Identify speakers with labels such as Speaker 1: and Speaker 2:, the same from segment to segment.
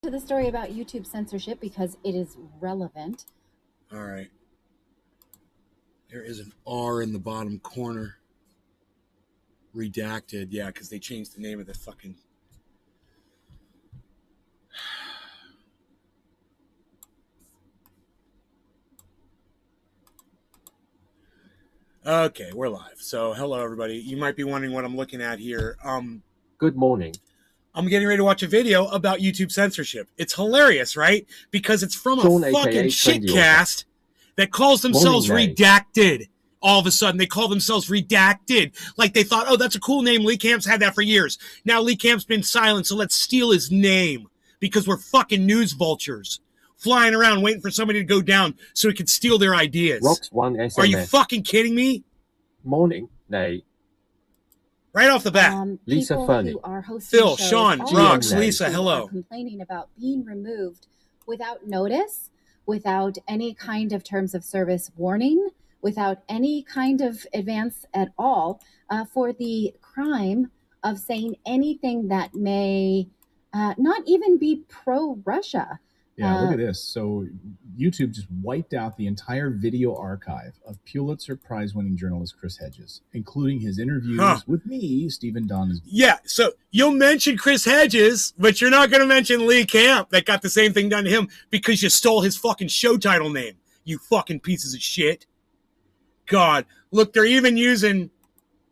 Speaker 1: To the story about YouTube censorship because it is relevant.
Speaker 2: All right. There is an R in the bottom corner. Redacted. Yeah, because they changed the name of the fucking... Okay, we're live. So, hello, everybody. You might be wondering what I'm looking at here.
Speaker 3: Good morning.
Speaker 2: I'm getting ready to watch a video about YouTube censorship. It's hilarious, right? Because it's from
Speaker 3: Sean,
Speaker 2: a fucking shitcast that calls themselves Redacted. All of a sudden, they call themselves Redacted. Like they thought, oh, that's a cool name. Lee Camp's had that for years. Now Lee Camp's been silent, so let's steal his name. Because we're fucking news vultures. Flying around waiting for somebody to go down so we can steal their ideas.
Speaker 3: Rocks 1 SMS.
Speaker 2: Are you fucking kidding me?
Speaker 3: Morning, Nay.
Speaker 2: Right off the bat.
Speaker 3: Lisa Fernie.
Speaker 2: Phil, Sean, Rocks, Lisa, hello.
Speaker 1: Complaining about being removed without notice, without any kind of terms of service warning, without any kind of advance at all, for the crime of saying anything that may not even be pro-Russia.
Speaker 4: Yeah, look at this. So YouTube just wiped out the entire video archive of Pulitzer Prize-winning journalist Chris Hedges, including his interviews with me, Stephen Dunn.
Speaker 2: Yeah, so you'll mention Chris Hedges, but you're not going to mention Lee Camp that got the same thing done to him because you stole his fucking show title name, you fucking pieces of shit. God, look, they're even using...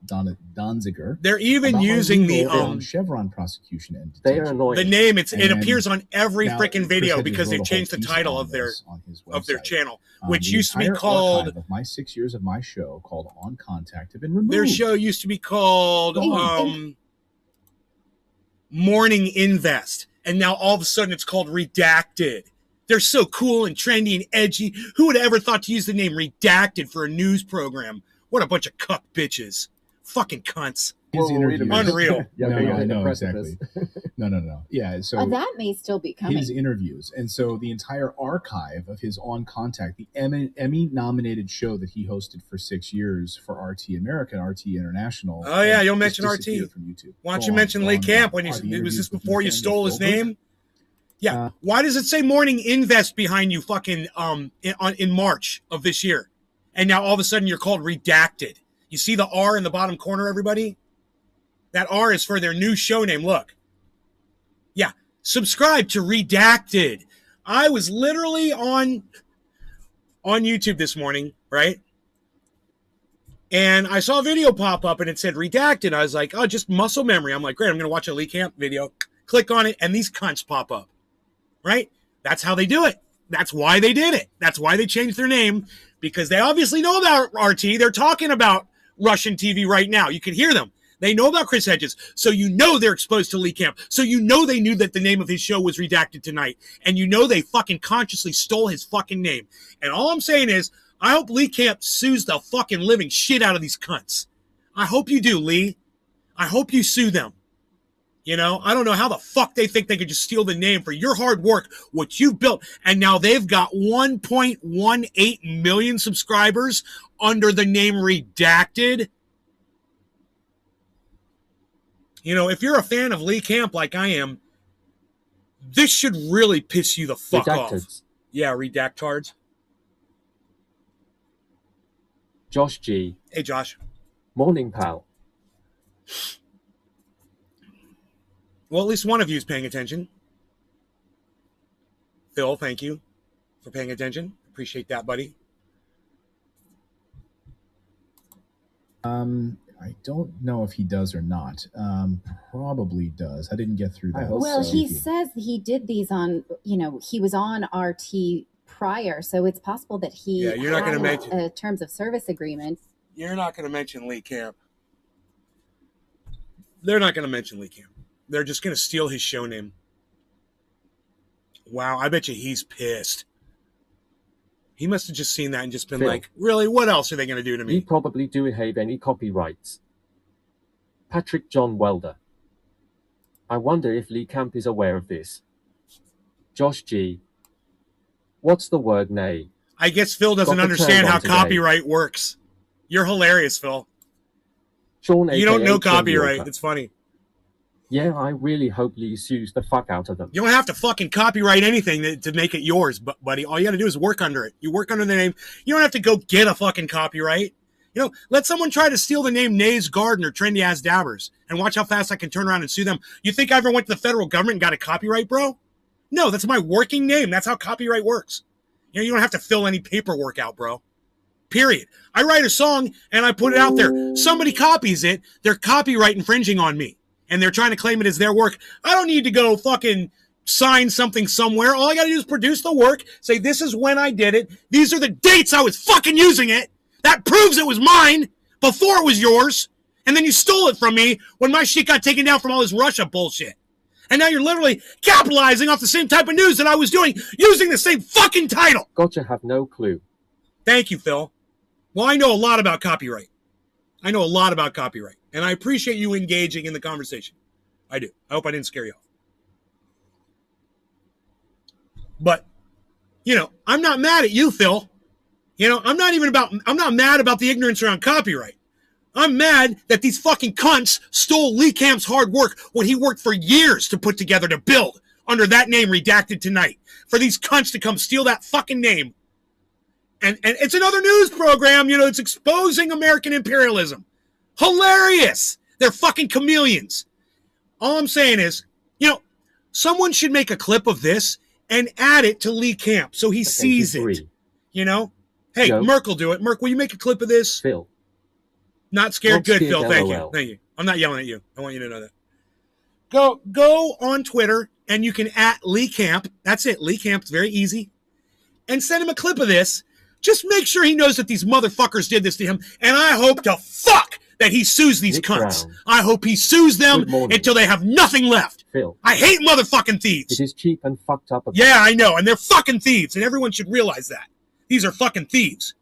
Speaker 4: Donziger.
Speaker 2: They're even using the
Speaker 4: Chevron prosecution entity.
Speaker 3: They are annoying.
Speaker 2: The name. It appears on every freaking video because they've changed the title of their channel, which used to be called.
Speaker 4: Of my 6 years of my show called On Contact have been removed.
Speaker 2: Their show used to be called Morning Invest, and now all of a sudden it's called Redacted. They're so cool and trendy and edgy. Who would have ever thought to use the name Redacted for a news program? What a bunch of cuck bitches. Fucking cunts. Unreal.
Speaker 4: No, exactly. No. Yeah, so
Speaker 1: that may still be coming.
Speaker 4: His interviews. And so the entire archive of his On Contact, the Emmy-nominated show that he hosted for 6 years for RT America and RT International.
Speaker 2: Oh, yeah, you'll mention RT.
Speaker 4: From YouTube.
Speaker 2: Why don't you mention Lee Camp? Was this before you stole his name? Yeah. Why does it say Morning Invest behind you fucking in March of this year? And now all of a sudden you're called Redacted. You see the R in the bottom corner, everybody? That R is for their new show name. Look. Yeah. Subscribe to Redacted. I was literally on YouTube this morning, right? And I saw a video pop up and it said Redacted. I was like, oh, just muscle memory. I'm like, great, I'm going to watch a Lee Camp video. Click on it, and these cunts pop up, right? That's how they do it. That's why they did it. That's why they changed their name, because they obviously know about RT. They're talking about Russian TV right now. You can hear them. They know about Chris Hedges. So you know they're exposed to Lee Camp. So you know they knew that the name of his show was Redacted tonight. And you know they fucking consciously stole his fucking name. And all I'm saying is, I hope Lee Camp sues the fucking living shit out of these cunts. I hope you do, Lee. I hope you sue them. You know, I don't know how the fuck they think they could just steal the name for your hard work, what you've built. And now they've got 1.18 million subscribers under the name Redacted. You know, if you're a fan of Lee Camp like I am, this should really piss you the fuck off. Yeah, redactards.
Speaker 3: Josh G.
Speaker 2: Hey, Josh.
Speaker 3: Morning, pal.
Speaker 2: Well, at least one of you is paying attention. Phil, thank you for paying attention. Appreciate that, buddy.
Speaker 4: I don't know if he does or not. Probably does. I didn't get through that.
Speaker 1: Well, he says he did these on, he was on RT prior, so it's possible that he
Speaker 2: you're not going to mention
Speaker 1: a terms of service agreement.
Speaker 2: You're not going to mention Lee Camp. They're not going to mention Lee Camp. They're just going to steal his show name. Wow, I bet you he's pissed. He must have just seen that and just been like, really, what else are they going to do to me?
Speaker 3: He probably do have any copyrights. Patrick John Welder. I wonder if Lee Camp is aware of this. Josh G. What's the word nay?
Speaker 2: I guess Phil doesn't understand how copyright works. You're hilarious, Phil.
Speaker 3: Sean,
Speaker 2: you don't know copyright. It's funny.
Speaker 3: Yeah, I really hope Lee sues the fuck out of them.
Speaker 2: You don't have to fucking copyright anything to make it yours, buddy. All you got to do is work under it. You work under the name. You don't have to go get a fucking copyright. You know, let someone try to steal the name Nays Garden or Trendy Ass Dabbers and watch how fast I can turn around and sue them. You think I ever went to the federal government and got a copyright, bro? No, that's my working name. That's how copyright works. You know, you don't have to fill any paperwork out, bro. Period. I write a song and I put it out there. Somebody copies it. They're copyright infringing on me. And they're trying to claim it as their work. I don't need to go fucking sign something somewhere. All I got to do is produce the work, say this is when I did it. These are the dates I was fucking using it. That proves it was mine before it was yours. And then you stole it from me when my shit got taken down from all this Russia bullshit. And now you're literally capitalizing off the same type of news that I was doing using the same fucking title.
Speaker 3: Gotcha, have no clue.
Speaker 2: Thank you, Phil. Well, I know a lot about copyright. I know a lot about copyright. And I appreciate you engaging in the conversation. I do. I hope I didn't scare you off. But, you know, I'm not mad at you, Phil. You know, I'm not mad about the ignorance around copyright. I'm mad that these fucking cunts stole Lee Camp's hard work when he worked for years to put together to build under that name redacted tonight. For these cunts to come steal that fucking name. And it's another news program, you know, it's exposing American imperialism. Hilarious. They're fucking chameleons. All I'm saying is, you know, someone should make a clip of this and add it to Lee Camp so he sees it. You know? Hey,
Speaker 3: Joe.
Speaker 2: Merk will do it. Merk, will you make a clip of this?
Speaker 3: Phil.
Speaker 2: Not scared.
Speaker 3: Not
Speaker 2: Good,
Speaker 3: scared,
Speaker 2: Phil. Thank
Speaker 3: LOL.
Speaker 2: you. Thank you. I'm not yelling at you. I want you to know that. Go on Twitter and you can @ Lee Camp. That's it. Lee Camp. It's very easy. And send him a clip of this. Just make sure he knows that these motherfuckers did this to him. And I hope to fuck that he sues these
Speaker 3: Nick
Speaker 2: cunts.
Speaker 3: Brown.
Speaker 2: I hope he sues them
Speaker 3: Good morning.
Speaker 2: until they have nothing left.
Speaker 3: Phil.
Speaker 2: I hate motherfucking thieves.
Speaker 3: It is cheap and fucked up.
Speaker 2: Yeah, I know. And they're fucking thieves. And everyone should realize that. These are fucking thieves.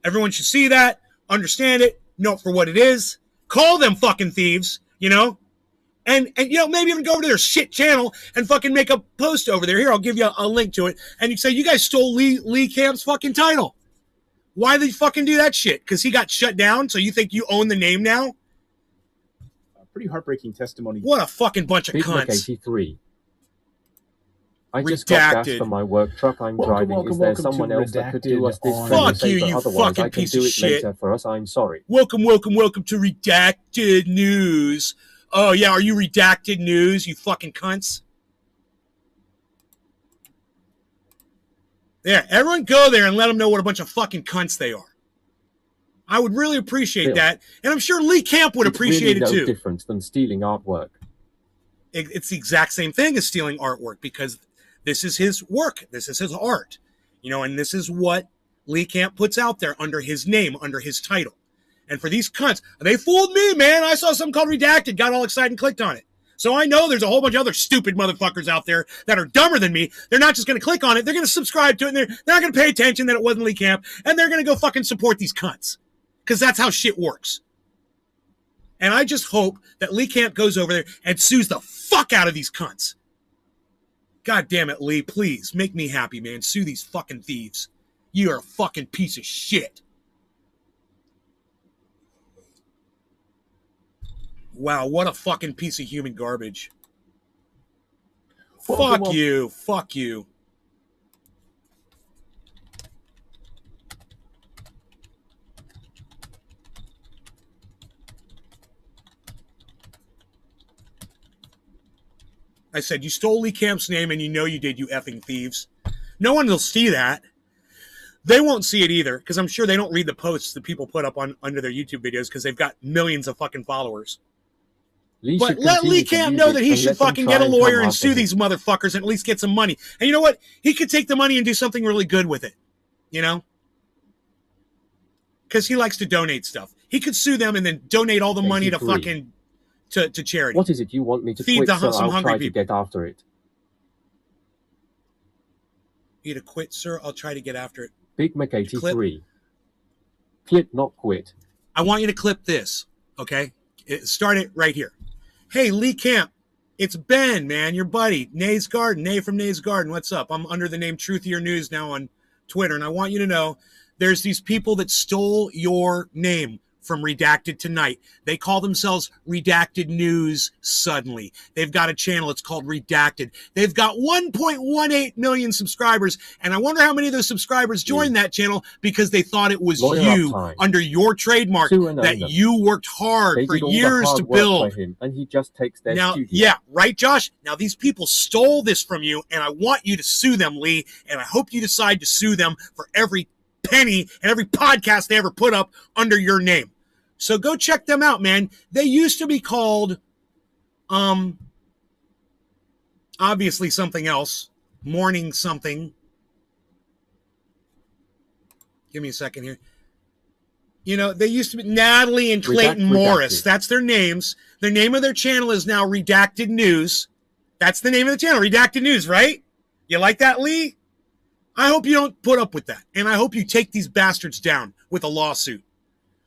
Speaker 2: Everyone should see that, understand it, know it for what it is. Call them fucking thieves, you know? And you know, maybe even go over to their shit channel and fucking make a post over there. Here, I'll give you a link to it. And you say, you guys stole Lee Camp's fucking title. Why did they fucking do that shit? Because he got shut down, so you think you own the name now?
Speaker 4: Pretty heartbreaking testimony.
Speaker 2: What a fucking bunch of
Speaker 3: Big Mac
Speaker 2: cunts.
Speaker 3: 83. I just got gas
Speaker 2: Redacted.
Speaker 3: for my work truck I'm driving. Is there someone else that could do us this
Speaker 4: Redacted
Speaker 3: favor?
Speaker 2: Fuck you, you
Speaker 3: Otherwise,
Speaker 2: fucking
Speaker 3: I can
Speaker 2: piece
Speaker 3: do
Speaker 2: of
Speaker 3: it
Speaker 2: shit.
Speaker 3: later for us. I'm sorry.
Speaker 2: Welcome to Redacted News. Oh, yeah, are you Redacted News, you fucking cunts? Yeah, everyone go there and let them know what a bunch of fucking cunts they are. I would really appreciate
Speaker 3: Phil.
Speaker 2: that. And I'm sure Lee Camp would appreciate
Speaker 3: it's really
Speaker 2: it too.
Speaker 3: no different than stealing artwork.
Speaker 2: It's the exact same thing as stealing artwork because this is his work. This is his art. You know, and this is what Lee Camp puts out there under his name, under his title. And for these cunts, they fooled me, man. I saw something called Redacted, got all excited and clicked on it. So I know there's a whole bunch of other stupid motherfuckers out there that are dumber than me. They're not just going to click on it. They're going to subscribe to it, and they're not going to pay attention that it wasn't Lee Camp, and they're going to go fucking support these cunts. Because that's how shit works. And I just hope that Lee Camp goes over there and sues the fuck out of these cunts. God damn it, Lee. Please, make me happy, man. Sue these fucking thieves. You are a fucking piece of shit. Wow, what a fucking piece of human garbage. Fuck you. Fuck you. I said, you stole Lee Camp's name and you know you did, you effing thieves. No one will see that. They won't see it either because I'm sure they don't read the posts that people put up on under their YouTube videos because they've got millions of fucking followers. But let Lee Camp know that he should fucking get a lawyer and sue these motherfuckers and at least get some money. And you know what? He could take the money and do something really good with it. You know? Because he likes to donate stuff. He could sue them and then donate all the money to fucking to charity.
Speaker 3: What is it you want me to
Speaker 2: Feed
Speaker 3: quit,
Speaker 2: some
Speaker 3: so I'll
Speaker 2: hungry
Speaker 3: try to
Speaker 2: people.
Speaker 3: get after it.
Speaker 2: You to quit, sir? I'll try to get after it.
Speaker 3: Big Mac 83. Clip, not quit.
Speaker 2: I want you to clip this, okay? Start it right here. Hey, Lee Camp, it's Ben, man, your buddy, Nays Garden, Nay from Nays Garden. What's up? I'm under the name Truthier News now on Twitter, and I want you to know there's these people that stole your name from Redacted Tonight. They call themselves Redacted News suddenly. They've got a channel. It's called Redacted. They've got 1.18 million subscribers, and I wonder how many of those subscribers joined that channel because they thought it was you under your trademark that you worked hard for years to build.
Speaker 3: For him, and he just takes their
Speaker 2: now,
Speaker 3: studio.
Speaker 2: yeah, right, Josh? Now, these people stole this from you, and I want you to sue them, Lee, and I hope you decide to sue them for every penny and every podcast they ever put up under your name. So go check them out, man. They used to be called, obviously something else, Morning something. Give me a second here. You know, they used to be Natalie and Clayton Morris. That's their names. The name of their channel is now Redacted News. That's the name of the channel, Redacted News, right? You like that, Lee? I hope you don't put up with that. And I hope you take these bastards down with a lawsuit.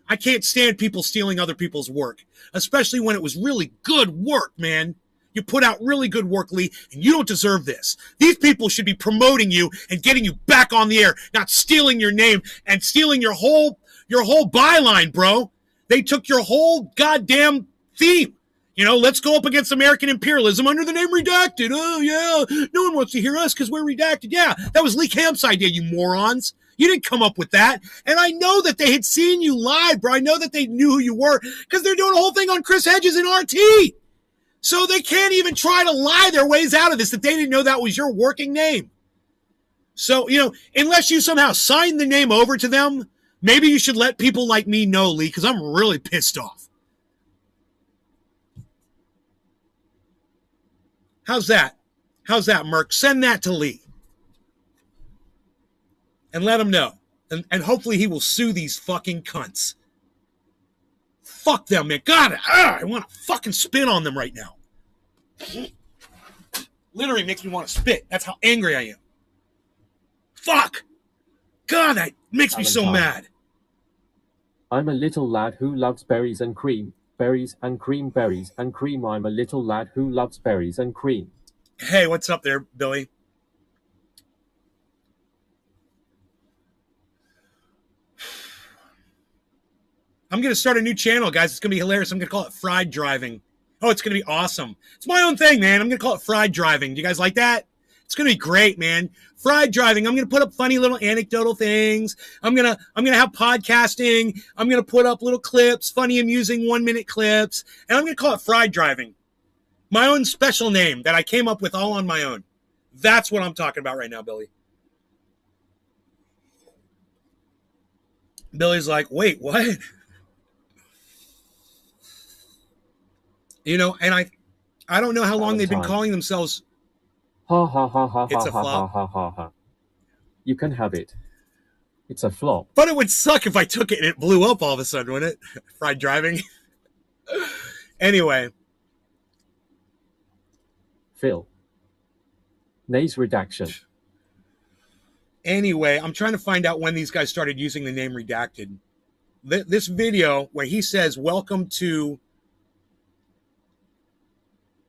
Speaker 2: I can't stand people stealing other people's work, especially when it was really good work, man. You put out really good work, Lee, and you don't deserve this. These people should be promoting you and getting you back on the air, not stealing your name and stealing your whole byline, bro. They took your whole goddamn theme. You know, let's go up against American imperialism under the name Redacted. Oh, yeah, no one wants to hear us because we're redacted. Yeah, that was Lee Camp's idea, you morons. You didn't come up with that. And I know that they had seen you live, bro. I know that they knew who you were because they're doing a whole thing on Chris Hedges and RT. So they can't even try to lie their ways out of this, that they didn't know that was your working name. So, you know, unless you somehow signed the name over to them, maybe you should let people like me know, Lee, because I'm really pissed off. How's that? How's that, Merc? Send that to Lee. And let him know. And hopefully he will sue these fucking cunts. Fuck them, man. God, I want to fucking spit on them right now. Literally makes me want to spit. That's how angry I am. Fuck. God, that makes me so mad.
Speaker 3: I'm a little lad who loves berries and cream. Berries and cream, berries and cream. I'm a little lad who loves berries and cream.
Speaker 2: Hey, what's up there, Billy? I'm going to start a new channel, guys. It's going to be hilarious. I'm going to call it Fried Driving. Oh, it's going to be awesome. It's my own thing, man. I'm going to call it Fried Driving. Do you guys like that? It's going to be great, man. Fried Driving. I'm going to put up funny little anecdotal things. I'm going to have podcasting. I'm going to put up little clips, funny, amusing 1-minute clips. And I'm going to call it Fried Driving. My own special name that I came up with all on my own. That's what I'm talking about right now, Billy. Billy's like, wait, what? You know, and I don't know how long they've been calling themselves.
Speaker 3: Ha ha ha ha
Speaker 2: It's
Speaker 3: ha
Speaker 2: a
Speaker 3: ha
Speaker 2: flop.
Speaker 3: ha ha ha. You can have it. It's a flop.
Speaker 2: But it would suck if I took it and it blew up all of a sudden, wouldn't it? Fried Driving. Anyway.
Speaker 3: Phil. Nay's redaction.
Speaker 2: Anyway, I'm trying to find out when these guys started using the name Redacted. This video where he says, welcome to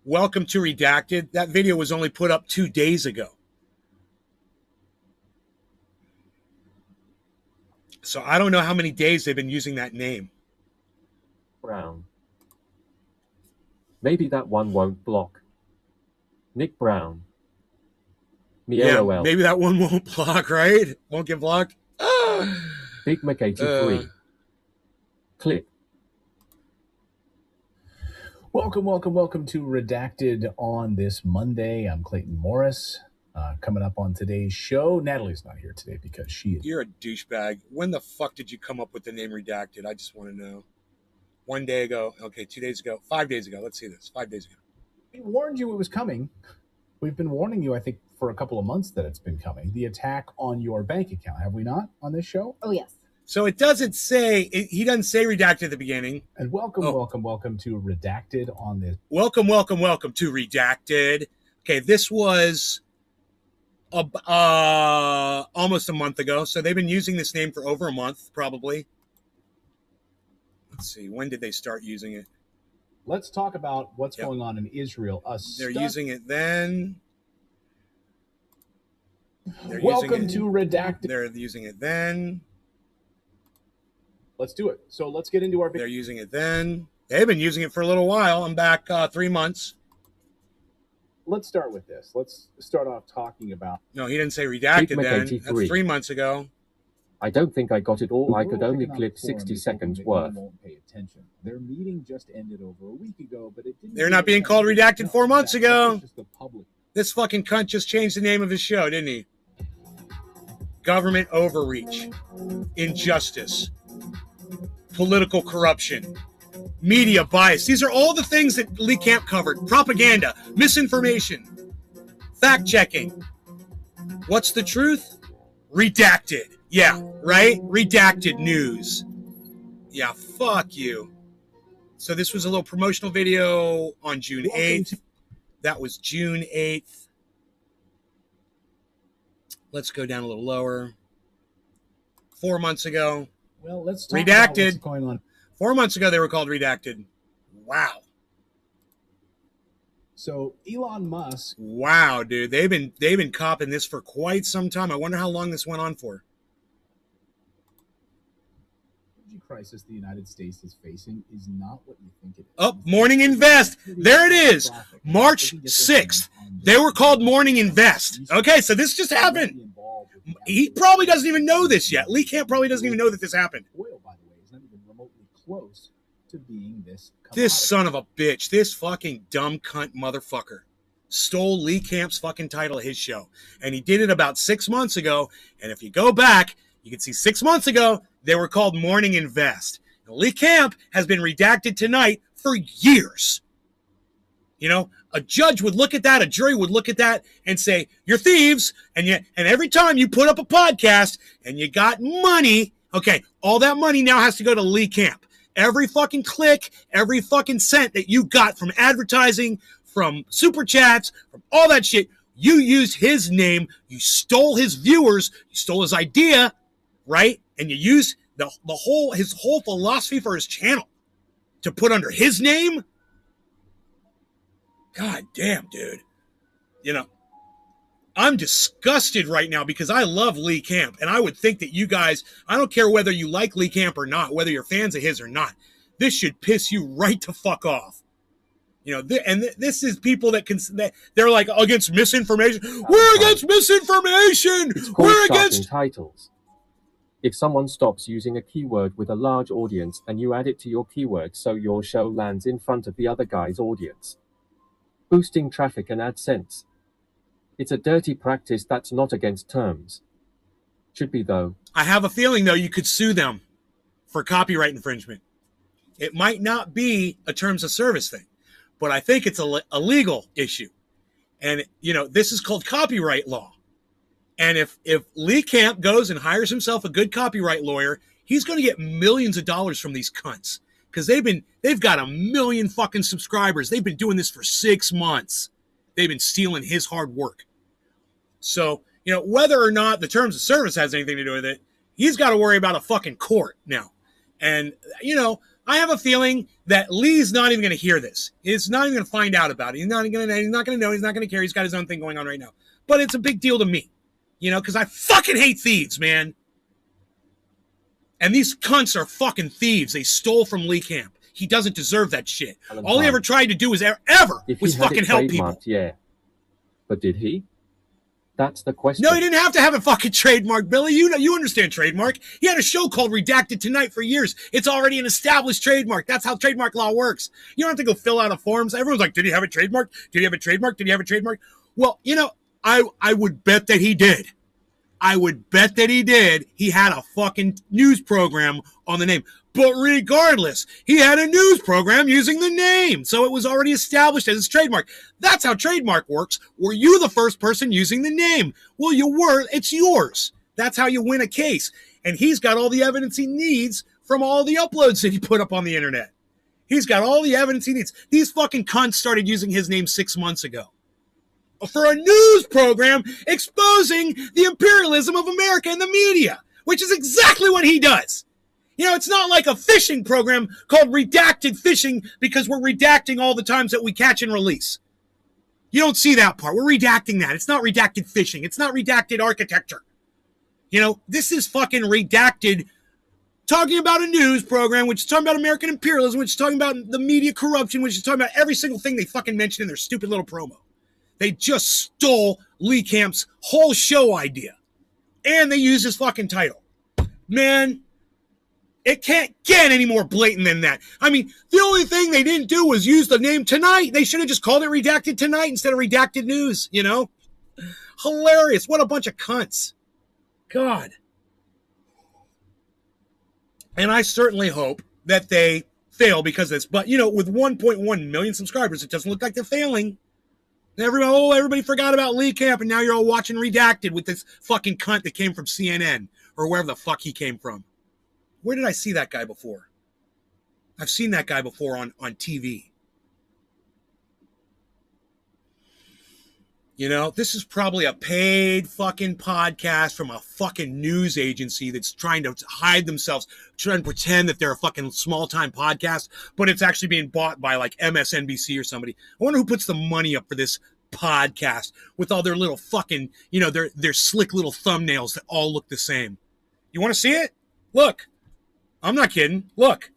Speaker 2: Redacted, that video was only put up 2 days ago. So I don't know how many days they've been using that name.
Speaker 3: Brown. Maybe that one won't block. Nick Brown. Me LOL.
Speaker 2: Maybe that one won't block, right? Won't get blocked.
Speaker 3: Big Mac 83. Clip.
Speaker 4: Welcome to Redacted on this Monday. I'm Clayton Morris. Coming up on today's show, Natalie's not here today because she is...
Speaker 2: You're a douchebag. When the fuck did you come up with the name Redacted? I just want to know. 1 day ago. Okay, 2 days ago. 5 days ago. Let's see this. 5 days ago.
Speaker 4: We warned you it was coming. We've been warning you, I think, for a couple of months that it's been coming. The attack on your bank account. Have we not on this show?
Speaker 1: Oh, yes.
Speaker 2: So it doesn't say, he doesn't say Redacted at the beginning.
Speaker 4: And welcome to Redacted on this.
Speaker 2: Welcome to Redacted. Okay, this was almost a month ago. So they've been using this name for over a month, probably. Let's see, when did they start using it?
Speaker 4: Let's talk about what's going on in Israel.
Speaker 2: They're using it then.
Speaker 4: Welcome to Redacted.
Speaker 2: They're using it then.
Speaker 4: Let's do it. So let's get into our...
Speaker 2: They're using it then. They've been using it for a little while. I'm back 3 months.
Speaker 4: Let's start with this. Let's start off talking about...
Speaker 2: No, he didn't say redacted then. That's 3 months ago.
Speaker 3: I don't think I got it all. I could only clip 60 seconds worth.
Speaker 4: Won't pay attention. Their meeting just ended over a week ago, but it didn't...
Speaker 2: They're not being called redacted 4 months ago.
Speaker 4: Just the public.
Speaker 2: This fucking cunt just changed the name of his show, didn't he? Government overreach, injustice, political corruption, media bias. These are all the things that Lee Camp covered. Propaganda, misinformation, fact-checking. What's the truth? Redacted. Yeah, right? Redacted news. Yeah, fuck you. So this was a little promotional video on June 8th. That was June 8th. Let's go down a little lower. 4 months ago.
Speaker 4: Well, let's talk
Speaker 2: redacted.
Speaker 4: About what's going on.
Speaker 2: 4 months ago, they were called redacted. Wow.
Speaker 4: So Elon Musk.
Speaker 2: Wow, dude, they've been copping this for quite some time. I wonder how long this went on for.
Speaker 4: The energy crisis the United States is facing is not what you think it is.
Speaker 2: Oh, Morning Invest. There it is. March 6th. They were called Morning Invest. Okay, so this just happened. He probably doesn't even know this yet. Lee Camp probably doesn't even know that this happened.
Speaker 4: Oil, by the way, is not even remotely close to being this commodity.
Speaker 2: This son of a bitch, this fucking dumb cunt motherfucker stole Lee Camp's fucking title of his show. And he did it about 6 months ago. And if you go back, you can see 6 months ago, they were called Morning Invest. Now, Lee Camp has been redacted tonight for years. You know, a judge would look at that, a jury would look at that and say, you're thieves. And every time you put up a podcast and you got money, okay, all that money now has to go to Lee Camp. Every fucking click, every fucking cent that you got from advertising, from super chats, from all that shit, you used his name, you stole his viewers, you stole his idea, right? And you used his whole philosophy for his channel to put under his name. God damn, dude. You know, I'm disgusted right now because I love Lee Camp. And I would think that you guys, I don't care whether you like Lee Camp or not, whether you're fans of his or not, this should piss you right to fuck off. You know, this is people that they're like against misinformation. We're against misinformation. We're against
Speaker 3: titles. If someone stops using a keyword with a large audience and you add it to your keyword so your show lands in front of the other guy's audience, boosting traffic and AdSense. It's a dirty practice that's not against terms. Should be, though.
Speaker 2: I have a feeling, though, you could sue them for copyright infringement. It might not be a terms of service thing, but I think it's a legal issue. And, you know, this is called copyright law. And if Lee Camp goes and hires himself a good copyright lawyer, he's going to get millions of dollars from these cunts. Because they've got 1 million fucking subscribers. They've been doing this for 6 months. They've been stealing his hard work. So, you know, whether or not the terms of service has anything to do with it, he's got to worry about a fucking court now. And, you know, I have a feeling that Lee's not even going to hear this. He's not even going to find out about it. He's not going to know. He's not going to care. He's got his own thing going on right now. But it's a big deal to me, you know, because I fucking hate thieves, man. And these cunts are fucking thieves. They stole from Lee Camp. He doesn't deserve that shit. All he ever tried to do was was fucking help people.
Speaker 3: Yeah. But did he? That's the question.
Speaker 2: No, he didn't have to have a fucking trademark, Billy. You know, you understand trademark. He had a show called Redacted Tonight for years. It's already an established trademark. That's how trademark law works. You don't have to go fill out a forms. Everyone's like, did he have a trademark? Did he have a trademark? Did he have a trademark? Well, you know, I would bet that he did. I would bet that he did. He had a fucking news program on the name. But regardless, he had a news program using the name. So it was already established as his trademark. That's how trademark works. Were you the first person using the name? Well, you were. It's yours. That's how you win a case. And he's got all the evidence he needs from all the uploads that he put up on the internet. He's got all the evidence he needs. These fucking cunts started using his name 6 months ago for a news program exposing the imperialism of America and the media, which is exactly what he does. You know, it's not like a fishing program called Redacted Fishing because we're redacting all the times that we catch and release. You don't see that part. We're redacting that. It's not redacted fishing. It's not redacted architecture. You know, this is fucking redacted talking about a news program, which is talking about American imperialism, which is talking about the media corruption, which is talking about every single thing they fucking mentioned in their stupid little promo. They just stole Lee Camp's whole show idea. And they used his fucking title. Man, it can't get any more blatant than that. I mean, the only thing they didn't do was use the name Tonight. They should have just called it Redacted Tonight instead of Redacted News, you know? Hilarious. What a bunch of cunts. God. And I certainly hope that they fail because of this. But, you know, with 1.1 million subscribers, it doesn't look like they're failing. Everybody forgot about Lee Camp, and now you're all watching Redacted with this fucking cunt that came from CNN or wherever the fuck he came from. Where did I see that guy before? I've seen that guy before on TV. You know, this is probably a paid fucking podcast from a fucking news agency that's trying to hide themselves, trying to pretend that they're a fucking small-time podcast, but it's actually being bought by like MSNBC or somebody. I wonder who puts the money up for this podcast with all their little fucking, you know, their slick little thumbnails that all look the same. You want to see it? Look. I'm not kidding. Look.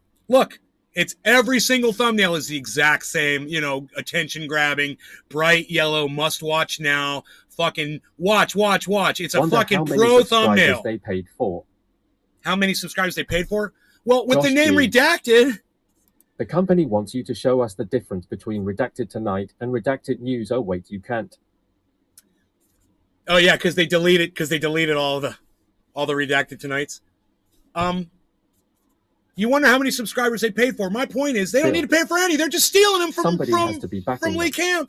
Speaker 2: It's every single thumbnail is the exact same, you know, attention-grabbing, bright yellow, must-watch now, fucking watch. It's a fucking pro thumbnail.
Speaker 3: They paid for.
Speaker 2: How many subscribers they paid for? Well, with
Speaker 3: Josh
Speaker 2: the name
Speaker 3: G.
Speaker 2: Redacted.
Speaker 3: The company wants you to show us the difference between Redacted Tonight and Redacted News. Oh, wait, you can't.
Speaker 2: Oh, yeah, because they deleted all the Redacted Tonights. You wonder how many subscribers they paid for. My point is they don't need to pay for any. They're just stealing them from Lee Camp.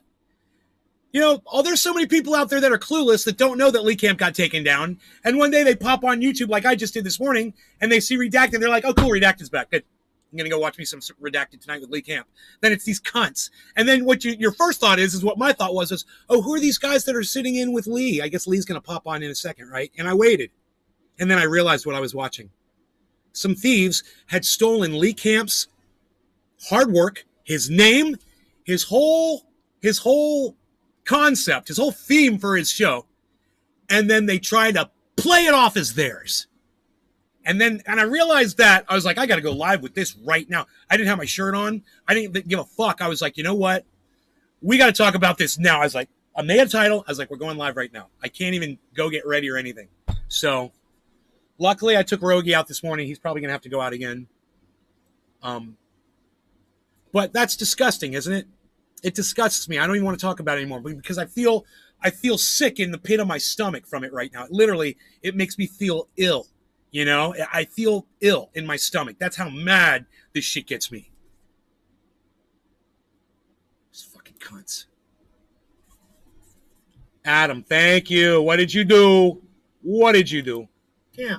Speaker 2: You know, there's so many people out there that are clueless that don't know that Lee Camp got taken down. And one day they pop on YouTube like I just did this morning and they see Redacted. They're like, oh, cool, Redacted's back. Good. I'm going to go watch me some Redacted tonight with Lee Camp. Then it's these cunts. And then what your first thought is what my thought was, oh, who are these guys that are sitting in with Lee? I guess Lee's going to pop on in a second, right? And I waited. And then I realized what I was watching. Some thieves had stolen Lee Camp's hard work, his name, his whole concept, his whole theme for his show, and then they tried to play it off as theirs. And I realized that I was like, I got to go live with this right now. I didn't have my shirt on. I didn't give a fuck. I was like, you know what? We got to talk about this now. I was like, I made a title. I was like, we're going live right now. I can't even go get ready or anything. So luckily, I took Rogie out this morning. He's probably going to have to go out again. But that's disgusting, isn't it? It disgusts me. I don't even want to talk about it anymore because I feel sick in the pit of my stomach from it right now. It makes me feel ill. You know, I feel ill in my stomach. That's how mad this shit gets me. These fucking cunts. Adam, thank you. What did you do? Yeah,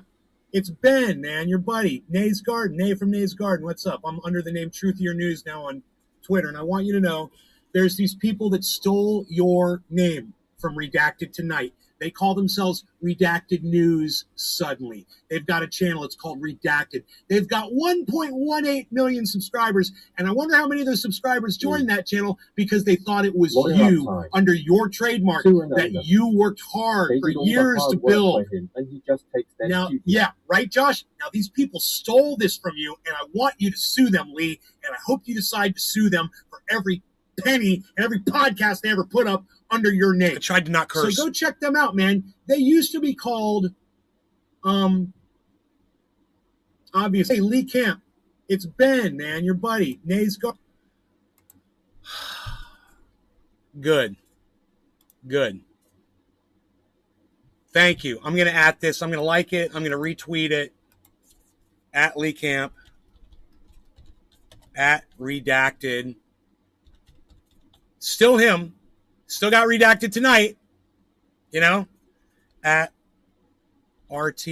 Speaker 2: it's Ben, man, your buddy. Nay's Garden, Nay from Nay's Garden. What's up? I'm under the name Truth Your News now on Twitter, and I want you to know there's these people that stole your name from Redacted Tonight. They call themselves Redacted News suddenly. They've got a channel. It's called Redacted. They've got 1.18 million subscribers, and I wonder how many of those subscribers joined that channel because they thought it was you under your trademark that you worked hard for years to build.
Speaker 3: And he just takes that
Speaker 2: now, yeah, right, Josh? Now, these people stole this from you, and I want you to sue them, Lee, and I hope you decide to sue them for every penny and every podcast they ever put up under your name. I tried to not curse. So go check them out, man. They used to be called, obviously, hey, Lee Camp. It's Ben, man, your buddy. Nay's Garden. Good. Thank you. I'm going to at this. I'm going to like it. I'm going to retweet it. At Lee Camp. At Redacted. Still him. Still got Redacted Tonight. You know? At RT.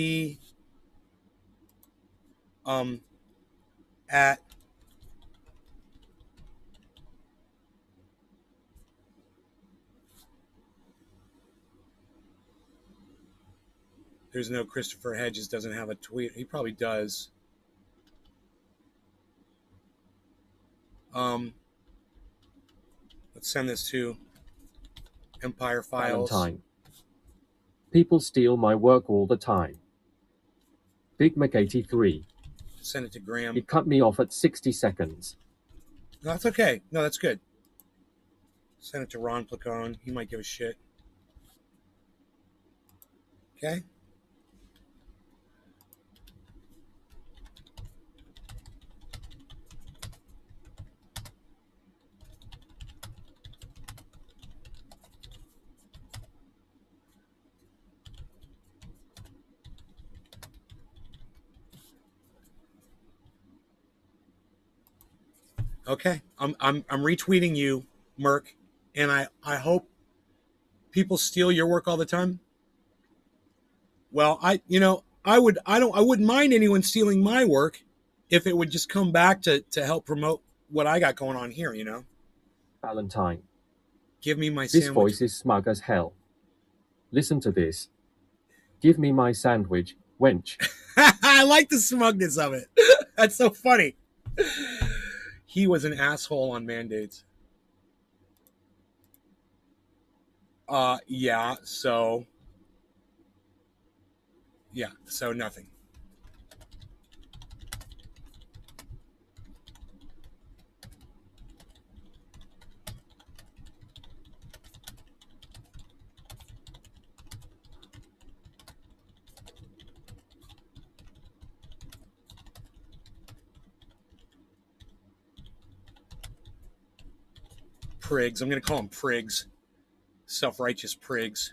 Speaker 2: At there's no Christopher Hedges doesn't have a tweet. He probably does. Let's send this to Empire Files.
Speaker 3: Valentine. People steal my work all the time. Big Mac 83.
Speaker 2: Send it to Graham.
Speaker 3: He cut me off at 60 seconds.
Speaker 2: No, that's okay. No, that's good. Send it to Ron Placone. He might give a shit. Okay. Okay. I'm retweeting you, Merc, and I hope people steal your work all the time. Well, I wouldn't mind anyone stealing my work if it would just come back to help promote what I got going on here,
Speaker 3: Valentine.
Speaker 2: Give me my
Speaker 3: This
Speaker 2: sandwich.
Speaker 3: voice is smug as hell. Listen to this. Give me my sandwich, wench.
Speaker 2: I like the smugness of it. That's so funny. He was an asshole on mandates. Yeah, so nothing. Prigs. I'm going to call them prigs. Self-righteous prigs.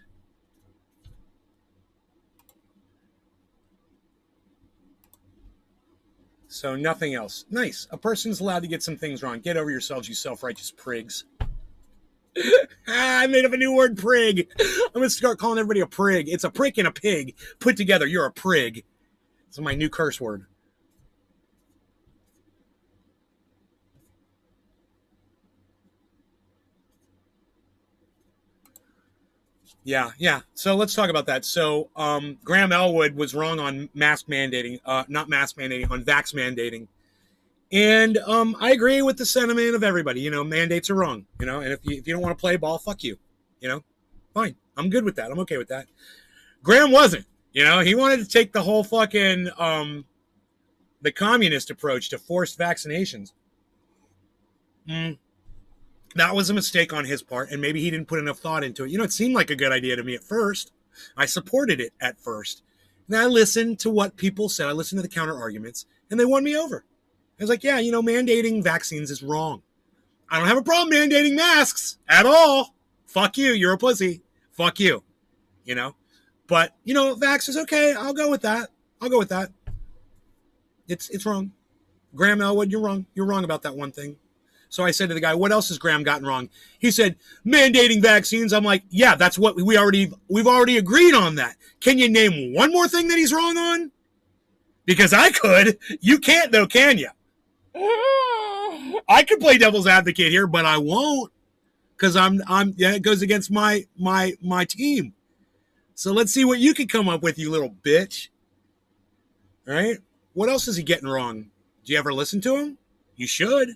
Speaker 2: So nothing else. Nice. A person's allowed to get some things wrong. Get over yourselves, you self-righteous prigs. I made up a new word, prig. I'm going to start calling everybody a prig. It's a prick and a pig. Put together, you're a prig. This is my new curse word. Yeah. So let's talk about that. So Graham Elwood was wrong on mask mandating, not mask mandating, on vax mandating. And I agree with the sentiment of everybody. Mandates are wrong. And if you don't want to play ball, fuck you. Fine. I'm good with that. I'm okay with that. Graham wasn't. He wanted to take the whole fucking the communist approach to forced vaccinations. That was a mistake on his part, and maybe he didn't put enough thought into it. It seemed like a good idea to me at first. I supported it at first. And I listened to what people said. I listened to the counter arguments, and they won me over. I was like, yeah, mandating vaccines is wrong. I don't have a problem mandating masks at all. Fuck you. You're a pussy. Fuck you. But, vax is okay. I'll go with that. It's wrong. Graham Elwood, you're wrong. You're wrong about that one thing. So I said to the guy, what else has Graham gotten wrong? He said, mandating vaccines. I'm like, yeah, that's what we've already agreed on that. Can you name one more thing that he's wrong on? Because I could. You can't though, can you? I could play devil's advocate here, but I won't. Because it goes against my team. So let's see what you can come up with, you little bitch. All right? What else is he getting wrong? Do you ever listen to him? You should.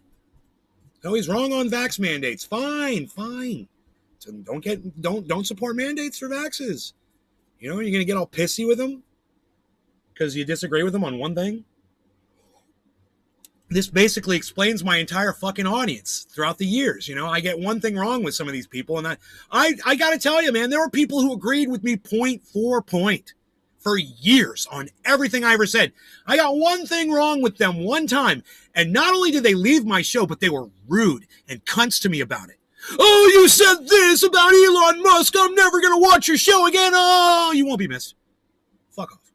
Speaker 2: No, he's wrong on vax mandates. Fine. So don't support mandates for vaxes. You're going to get all pissy with him because you disagree with him on one thing. This basically explains my entire fucking audience throughout the years. I get one thing wrong with some of these people, and I got to tell you, man, there were people who agreed with me point for point for years on everything I ever said. I got one thing wrong with them one time, and not only did they leave my show, but they were rude and cunts to me about it. Oh, you said this about Elon Musk. I'm never going to watch your show again. Oh, you won't be missed. Fuck off.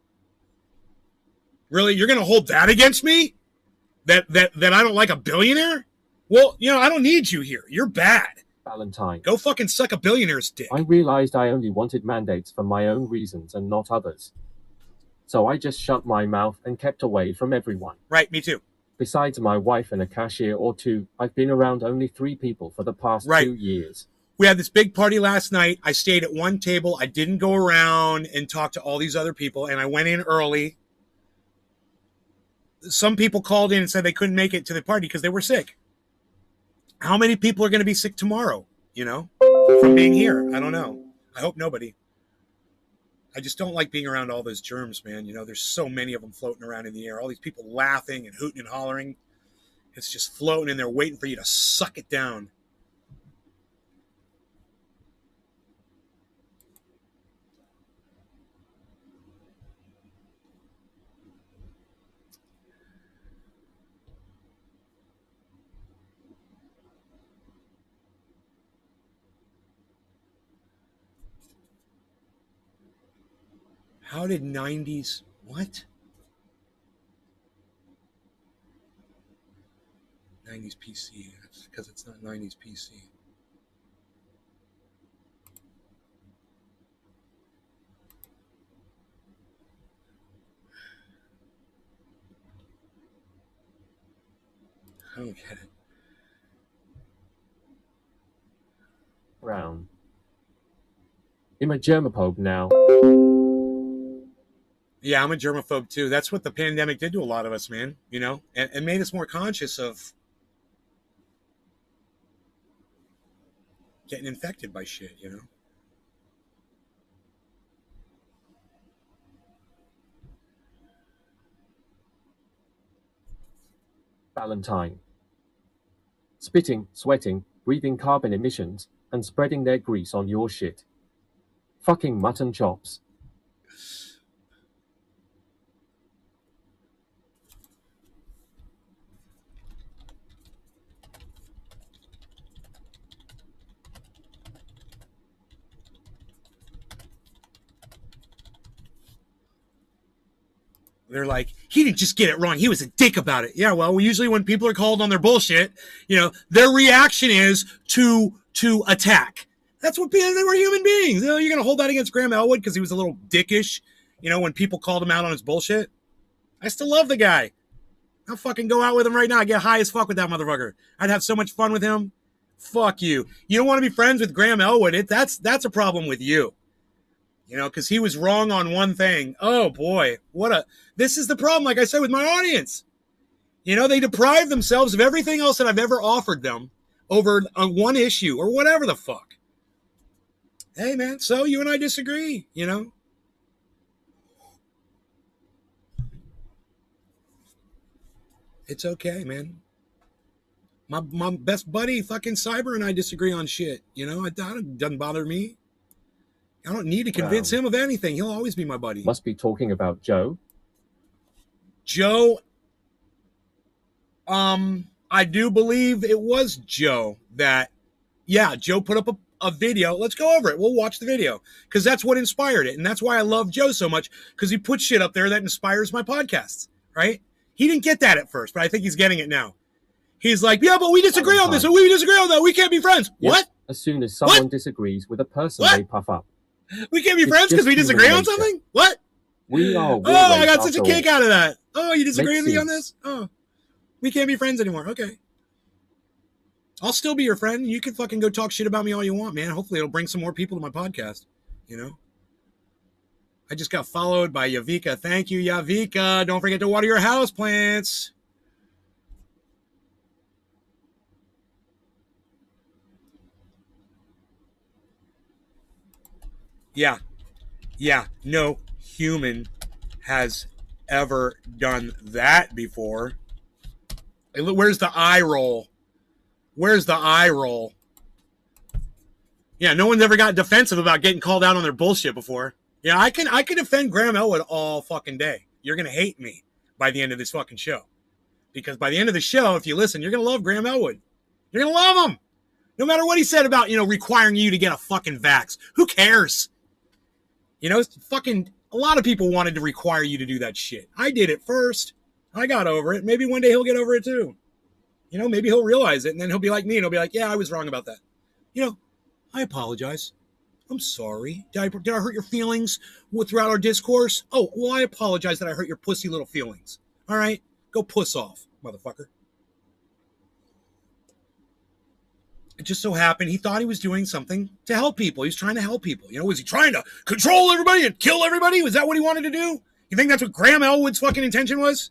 Speaker 2: Really? You're going to hold that against me? That I don't like a billionaire? Well, I don't need you here. You're bad.
Speaker 3: Valentine.
Speaker 2: Go fucking suck a billionaire's dick.
Speaker 3: I realized I only wanted mandates for my own reasons and not others. So I just shut my mouth and kept away from everyone.
Speaker 2: Right, me too.
Speaker 3: Besides my wife and a cashier or two, I've been around only 3 people for the past 2 years.
Speaker 2: We had this big party last night. I stayed at one table. I didn't go around and talk to all these other people, and I went in early. Some people called in and said they couldn't make it to the party because they were sick. How many people are going to be sick tomorrow, from being here? I don't know. I hope nobody. I just don't like being around all those germs, man. You know, there's so many of them floating around in the air. All these people laughing and hooting and hollering. It's just floating in there waiting for you to suck it down. How did 90s... What? 90s PC. That's because it's not 90s PC. I don't get it.
Speaker 3: Brown. I'm a germaphobe now.
Speaker 2: Yeah, I'm a germaphobe too. That's what the pandemic did to a lot of us, man. You know, and made us more conscious of getting infected by shit, you know?
Speaker 3: Valentine. Spitting, sweating, breathing carbon emissions, and spreading their grease on your shit. Fucking mutton chops.
Speaker 2: They're like, he didn't just get it wrong. He was a dick about it. Yeah, well, usually when people are called on their bullshit, you know, their reaction is to attack. That's what they were human beings. You know, you're going to hold that against Graham Elwood because he was a little dickish, you know, when people called him out on his bullshit. I still love the guy. I'll fucking go out with him right now. I get high as fuck with that motherfucker. I'd have so much fun with him. Fuck you. You don't want to be friends with Graham Elwood. That's a problem with you. You know, because he was wrong on one thing. Oh, boy. This is the problem, like I said, with my audience. You know, they deprive themselves of everything else that I've ever offered them over one issue or whatever the fuck. Hey, man, so you and I disagree, you know? It's okay, man. My best buddy, fucking Cyber, and I disagree on shit. You know, it doesn't bother me. I don't need to convince him of anything. He'll always be my buddy.
Speaker 3: Must be talking about Joe.
Speaker 2: Joe, I do believe it was Joe that, yeah, Joe put up a video. Let's go over it. We'll watch the video because that's what inspired it. And that's why I love Joe so much, because he puts shit up there that inspires my podcasts, right? He didn't get that at first, but I think he's getting it now. He's like, yeah, but we disagree on this, and we disagree on that. We can't be friends. Yes, what?
Speaker 3: As soon as someone disagrees with a person, they puff up.
Speaker 2: We can't be friends because we disagree on something? What?
Speaker 3: We are.
Speaker 2: Oh, I got such a kick out of that. Oh, you disagree with me on this? Oh, we can't be friends anymore. Okay. I'll still be your friend. You can fucking go talk shit about me all you want, man. Hopefully it'll bring some more people to my podcast, you know? I just got followed by Yavika. Thank you, Yavika. Don't forget to water your house plants. Yeah. Yeah. No human has ever done that before. Where's the eye roll? Where's the eye roll? Yeah, no one's ever got defensive about getting called out on their bullshit before. Yeah, I can defend Graham Elwood all fucking day. You're going to hate me by the end of this fucking show. Because by the end of the show, if you listen, you're going to love Graham Elwood. You're going to love him. No matter what he said about, you know, requiring you to get a fucking vax. Who cares? You know, fucking a lot of people wanted to require you to do that shit. I did it first. I got over it. Maybe one day he'll get over it too. You know, maybe he'll realize it, and then he'll be like me, and he'll be like, yeah, I was wrong about that. You know, I apologize. I'm sorry. Did I hurt your feelings throughout our discourse? Oh, well, I apologize that I hurt your pussy little feelings. All right? Go puss off, motherfucker. It just so happened he thought he was doing something to help people. He was trying to help people. You know, was he trying to control everybody and kill everybody? Was that what he wanted to do? You think that's what Graham Elwood's fucking intention was?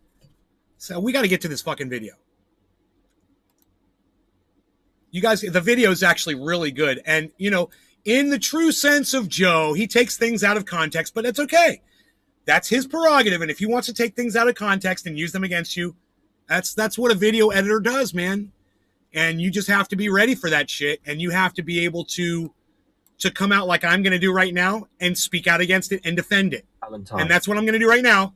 Speaker 2: So we got to get to this fucking video. You guys, the video is actually really good. And, you know, in the true sense of Joe, he takes things out of context, but that's okay. That's his prerogative. And if he wants to take things out of context and use them against you, that's what a video editor does, man. And you just have to be ready for that shit. And you have to be able to come out like I'm going to do right now and speak out against it and defend it.
Speaker 3: Valentine.
Speaker 2: And that's what I'm going to do right now.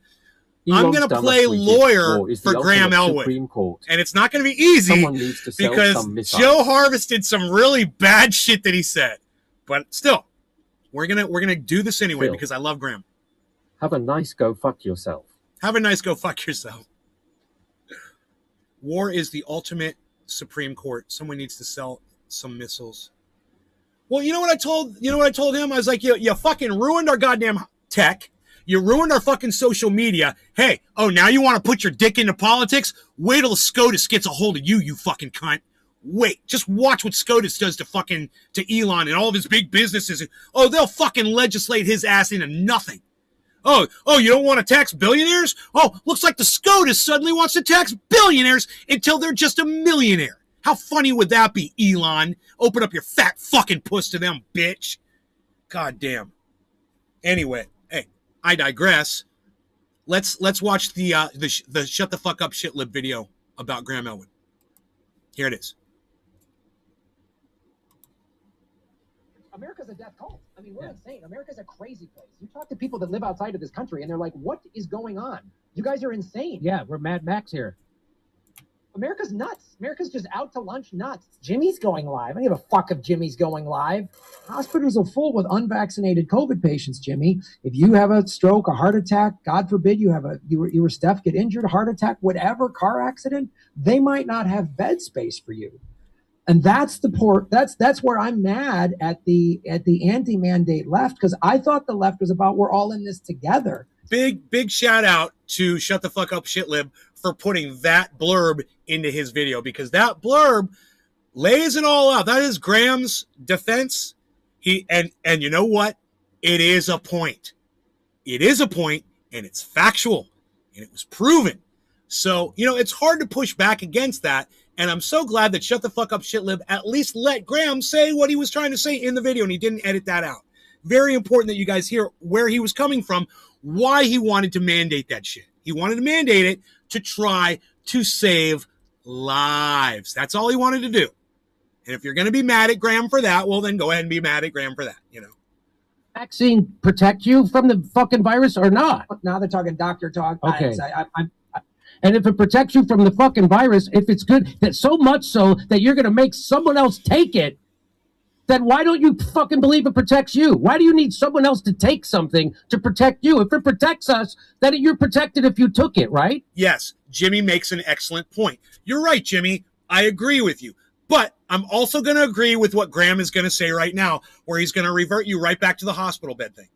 Speaker 3: Elon's
Speaker 2: I'm going to
Speaker 3: dumb
Speaker 2: play
Speaker 3: tweeted,
Speaker 2: lawyer
Speaker 3: "War is
Speaker 2: for
Speaker 3: the
Speaker 2: Graham
Speaker 3: ultimate
Speaker 2: Elwood.
Speaker 3: Supreme Court.
Speaker 2: And it's not going to be easy
Speaker 3: Someone needs to sell
Speaker 2: because
Speaker 3: some missiles."
Speaker 2: Joe harvested some really bad shit that he said. But still, we're gonna do this anyway
Speaker 3: Phil.
Speaker 2: because I love Graham.
Speaker 3: Have a nice go fuck yourself.
Speaker 2: Have a nice go fuck yourself. War is the ultimate Supreme Court. Someone needs to sell some missiles. Well, you know what I told him? I was like, you fucking ruined our goddamn tech. You ruined our fucking social media. Hey, now you want to put your dick into politics? Wait till SCOTUS gets a hold of you, you fucking cunt. Wait, just watch what SCOTUS does to Elon and all of his big businesses. Oh, they'll fucking legislate his ass into nothing. Oh, you don't want to tax billionaires? Oh, looks like the SCOTUS suddenly wants to tax billionaires until they're just a millionaire. How funny would that be, Elon? Open up your fat fucking puss to them, bitch. God damn. Anyway, hey, I digress. Let's watch the shut the fuck up shitlib video about Graham Elwood. Here it is.
Speaker 5: America's a death cult. I mean, we're insane. America's a crazy place. You talk to people that live outside of this country, and they're like, what is going on? You guys are insane.
Speaker 6: Yeah, we're Mad Max here.
Speaker 5: America's nuts. America's just out to lunch nuts. Jimmy's going live. I don't give a fuck if Jimmy's going live. Hospitals are full with unvaccinated COVID patients, Jimmy. If you have a stroke, a heart attack, God forbid you were Steph, get injured, heart attack, whatever, car accident, they might not have bed space for you. And that's where I'm mad at the anti-mandate left, because I thought the left was about we're all in this together.
Speaker 2: Big shout out to Shut the Fuck Up Shitlib for putting that blurb into his video, because that blurb lays it all out. That is Graham's defense. And you know what? It is a point. It is a point, and it's factual, and it was proven. So, it's hard to push back against that. And I'm so glad that Shut the Fuck Up Shitlib at least let Graham say what he was trying to say in the video, and he didn't edit that out. Very important that you guys hear where he was coming from, why he wanted to mandate that shit. He wanted to mandate it to try to save lives. That's all he wanted to do. And if you're going to be mad at Graham for that, well, then go ahead and be mad at Graham for that,
Speaker 6: Vaccine protect you from the fucking virus or not?
Speaker 5: Now they're talking doctor talk.
Speaker 6: Okay. And if it protects you from the fucking virus, if it's good, that so much so that you're going to make someone else take it, then why don't you fucking believe it protects you? Why do you need someone else to take something to protect you? If it protects us, then you're protected if you took it, right?
Speaker 2: Yes, Jimmy makes an excellent point. You're right, Jimmy. I agree with you. But I'm also going to agree with what Graham is going to say right now, where he's going to revert you right back to the hospital bed thing.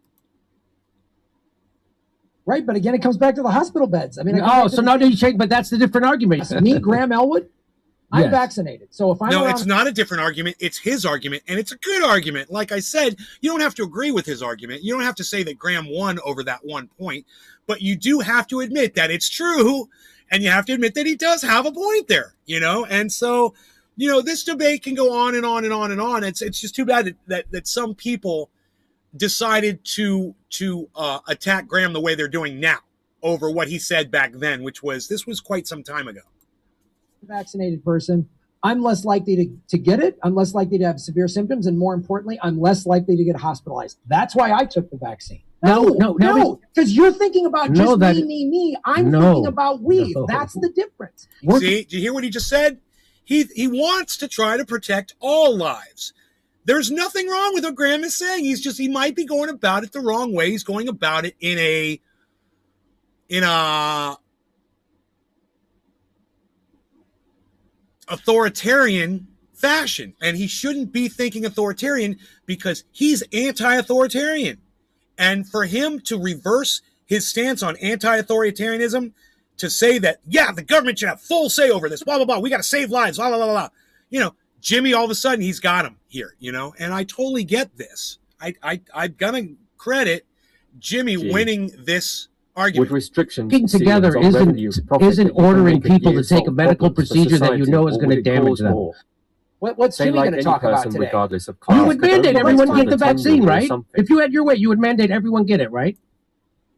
Speaker 5: Right, but again, it comes back to the hospital beds. I mean,
Speaker 6: so now you change, but that's the different argument.
Speaker 5: Me, Graham Elwood, I'm
Speaker 6: Yes.
Speaker 5: vaccinated. So if I'm
Speaker 2: No,
Speaker 5: around,
Speaker 2: it's not a different argument. It's his argument, and it's a good argument. Like I said, you don't have to agree with his argument. You don't have to say that Graham won over that one point, but you do have to admit that it's true, and you have to admit that he does have a point there, And so, this debate can go on and on and on and on. It's just too bad that some people decided to attack Graham the way they're doing now over what he said back then, this was quite some time ago.
Speaker 5: vaccinated person, I'm less likely to get it. I'm less likely to have severe symptoms. And more importantly, I'm less likely to get hospitalized. That's why I took the vaccine. No, because you're thinking about just me. I'm thinking about we.
Speaker 6: No.
Speaker 5: That's the difference.
Speaker 2: See, do you hear what he just said? He wants to try to protect all lives. There's nothing wrong with what Graham is saying. He might be going about it the wrong way. He's going about it in a authoritarian fashion. And he shouldn't be thinking authoritarian because he's anti-authoritarian. And for him to reverse his stance on anti-authoritarianism, to say that, yeah, the government should have full say over this, blah, blah, blah, we got to save lives, blah, blah, blah, blah. Jimmy, all of a sudden, he's got him here, and I totally get this. I'm going to credit Jimmy winning this argument.
Speaker 3: With restrictions,
Speaker 6: Working together isn't ordering people to take a medical procedure that you know is going to damage them.
Speaker 5: What's
Speaker 3: They
Speaker 5: Jimmy
Speaker 3: like
Speaker 5: going to
Speaker 3: any
Speaker 5: talk about
Speaker 3: person
Speaker 5: today?
Speaker 3: regardless of class.
Speaker 6: You would
Speaker 3: could
Speaker 6: mandate
Speaker 3: only
Speaker 6: everyone
Speaker 3: wait
Speaker 6: get the
Speaker 3: till
Speaker 6: vaccine,
Speaker 3: or
Speaker 6: right?
Speaker 3: something.
Speaker 6: If you had your way, you would mandate everyone get it, right?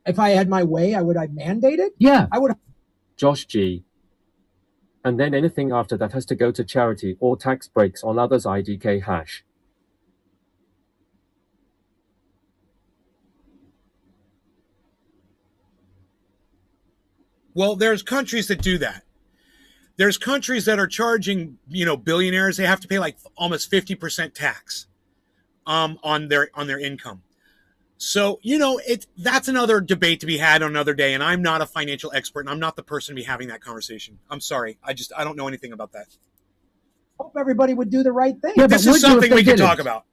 Speaker 5: If I had my way, I'd mandate it?
Speaker 6: Yeah.
Speaker 5: I would.
Speaker 3: Josh G. And then anything after that has to go to charity or tax breaks on others' IDK hash.
Speaker 2: Well, there's countries that do that. There's countries that are charging, billionaires. They have to pay like almost 50% tax on their income. So, that's another debate to be had on another day. And I'm not a financial expert, and I'm not the person to be having that conversation. I'm sorry. I don't know anything about that.
Speaker 5: Hope everybody would do the right thing.
Speaker 6: Yeah,
Speaker 2: This is something we can talk about.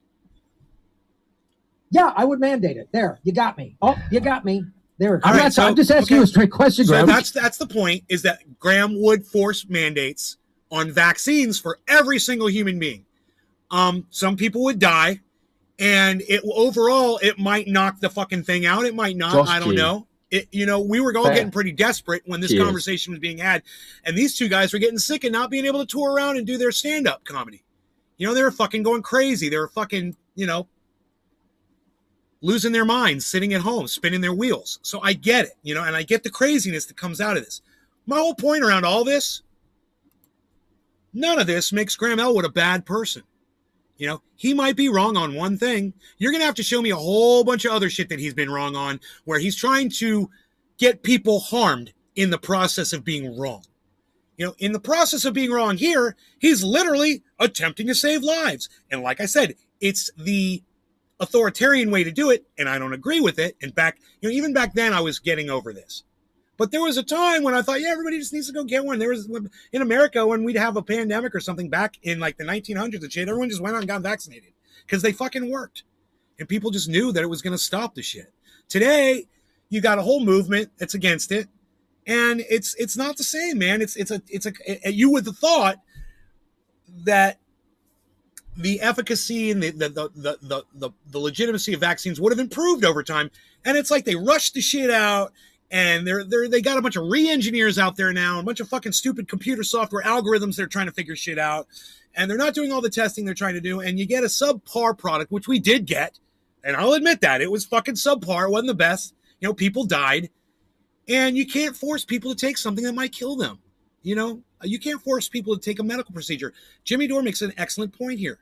Speaker 5: Yeah, I would mandate it. There, you got me. Oh, you got me. There.
Speaker 2: All right,
Speaker 6: I'm just asking you a straight question,
Speaker 2: So
Speaker 6: Graham.
Speaker 2: that's the point, is that Graham would force mandates on vaccines for every single human being. Some people would die, and overall it might knock the fucking thing out. It might not. I don't know. We were all getting pretty desperate when this conversation was being had, and these two guys were getting sick and not being able to tour around and do their stand-up comedy. They were fucking going crazy. They were fucking, losing their minds, sitting at home, spinning their wheels. So I get it, and I get the craziness that comes out of this. My whole point around all this, none of this makes Graham Elwood a bad person. He might be wrong on one thing. You're going to have to show me a whole bunch of other shit that he's been wrong on, where he's trying to get people harmed in the process of being wrong. In the process of being wrong here, he's literally attempting to save lives. And like I said, it's the authoritarian way to do it, and I don't agree with it. In fact, even back then I was getting over this. But there was a time when I thought, yeah, everybody just needs to go get one. There was, in America, when we'd have a pandemic or something back in like the 1900s and shit, everyone just went out and got vaccinated because they fucking worked. And people just knew that it was going to stop the shit. Today, you got a whole movement that's against it, and it's not the same, man. You would have thought that the efficacy and the legitimacy of vaccines would have improved over time, and it's like they rushed the shit out, and they got a bunch of re-engineers out there now, a bunch of fucking stupid computer software algorithms they're trying to figure shit out, and they're not doing all the testing they're trying to do, and you get a subpar product, which we did get, and I'll admit that it was fucking subpar. It wasn't the best. People died, and you can't force people to take something that might kill them. You can't force people to take a medical procedure. Jimmy Dore makes an excellent point here.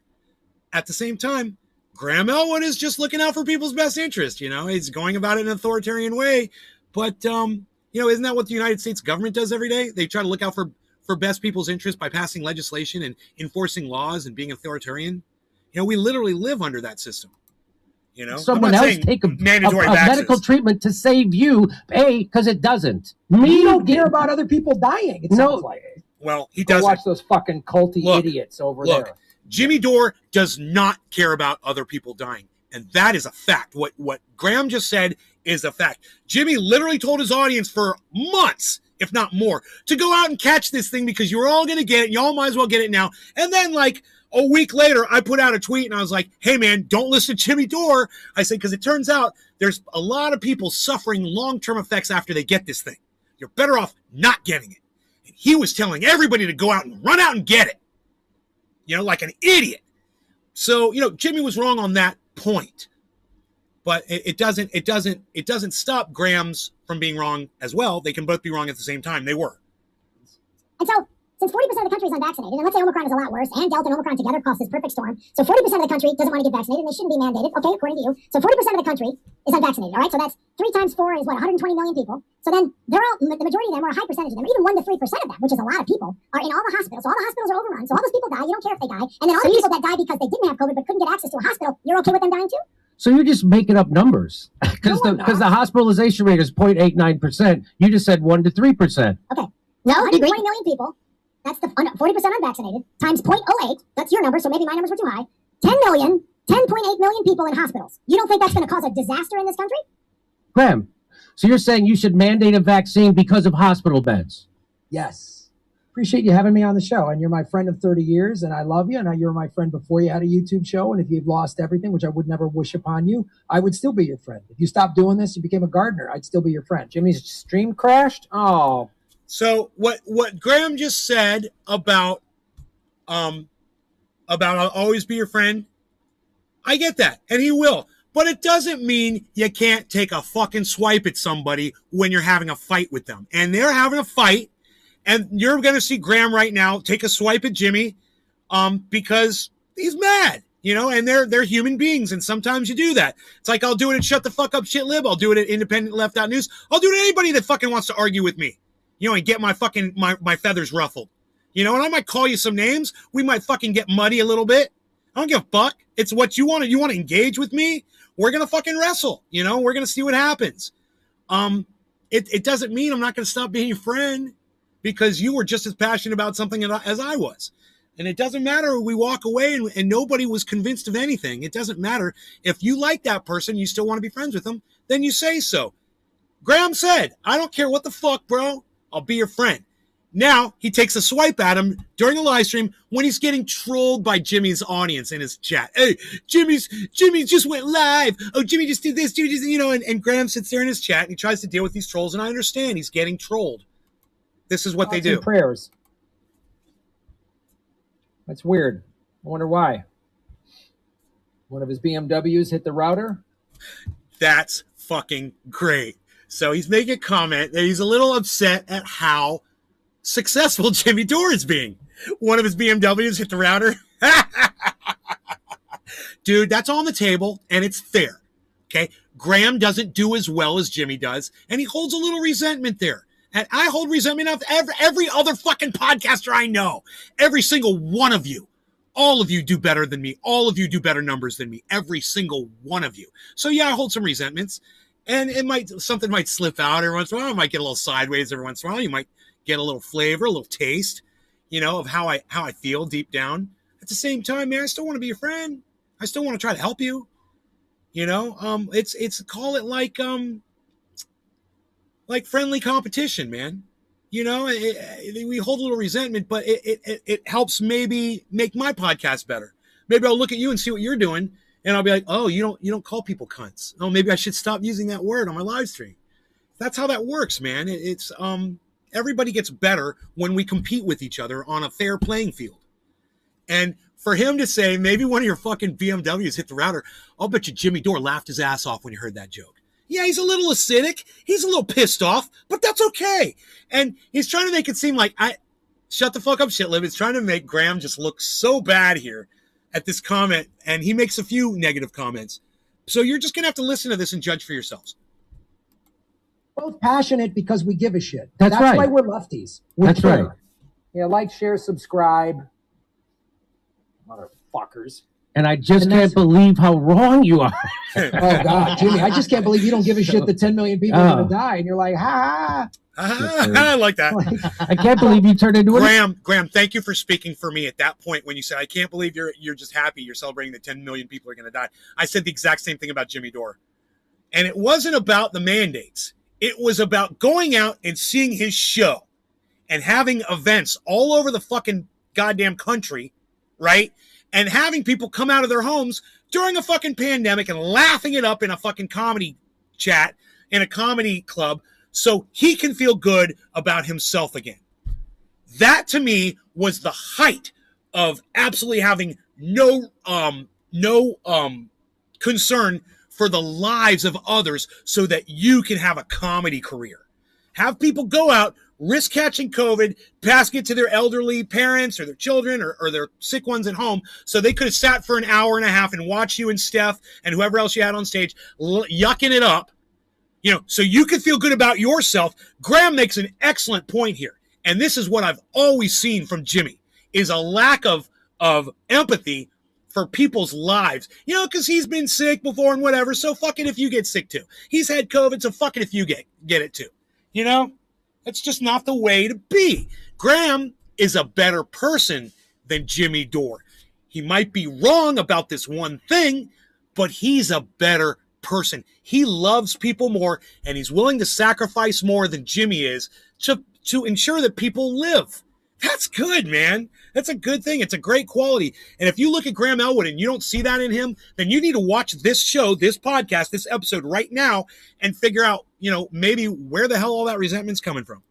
Speaker 2: At the same time, Graham Elwood is just looking out for people's best interest. He's going about it in an authoritarian way. But, isn't that what the United States government does every day? They try to look out for best people's interest by passing legislation and enforcing laws and being authoritarian. We literally live under that system.
Speaker 6: Someone else take a medical treatment to save you, because it doesn't.
Speaker 5: You don't care about other people dying. It sounds like.
Speaker 2: Well, he doesn't.
Speaker 5: Watch those fucking culty idiots over there.
Speaker 2: Jimmy Dore does not care about other people dying. And that is a fact. What Graham just said is a fact. Jimmy literally told his audience for months, if not more, to go out and catch this thing because you're all going to get it. Y'all might as well get it now. And then like a week later, I put out a tweet and I was like, hey man, don't listen to Jimmy Dore. I said, because it turns out there's a lot of people suffering long-term effects after they get this thing. You're better off not getting it. And he was telling everybody to go out and run out and get it. Like an idiot. So, Jimmy was wrong on that point. But it doesn't stop Graham's from being wrong as well. They can both be wrong at the same time. They were.
Speaker 7: And so, since 40% of the country is unvaccinated, and let's say Omicron is a lot worse, and Delta and Omicron together cause this perfect storm, so 40% of the country doesn't want to get vaccinated, and they shouldn't be mandated, okay, according to you. So 40% of the country is unvaccinated, all right? So that's 3 times 4 is, 120 million people. So then, the majority of them, or a high percentage of them, even 1 to 3% of them, which is a lot of people, are in all the hospitals. So all the hospitals are overrun, so all those people die, you don't care if they die. And then all the people that die because they didn't have COVID but couldn't get access to a hospital, you're okay with them dying too?
Speaker 6: So you're just making up numbers because the hospitalization rate is 0.89%. You just said 1 to 3%.
Speaker 7: Okay. No, 120 million people. That's the 40% unvaccinated times 0.08. That's your number, so maybe my numbers were too high. 10 million, 10.8 million people in hospitals. You don't think that's going to cause a disaster in this country?
Speaker 6: Graham, so you're saying you should mandate a vaccine because of hospital beds?
Speaker 5: Yes. Appreciate you having me on the show. And you're my friend of 30 years, and I love you. And you were my friend before you had a YouTube show. And if you'd lost everything, which I would never wish upon you, I would still be your friend. If you stopped doing this, you became a gardener, I'd still be your friend. Jimmy's stream crashed? Oh.
Speaker 2: So what Graham just said about about I'll always be your friend. I get that, and he will. But it doesn't mean you can't take a fucking swipe at somebody when you're having a fight with them. And they're having a fight, and you're going to see Graham right now take a swipe at Jimmy because he's mad, you know, and they're human beings, and sometimes you do that. It's like I'll do it at Shut the Fuck Up Shit Lib. I'll do it at Independent Left Out News. I'll do it at anybody that fucking wants to argue with me, you know, and get my fucking my feathers ruffled. You know, and I might call you some names. We might fucking get muddy a little bit. I don't give a fuck. It's what you want. You want to engage with me? We're going to fucking wrestle. You know, we're going to see what happens. It doesn't mean I'm not going to stop being your friend because you were just as passionate about something as I was. And it doesn't matter. We walk away and nobody was convinced of anything. It doesn't matter. If you like that person, you still want to be friends with them, then you say so. Graham said, I don't care what the fuck, bro. I'll be your friend. Now he takes a swipe at him during the live stream when he's getting trolled by Jimmy's audience in his chat. Hey, Jimmy just went live. Oh, Jimmy just did this, Jimmy just, you know, and Graham sits there in his chat and he tries to deal with these trolls. And I understand he's getting trolled. This is what they do.
Speaker 5: Prayers. That's weird. I wonder why. One of his BMWs hit the router.
Speaker 2: That's fucking great. So he's making a comment that he's a little upset at how successful Jimmy Dore is being. One of his BMWs hit the router. Dude, that's on the table, and it's fair. Okay? Graham doesn't do as well as Jimmy does, and he holds a little resentment there. And I hold resentment of every other fucking podcaster I know. Every single one of you. All of you do better than me. All of you do better numbers than me. Every single one of you. So yeah, I hold some resentments. And something might slip out every once in a while. I might get a little sideways every once in a while. You might get a little flavor, a little taste, you know, of how I feel deep down. At the same time, man, I still want to be your friend. I still want to try to help you. You know, it's call it like friendly competition, man. You know, we hold a little resentment, but it helps maybe make my podcast better. Maybe I'll look at you and see what you're doing, and I'll be like, oh, you don't call people cunts. Oh, maybe I should stop using that word on my live stream. That's how that works, man. It's everybody gets better when we compete with each other on a fair playing field. And for him to say, maybe one of your fucking BMWs hit the router, I'll bet you Jimmy Dore laughed his ass off when he heard that joke. Yeah, he's a little acidic. He's a little pissed off, but that's okay. And he's trying to make it seem like shut the fuck up, shitlib. It's trying to make Graham just look so bad here at this comment. And he makes a few negative comments. So you're just going to have to listen to this and judge for yourselves.
Speaker 5: Both passionate because we give a shit.
Speaker 6: That's right.
Speaker 5: Why we're lefties.
Speaker 6: That's right.
Speaker 5: Yeah, like, share, subscribe. Motherfuckers.
Speaker 6: And I just can't believe how wrong you are.
Speaker 5: Oh, God, Jimmy, I just can't believe you don't give a shit that 10 million people are going to die. And you're like, ha.
Speaker 2: I like that.
Speaker 6: I can't believe you turned into
Speaker 2: Graham, thank you for speaking for me at that point when you said, I can't believe you're just happy you're celebrating that 10 million people are going to die. I said the exact same thing about Jimmy Dore. And it wasn't about the mandates. It was about going out and seeing his show and having events all over the fucking goddamn country, right? And having people come out of their homes during a fucking pandemic and laughing it up in a fucking comedy chat in a comedy club so he can feel good about himself again. That to me was the height of absolutely having no concern for the lives of others so that you can have a comedy career. Have people go out, risk catching COVID, passing it to their elderly parents or their children or their sick ones at home so they could have sat for an hour and a half and watched you and Steph and whoever else you had on stage yucking it up, you know, so you could feel good about yourself. Graham makes an excellent point here. And this is what I've always seen from Jimmy is a lack of empathy for people's lives, you know, because he's been sick before and whatever. So fuck it if you get sick too. He's had COVID, so fuck it if you get it too. You know, that's just not the way to be. Graham is a better person than Jimmy Dore. He might be wrong about this one thing, but he's a better person. He loves people more, and he's willing to sacrifice more than Jimmy is to ensure that people live. That's good, man. That's a good thing. It's a great quality. And if you look at Graham Elwood and you don't see that in him, then you need to watch this show, this podcast, this episode right now and figure out, you know, maybe where the hell all that resentment's coming from.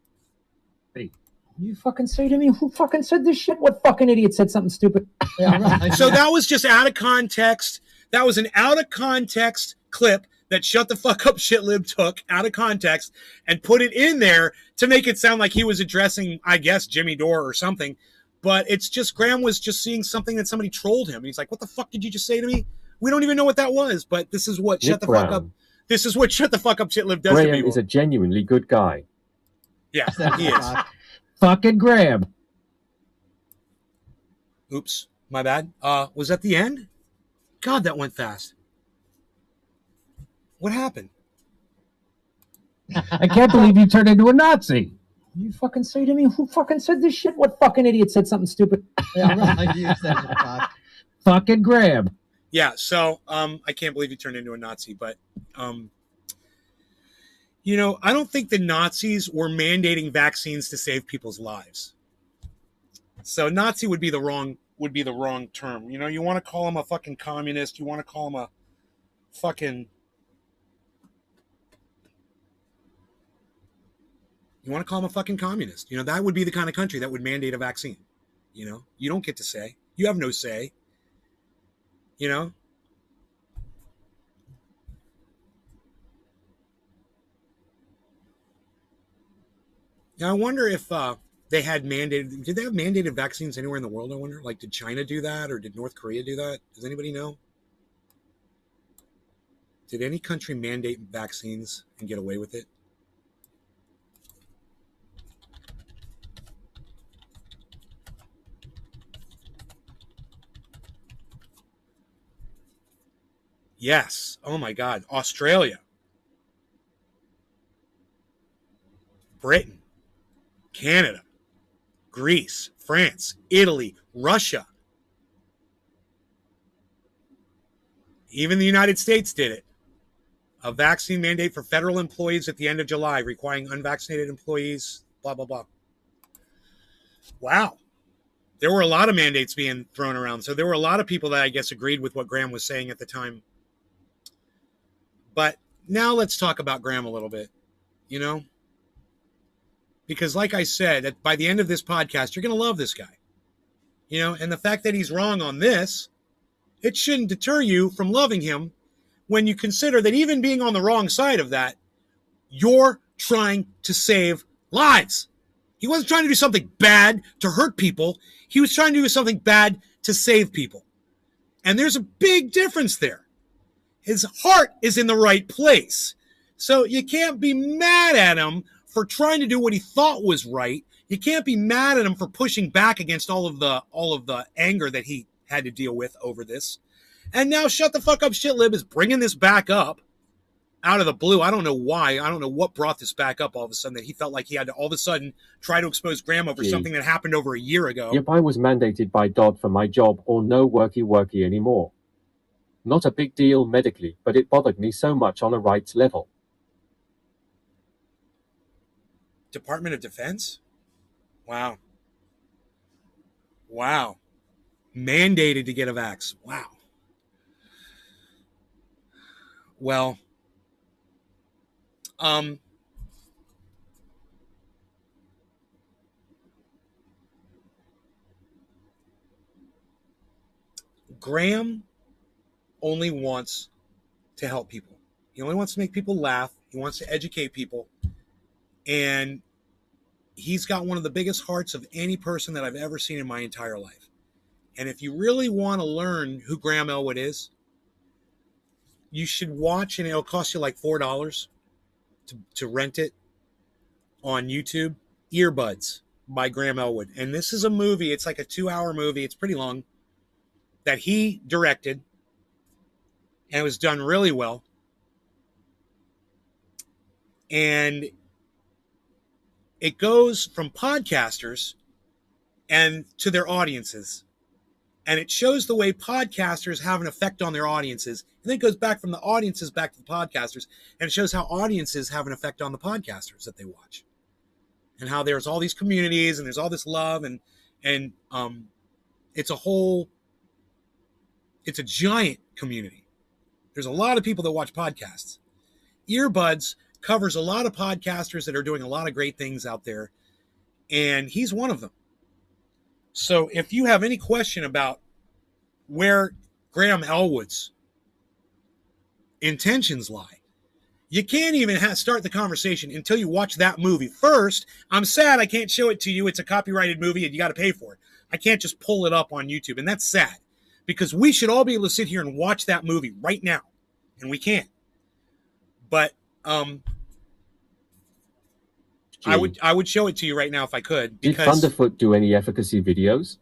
Speaker 5: You fucking say to me, who fucking said this shit? What fucking idiot said something stupid? Yeah, right.
Speaker 2: So that was just out of context. That was an out of context clip that Shut the Fuck Up Shitlib took out of context and put it in there to make it sound like he was addressing, I guess, Jimmy Dore or something. But it's just Graham was just seeing something that somebody trolled him. He's like, what the fuck did you just say to me? We don't even know what that was, but this is what Shut the Fuck Up. This is what Shut the Fuck Up Shitlib does to
Speaker 3: Graham
Speaker 2: people.
Speaker 3: is a genuinely good guy.
Speaker 2: Yeah, he is.
Speaker 6: Fucking Graham.
Speaker 2: Oops, my bad. Was that the end? God, that went fast. What happened?
Speaker 6: I can't believe you turned into a Nazi.
Speaker 5: You fucking say to me, who fucking said this shit? What fucking idiot said something stupid? Yeah, right.
Speaker 6: Fucking Graham.
Speaker 2: Yeah, so I can't believe you turned into a Nazi, but you know, I don't think the Nazis were mandating vaccines to save people's lives. So Nazi would be the wrong term. You know, you want to call him a fucking communist, you want to call him a fucking communist. You know, that would be the kind of country that would mandate a vaccine. You know, you don't get to say. You have no say. You know? Now, I wonder if they had mandated... Did they have mandated vaccines anywhere in the world, I wonder? Like, did China do that, or did North Korea do that? Does anybody know? Did any country mandate vaccines and get away with it? Yes. Oh, my God. Australia. Britain. Canada. Greece. France. Italy. Russia. Even the United States did it. A vaccine mandate for federal employees at the end of July, requiring unvaccinated employees, blah, blah, blah. Wow. There were a lot of mandates being thrown around. So there were a lot of people that I guess agreed with what Graham was saying at the time. But now let's talk about Graham a little bit, you know? Because like I said, by the end of this podcast, you're going to love this guy. You know, and the fact that he's wrong on this, it shouldn't deter you from loving him when you consider that even being on the wrong side of that, you're trying to save lives. He wasn't trying to do something bad to hurt people. He was trying to do something bad to save people. And there's a big difference there. His heart is in the right place. So you can't be mad at him for trying to do what he thought was right. You can't be mad at him for pushing back against all of the anger that he had to deal with over this. And now Shut the Fuck Up Shitlib is bringing this back up out of the blue. I don't know why. I don't know what brought this back up all of a sudden, that he felt like he had to all of a sudden try to expose Graham over something that happened over a year ago.
Speaker 3: Yep, I was mandated by Dodd for my job, or no worky anymore. Not a big deal medically, but it bothered me so much on a rights level.
Speaker 2: Department of Defense? Wow. Wow. Mandated to get a vax. Wow. Well, Graham only wants to help people. He only wants to make people laugh. He wants to educate people. And he's got one of the biggest hearts of any person that I've ever seen in my entire life. And if you really want to learn who Graham Elwood is, you should watch, and it'll cost you like $4 to rent it on YouTube, Earbuds by Graham Elwood. And this is a movie. It's like a 2-hour movie. It's pretty long, that he directed, and it was done really well. And it goes from podcasters and to their audiences. And it shows the way podcasters have an effect on their audiences. And then it goes back from the audiences back to the podcasters. And it shows how audiences have an effect on the podcasters that they watch. And how there's all these communities and there's all this love. And it's a giant community. There's a lot of people that watch podcasts. Earbuds covers a lot of podcasters that are doing a lot of great things out there. And he's one of them. So if you have any question about where Graham Elwood's intentions lie, you can't even start the conversation until you watch that movie. First, I'm sad I can't show it to you. It's a copyrighted movie and you got to pay for it. I can't just pull it up on YouTube. And that's sad because we should all be able to sit here and watch that movie right now. And we can't. But I would show it to you right now if I could.
Speaker 3: Did Thunderfoot do any efficacy videos?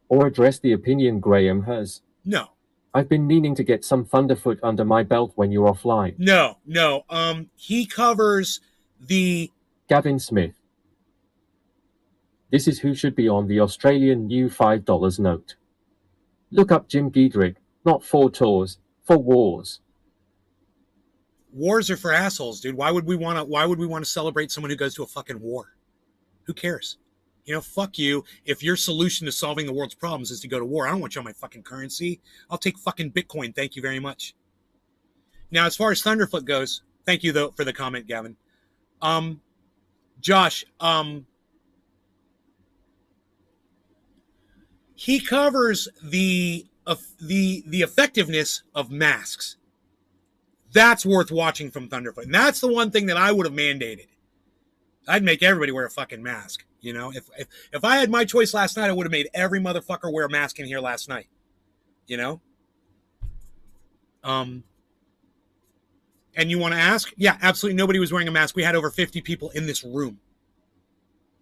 Speaker 3: Or address the opinion Graham has?
Speaker 2: No.
Speaker 3: I've been meaning to get some Thunderfoot under my belt when you're offline.
Speaker 2: No. He covers the...
Speaker 3: Gavin Smith. This is who should be on the Australian new $5 note. Look up Jim Giedrick, not for tours, for wars.
Speaker 2: Wars are for assholes, dude. Why would we want to celebrate someone who goes to a fucking war? Who cares? You know, fuck you. If your solution to solving the world's problems is to go to war, I don't want you on my fucking currency. I'll take fucking Bitcoin. Thank you very much. Now, as far as Thunderfoot goes, thank you though for the comment, Gavin. Josh, he covers the effectiveness of masks. That's worth watching from Thunderfoot. And that's the one thing that I would have mandated. I'd make everybody wear a fucking mask. You know, if I had my choice last night, I would have made every motherfucker wear a mask in here last night. You know? And you want to ask? Yeah, absolutely nobody was wearing a mask. We had over 50 people in this room.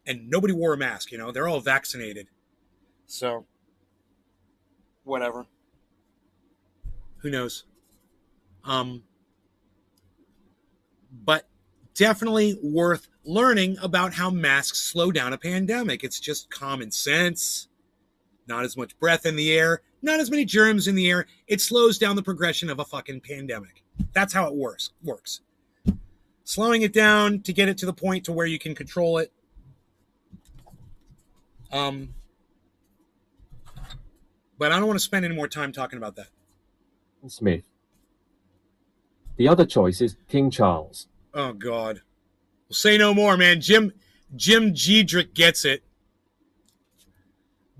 Speaker 2: And nobody wore a mask, you know? They're all vaccinated. So, whatever. Who knows? But definitely worth learning about how masks slow down a pandemic. It's just common sense. Not as much breath in the air, not as many germs in the air. It slows down the progression of a fucking pandemic. That's how it works. Slowing it down to get it to the point to where you can control it. But I don't want to spend any more time talking about that.
Speaker 3: Smith. The other choice is King Charles.
Speaker 2: Oh, God. Well, say no more, man. Jim Giedrick gets it.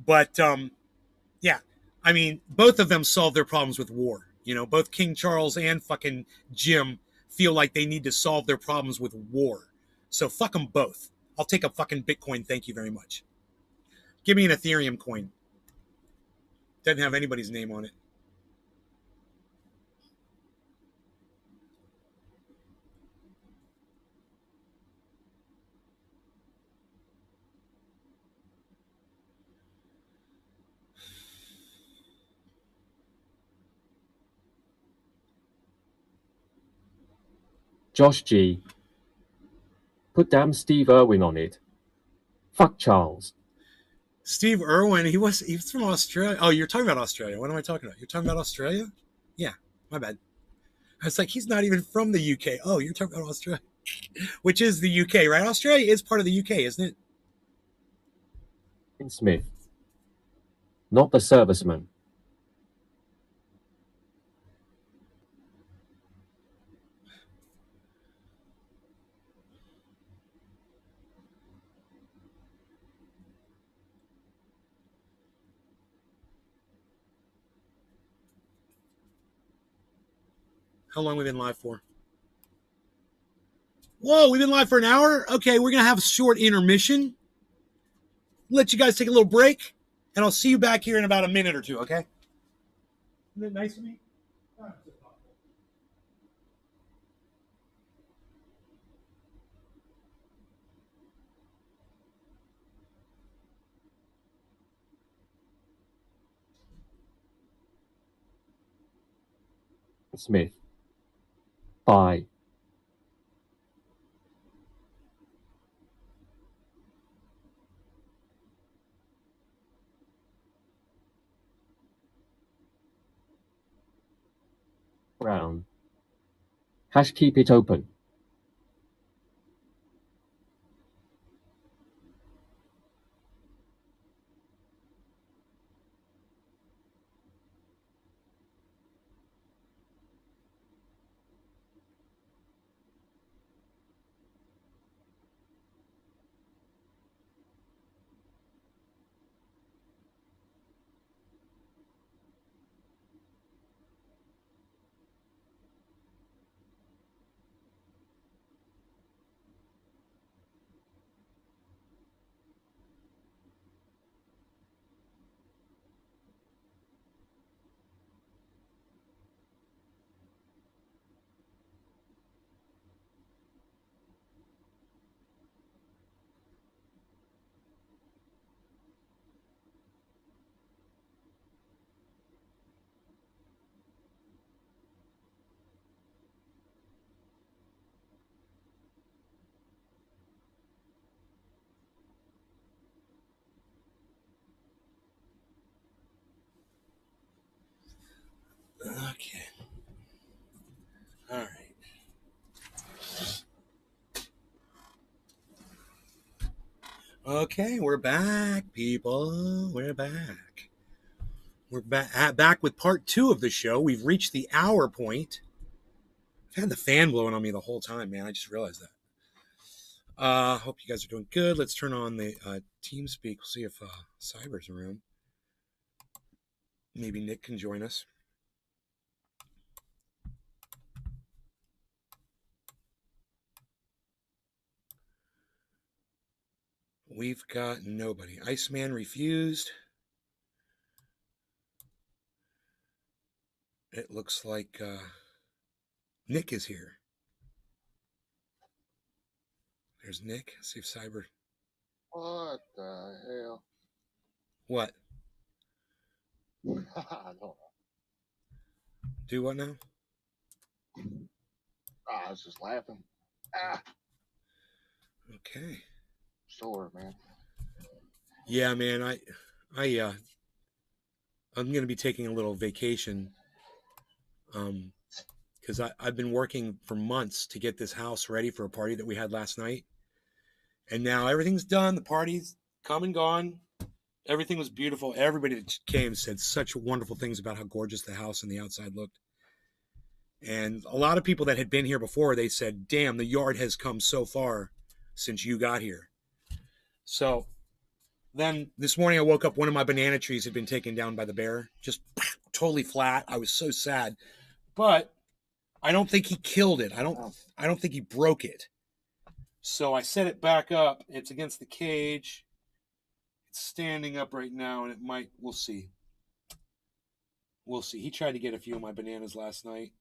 Speaker 2: But, yeah. I mean, both of them solve their problems with war. You know, both King Charles and fucking Jim feel like they need to solve their problems with war. So fuck them both. I'll take a fucking Bitcoin, thank you very much. Give me an Ethereum coin. Doesn't have anybody's name on it.
Speaker 3: Josh G. Put damn Steve Irwin on it. Fuck Charles.
Speaker 2: Steve Irwin, he's from Australia. Oh, you're talking about Australia. What am I talking about? You're talking about Australia? Yeah, my bad. I was like, he's not even from the UK. Oh, you're talking about Australia. Which is the UK, right? Australia is part of the UK, isn't it?
Speaker 3: Smith. Not the serviceman.
Speaker 2: How long have we been live for? Whoa, we've been live for an hour? Okay, we're going to have a short intermission. Let you guys take a little break, and I'll see you back here in about a minute or two, okay? Isn't that nice of me?
Speaker 3: Smith. Bye. Brown. Hash keep it open.
Speaker 2: Okay, we're back, people. We're back. We're back with part 2 of the show. We've reached the hour point. I've had the fan blowing on me the whole time, man. I just realized that. Hope you guys are doing good. Let's turn on the TeamSpeak. We'll see if Cyber's around. Maybe Nick can join us. We've got nobody. Iceman refused. It looks like Nick is here. There's Nick. Let's see if Cyber.
Speaker 8: What the hell?
Speaker 2: What?
Speaker 8: I don't know.
Speaker 2: Do what now?
Speaker 8: I was just laughing. Ah,
Speaker 2: Okay.
Speaker 8: sore, man.
Speaker 2: Yeah, man. I'm gonna be taking a little vacation. Because I've been working for months to get this house ready for a party that we had last night. And now everything's done. The party's come and gone. Everything was beautiful. Everybody that came said such wonderful things about how gorgeous the house and the outside looked. And a lot of people that had been here before, they said, damn, the yard has come so far since you got here. So then this morning I woke up, one of my banana trees had been taken down by the bear. Just totally flat. I was so sad. But I don't think he killed it. I don't think he broke it. So I set it back up. It's against the cage. It's standing up right now, and it might. We'll see. We'll see. He tried to get a few of my bananas last night,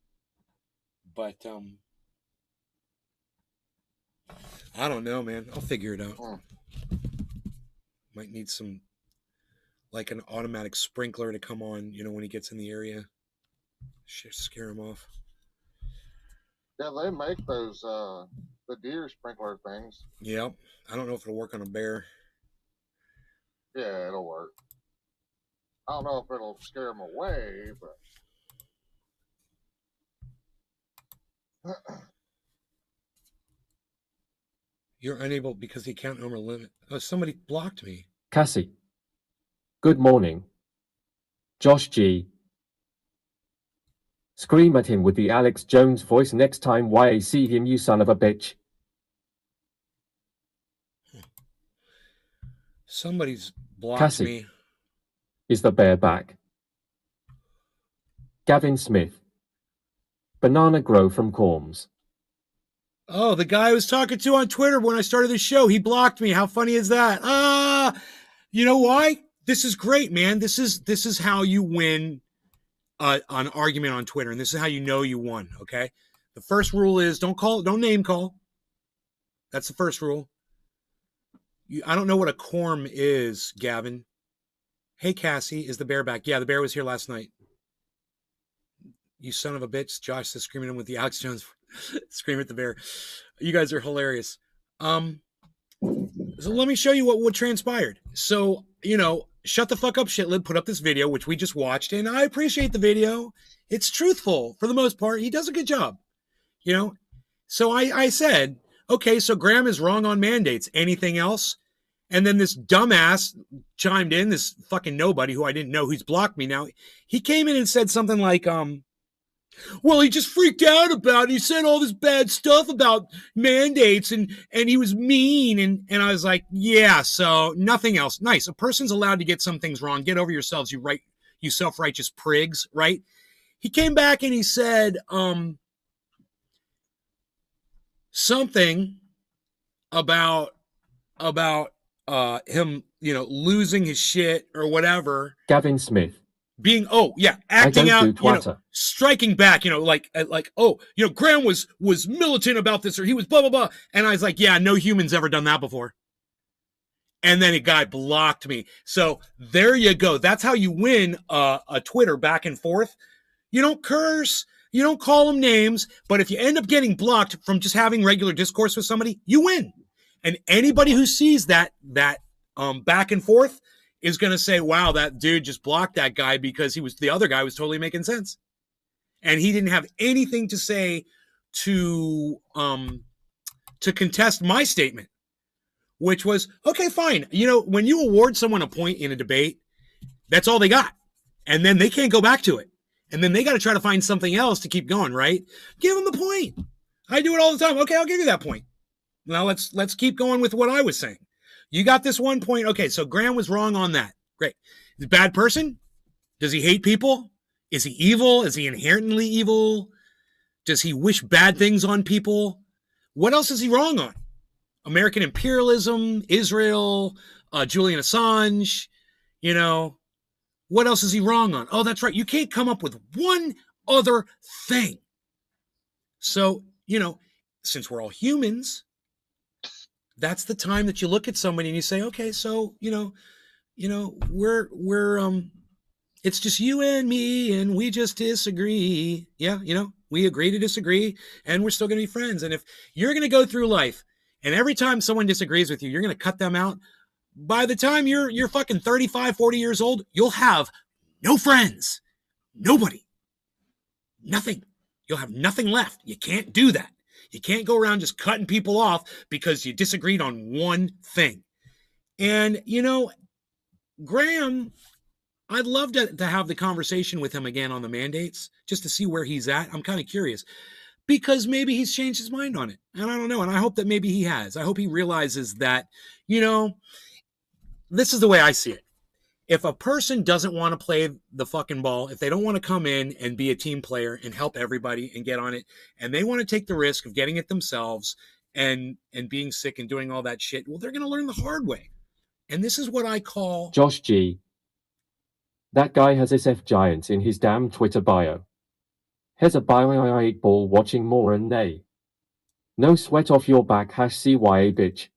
Speaker 2: but I don't know, man. I'll figure it out. Might need some, like an automatic sprinkler to come on, when he gets in the area. Scare him off.
Speaker 8: Yeah, they make those the deer sprinkler things.
Speaker 2: Yep. I don't know if it'll work on a bear.
Speaker 8: Yeah, it'll work. I don't know if it'll scare them away, but
Speaker 2: You're unable because the account number limit. Oh, somebody blocked me.
Speaker 3: Cassie. Good morning. Josh G. Scream at him with the Alex Jones voice next time I see him, you son of a bitch.
Speaker 2: Somebody's blocked
Speaker 3: Cassie.
Speaker 2: me.
Speaker 3: Is the bear back? Gavin Smith. Banana Grow from Corms.
Speaker 2: Oh, the guy I was talking to on Twitter when I started the show, he blocked me. How funny is that? You know why? This is great, man. This is how you win an argument on Twitter, and this is how you know you won. Okay, the first rule is don't name call. That's the first rule. I don't know what a corm is, Gavin. Hey, Cassie, is the bear back? Yeah, the bear was here last night. You son of a bitch. Josh says screaming him with the Alex Jones. Scream at the bear. You guys are hilarious. So let me show you what transpired. So, shut the fuck up, shitlib, put up this video, which we just watched, and I appreciate the video. It's truthful for the most part. He does a good job, So I said, okay, so Graham is wrong on mandates. Anything else? And then this dumbass chimed in, this fucking nobody who I didn't know, who's blocked me now. He came in and said something like, well, he just freaked out about it. He said all this bad stuff about mandates and he was mean. And I was like, yeah, so nothing else. Nice. A person's allowed to get some things wrong. Get over yourselves, you self-righteous prigs, right? He came back and he said something about him, losing his shit or whatever.
Speaker 3: Gavin Smith.
Speaker 2: Being, acting out, striking back, Graham was militant about this, or he was blah, blah, blah. And I was like, yeah, no human's ever done that before. And then a guy blocked me. So there you go. That's how you win a Twitter back and forth. You don't curse. You don't call them names. But if you end up getting blocked from just having regular discourse with somebody, you win. And anybody who sees that back and forth is going to say, wow, that dude just blocked that guy because the other guy was totally making sense. And he didn't have anything to say to contest my statement, which was, okay, fine. You know, when you award someone a point in a debate, that's all they got. And then they can't go back to it. And then they got to try to find something else to keep going, right? Give them the point. I do it all the time. Okay, I'll give you that point. Now let's keep going with what I was saying. You got this 1 point. Okay, so Graham was wrong on that. Great. Is he a bad person? Does he hate people? Is he evil? Is he inherently evil? Does he wish bad things on people? What else is he wrong on? American imperialism, Israel, Julian Assange, you know. What else is he wrong on? Oh, that's right. You can't come up with one other thing. So, you know, since we're all humans, that's the time that you look at somebody and you say, okay, so, we're it's just you and me and we just disagree. Yeah, we agree to disagree and we're still going to be friends. And if you're going to go through life and every time someone disagrees with you, you're going to cut them out, by the time you're fucking 35, 40 years old, you'll have no friends, nobody, nothing. You'll have nothing left. You can't do that. You can't go around just cutting people off because you disagreed on one thing. And, Graham, I'd love to have the conversation with him again on the mandates, just to see where he's at. I'm kind of curious because maybe he's changed his mind on it. And I don't know. And I hope that maybe he has. I hope he realizes that, this is the way I see it. If a person doesn't want to play the fucking ball, if they don't want to come in and be a team player and help everybody and get on it, and they want to take the risk of getting it themselves and being sick and doing all that shit, well, they're going to learn the hard way. And this is what I call...
Speaker 3: Josh G. That guy has SF Giants in his damn Twitter bio. Here's a bio ball watching more and they. No sweat off your back #CYA bitch.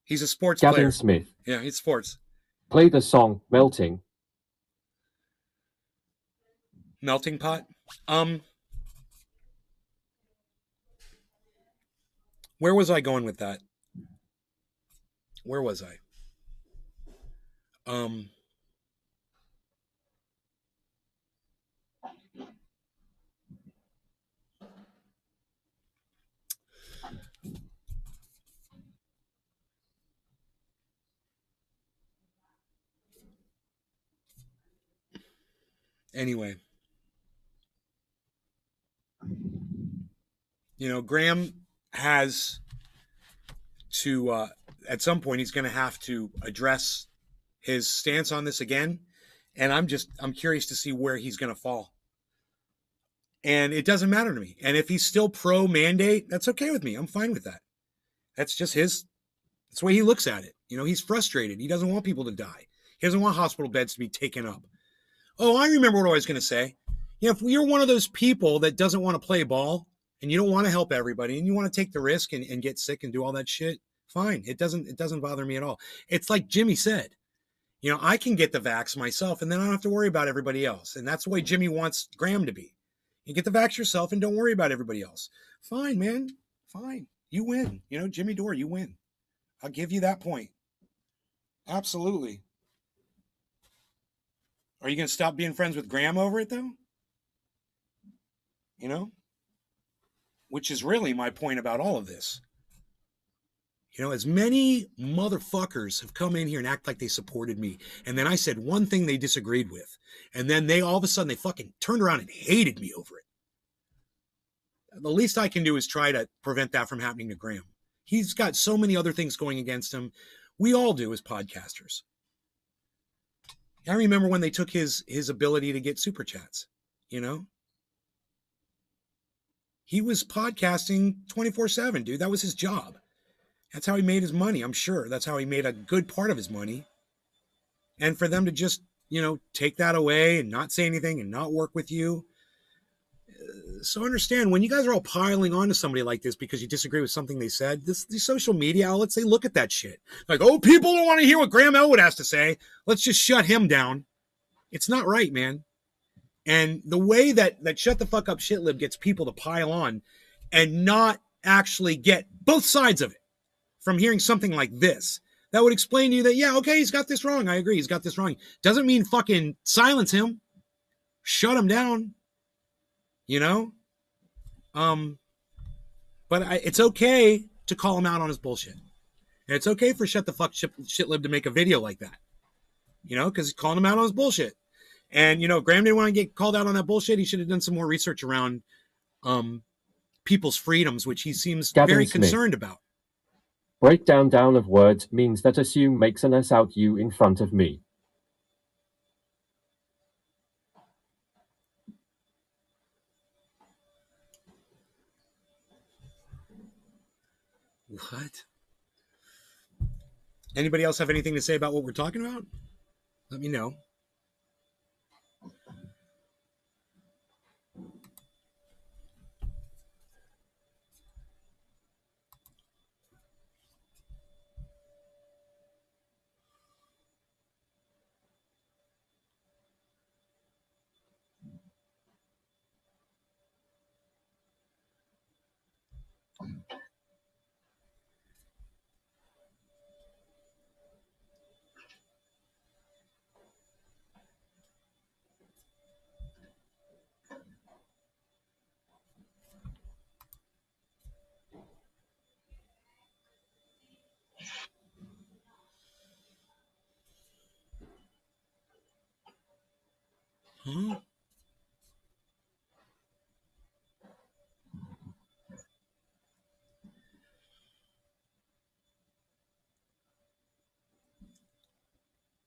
Speaker 2: He's a sports
Speaker 3: Gavin
Speaker 2: player.
Speaker 3: Smith.
Speaker 2: Yeah, he's sports.
Speaker 3: Play the song Melting.
Speaker 2: Melting Pot. Where was I going with that? Where was I? Anyway, Graham has to, at some point, he's going to have to address his stance on this again. And I'm curious to see where he's going to fall. And it doesn't matter to me. And if he's still pro mandate, that's okay with me. I'm fine with that. That's just that's the way he looks at it. He's frustrated. He doesn't want people to die. He doesn't want hospital beds to be taken up. Oh, I remember what I was going to say. If you're one of those people that doesn't want to play ball and you don't want to help everybody and you want to take the risk and get sick and do all that shit, fine. It doesn't bother me at all. It's like Jimmy said, I can get the vax myself and then I don't have to worry about everybody else. And that's the way Jimmy wants Graham to be. You get the vax yourself and don't worry about everybody else. Fine, man. Fine. You win. Jimmy Dore, you win. I'll give you that point. Absolutely. Are you going to stop being friends with Graham over it, though? Which is really my point about all of this. As many motherfuckers have come in here and act like they supported me, and then I said one thing they disagreed with, and then they all of a sudden, they fucking turned around and hated me over it. The least I can do is try to prevent that from happening to Graham. He's got so many other things going against him. We all do as podcasters. I remember when they took his ability to get super chats, He was podcasting 24/7, dude. That was his job. That's how he made his money, I'm sure. That's how he made a good part of his money. And for them to just, take that away and not say anything and not work with you. So understand, when you guys are all piling onto somebody like this because you disagree with something they said, these social media outlets, they look at that shit. Like, oh, people don't want to hear what Graham Elwood has to say. Let's just shut him down. It's not right, man. And the way that shut the fuck up shitlib gets people to pile on and not actually get both sides of it from hearing something like this, that would explain to you that, yeah, okay, he's got this wrong. I agree, he's got this wrong. Doesn't mean fucking silence him. Shut him down. But it's okay to call him out on his bullshit. And it's okay for Shut the Fuck Shitlib to make a video like that. You know, because he's calling him out on his bullshit. And, you know, Graham didn't want to get called out on that bullshit. He should have done some more research around people's freedoms, which he seems
Speaker 3: Gavin
Speaker 2: very
Speaker 3: Smith.
Speaker 2: concerned about.
Speaker 3: Breakdown down of words means that assume makes an ass out you in front of me.
Speaker 2: What? Anybody else have anything to say about what we're talking about? Let me know. Huh?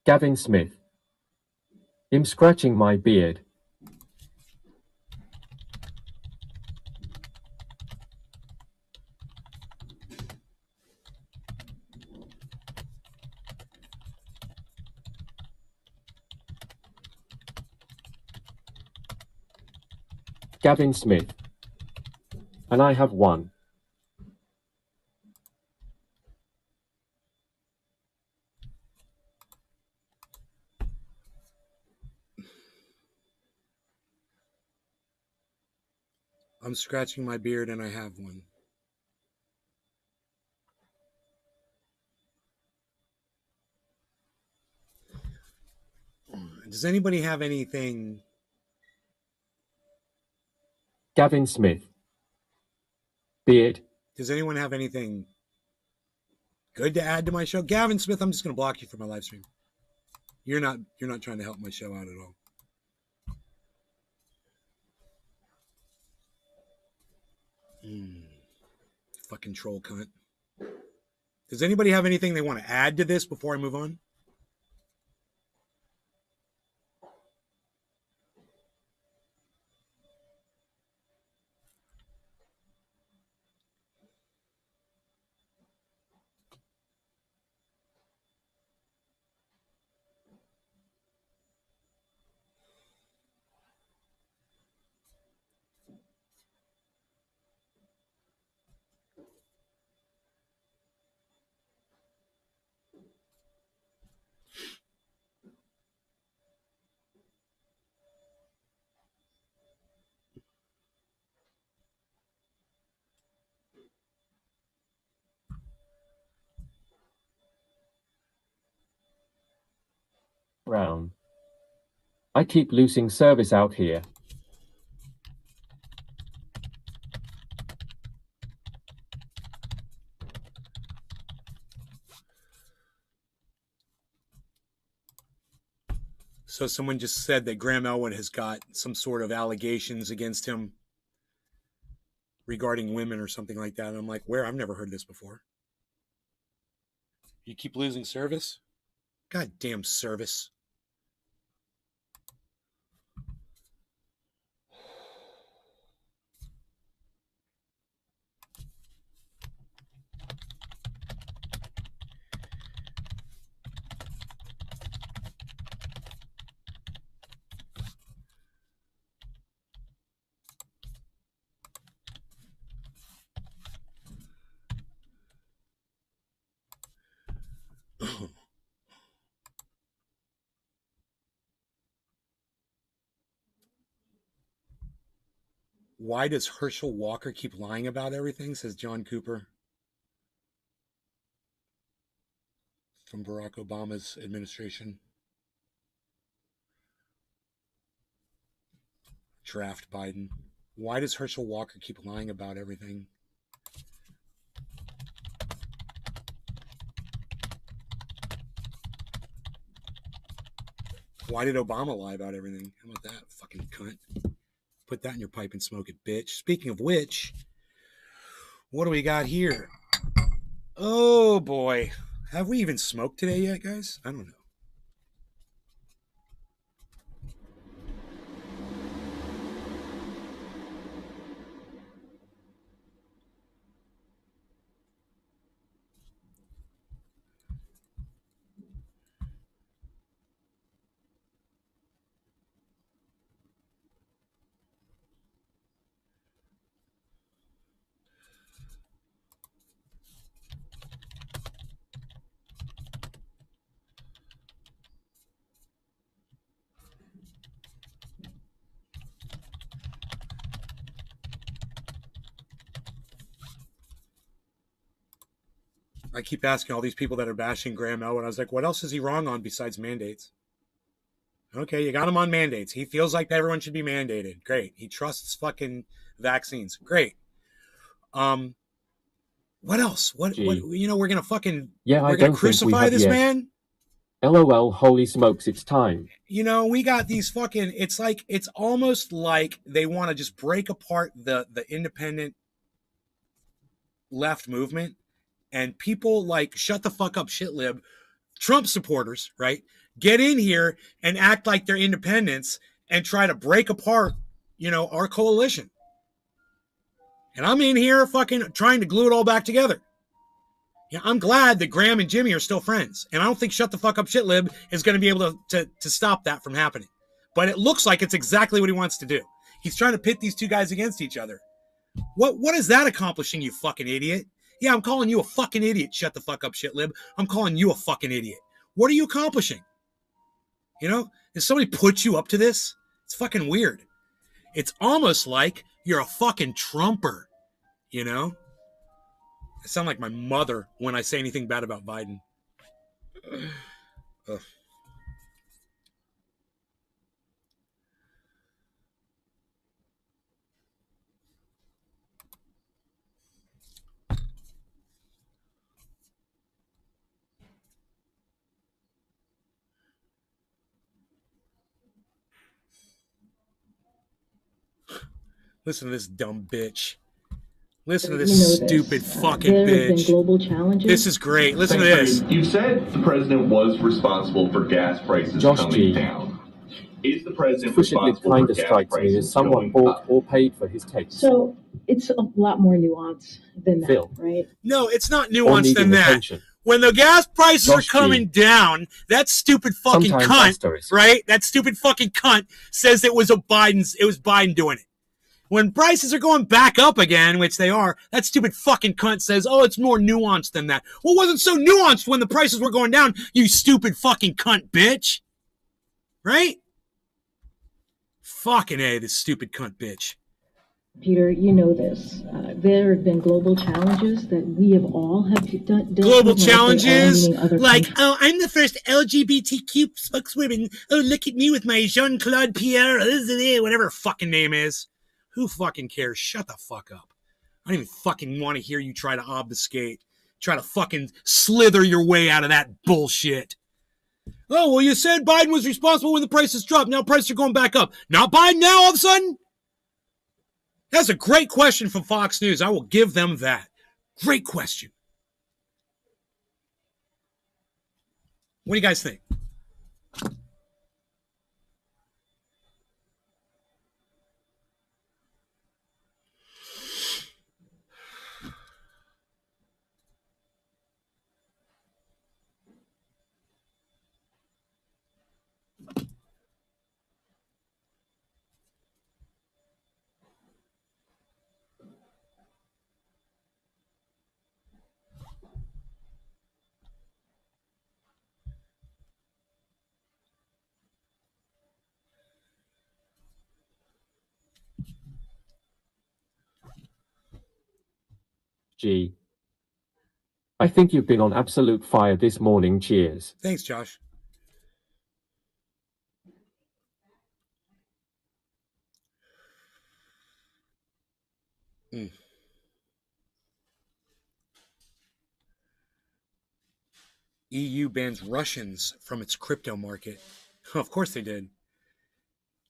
Speaker 3: Gavin Smith. Him scratching my beard. Gavin Smith. And I have one.
Speaker 2: I'm scratching my beard and I have one. Does anybody have anything?
Speaker 3: Gavin Smith. Beard.
Speaker 2: Does anyone have anything good to add to my show? Gavin Smith, I'm just going to block you from my live stream. You're not trying to help my show out at all. Fucking troll cunt. Does anybody have anything they want to add to this before I move on?
Speaker 3: Brown. I keep losing service out here.
Speaker 2: So someone just said that Graham Elwood has got some sort of allegations against him regarding women or something like that. And I'm like, where? I've never heard this before. You keep losing service? Goddamn service. Why does Herschel Walker keep lying about everything, says John Cooper from Barack Obama's administration. Draft Biden. Why does Herschel Walker keep lying about everything? Why did Obama lie about everything? How about that, fucking cunt? Put that in your pipe and smoke it, bitch. Speaking of which, what do we got here? Oh, boy. Have we even smoked today yet, guys? I don't know. I keep asking all these people that are bashing Graham Elwood. I was like, what else is he wrong on besides mandates? Okay, you got him on mandates. He feels like everyone should be mandated. Great. He trusts fucking vaccines. Great. What else? What you know, we're gonna fucking we're gonna crucify this man?
Speaker 3: LOL, holy smokes, it's time.
Speaker 2: You know, we got these fucking, it's almost like they want to just break apart the independent left movement, and people like shut the fuck up shitlib Trump supporters, right? Get in here and act like they're independents and try to break apart, you know, our coalition. And I'm in here fucking trying to glue it all back together. Yeah, I'm glad that Graham and Jimmy are still friends. And I don't think Shut the Fuck Up Shitlib is going to be able to stop that from happening. But it looks like it's exactly what he wants to do. He's trying to pit these two guys against each other. What is that accomplishing, you fucking idiot? Yeah, I'm calling you a fucking idiot, Shut the Fuck Up Shitlib. I'm calling you a fucking idiot. What are you accomplishing? You know, does somebody put you up to this? It's fucking weird. It's almost like you're a fucking Trumper, you know? I sound like my mother when I say anything bad about Biden. Ugh. Listen to this dumb bitch. Listen to this stupid fucking bitch. Global challenges. This is great. Listen to this.
Speaker 9: You said the president was responsible for gas prices coming down. Is the president responsible for gas prices
Speaker 3: someone bought or paid for his takes?
Speaker 10: So it's a lot more nuanced than that,
Speaker 3: Phil.
Speaker 10: right?
Speaker 2: No, it's not nuanced than that. When the gas prices are coming down, that stupid fucking cunt, right? That stupid fucking cunt says it was Biden doing it. When prices are going back up again, which they are, that stupid fucking cunt says, oh, it's more nuanced than that. Well, it wasn't so nuanced when the prices were going down, you stupid fucking cunt bitch. Right? Fucking A, this stupid cunt bitch.
Speaker 10: Peter, you know this. There have been global challenges that we have all done.
Speaker 2: Global challenges? Like, oh, I'm the first LGBTQ spokeswoman. Oh, look at me with my Jean-Claude Pierre, whatever fucking name is. Who fucking cares? Shut the fuck up. I don't even fucking want to hear you try to obfuscate. Try to fucking slither your way out of that bullshit. Oh, well, you said Biden was responsible when the prices dropped. Now prices are going back up. Not Biden now all of a sudden? That's a great question from Fox News. I will give them that. Great question. What do you guys think?
Speaker 3: Gee. I think you've been on absolute fire this morning. Cheers.
Speaker 2: Thanks, Josh. EU bans Russians from its crypto market. Of course they did.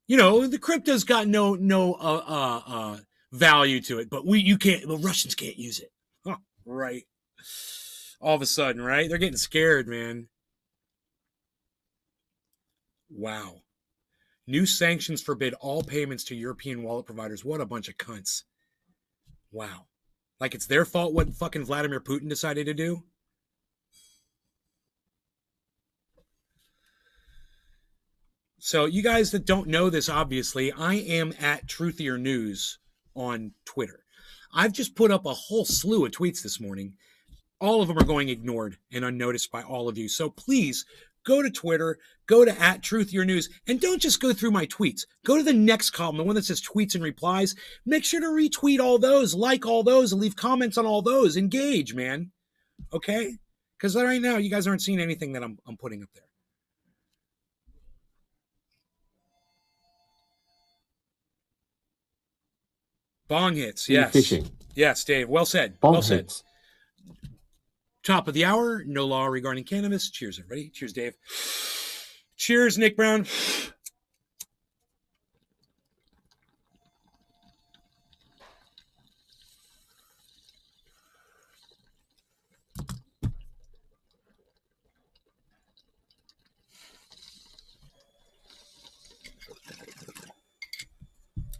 Speaker 2: You know, the crypto's got no value to it, but the Russians can't use it. Huh, right. All of a sudden, right? They're getting scared, man. Wow. New sanctions forbid all payments to European wallet providers. What a bunch of cunts. Wow. Like it's their fault what fucking Vladimir Putin decided to do? So you guys that don't know this, obviously, I am at Truthier News on Twitter. I've just put up a whole slew of tweets this morning. All of them are going ignored and unnoticed by all of you. So please go to Twitter, go to @TruthYourNews, and don't just go through my tweets. Go to the next column, the one that says tweets and replies. Make sure to retweet all those, like all those, and leave comments on all those. Engage, man. Okay? Because right now, you guys aren't seeing anything that I'm putting up there. Bong hits, yes.
Speaker 3: Fishing.
Speaker 2: Yes, Dave. Well said.
Speaker 3: Bong
Speaker 2: well said.
Speaker 3: hits.
Speaker 2: Top of the hour. No law regarding cannabis. Cheers, everybody. Cheers, Dave. Cheers, Nick Brown.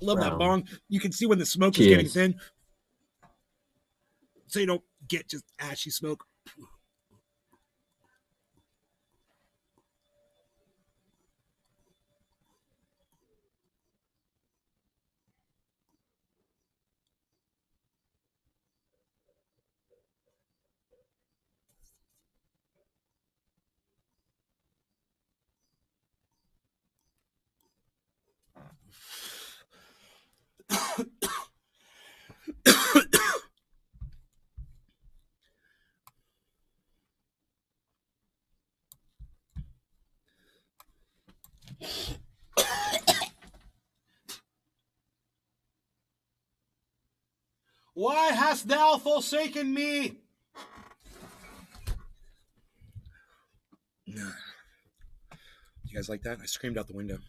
Speaker 2: Love that bong. You can see when the smoke is getting thin. So you don't get just ashy smoke. Why hast thou forsaken me? You guys like that? I screamed out the window.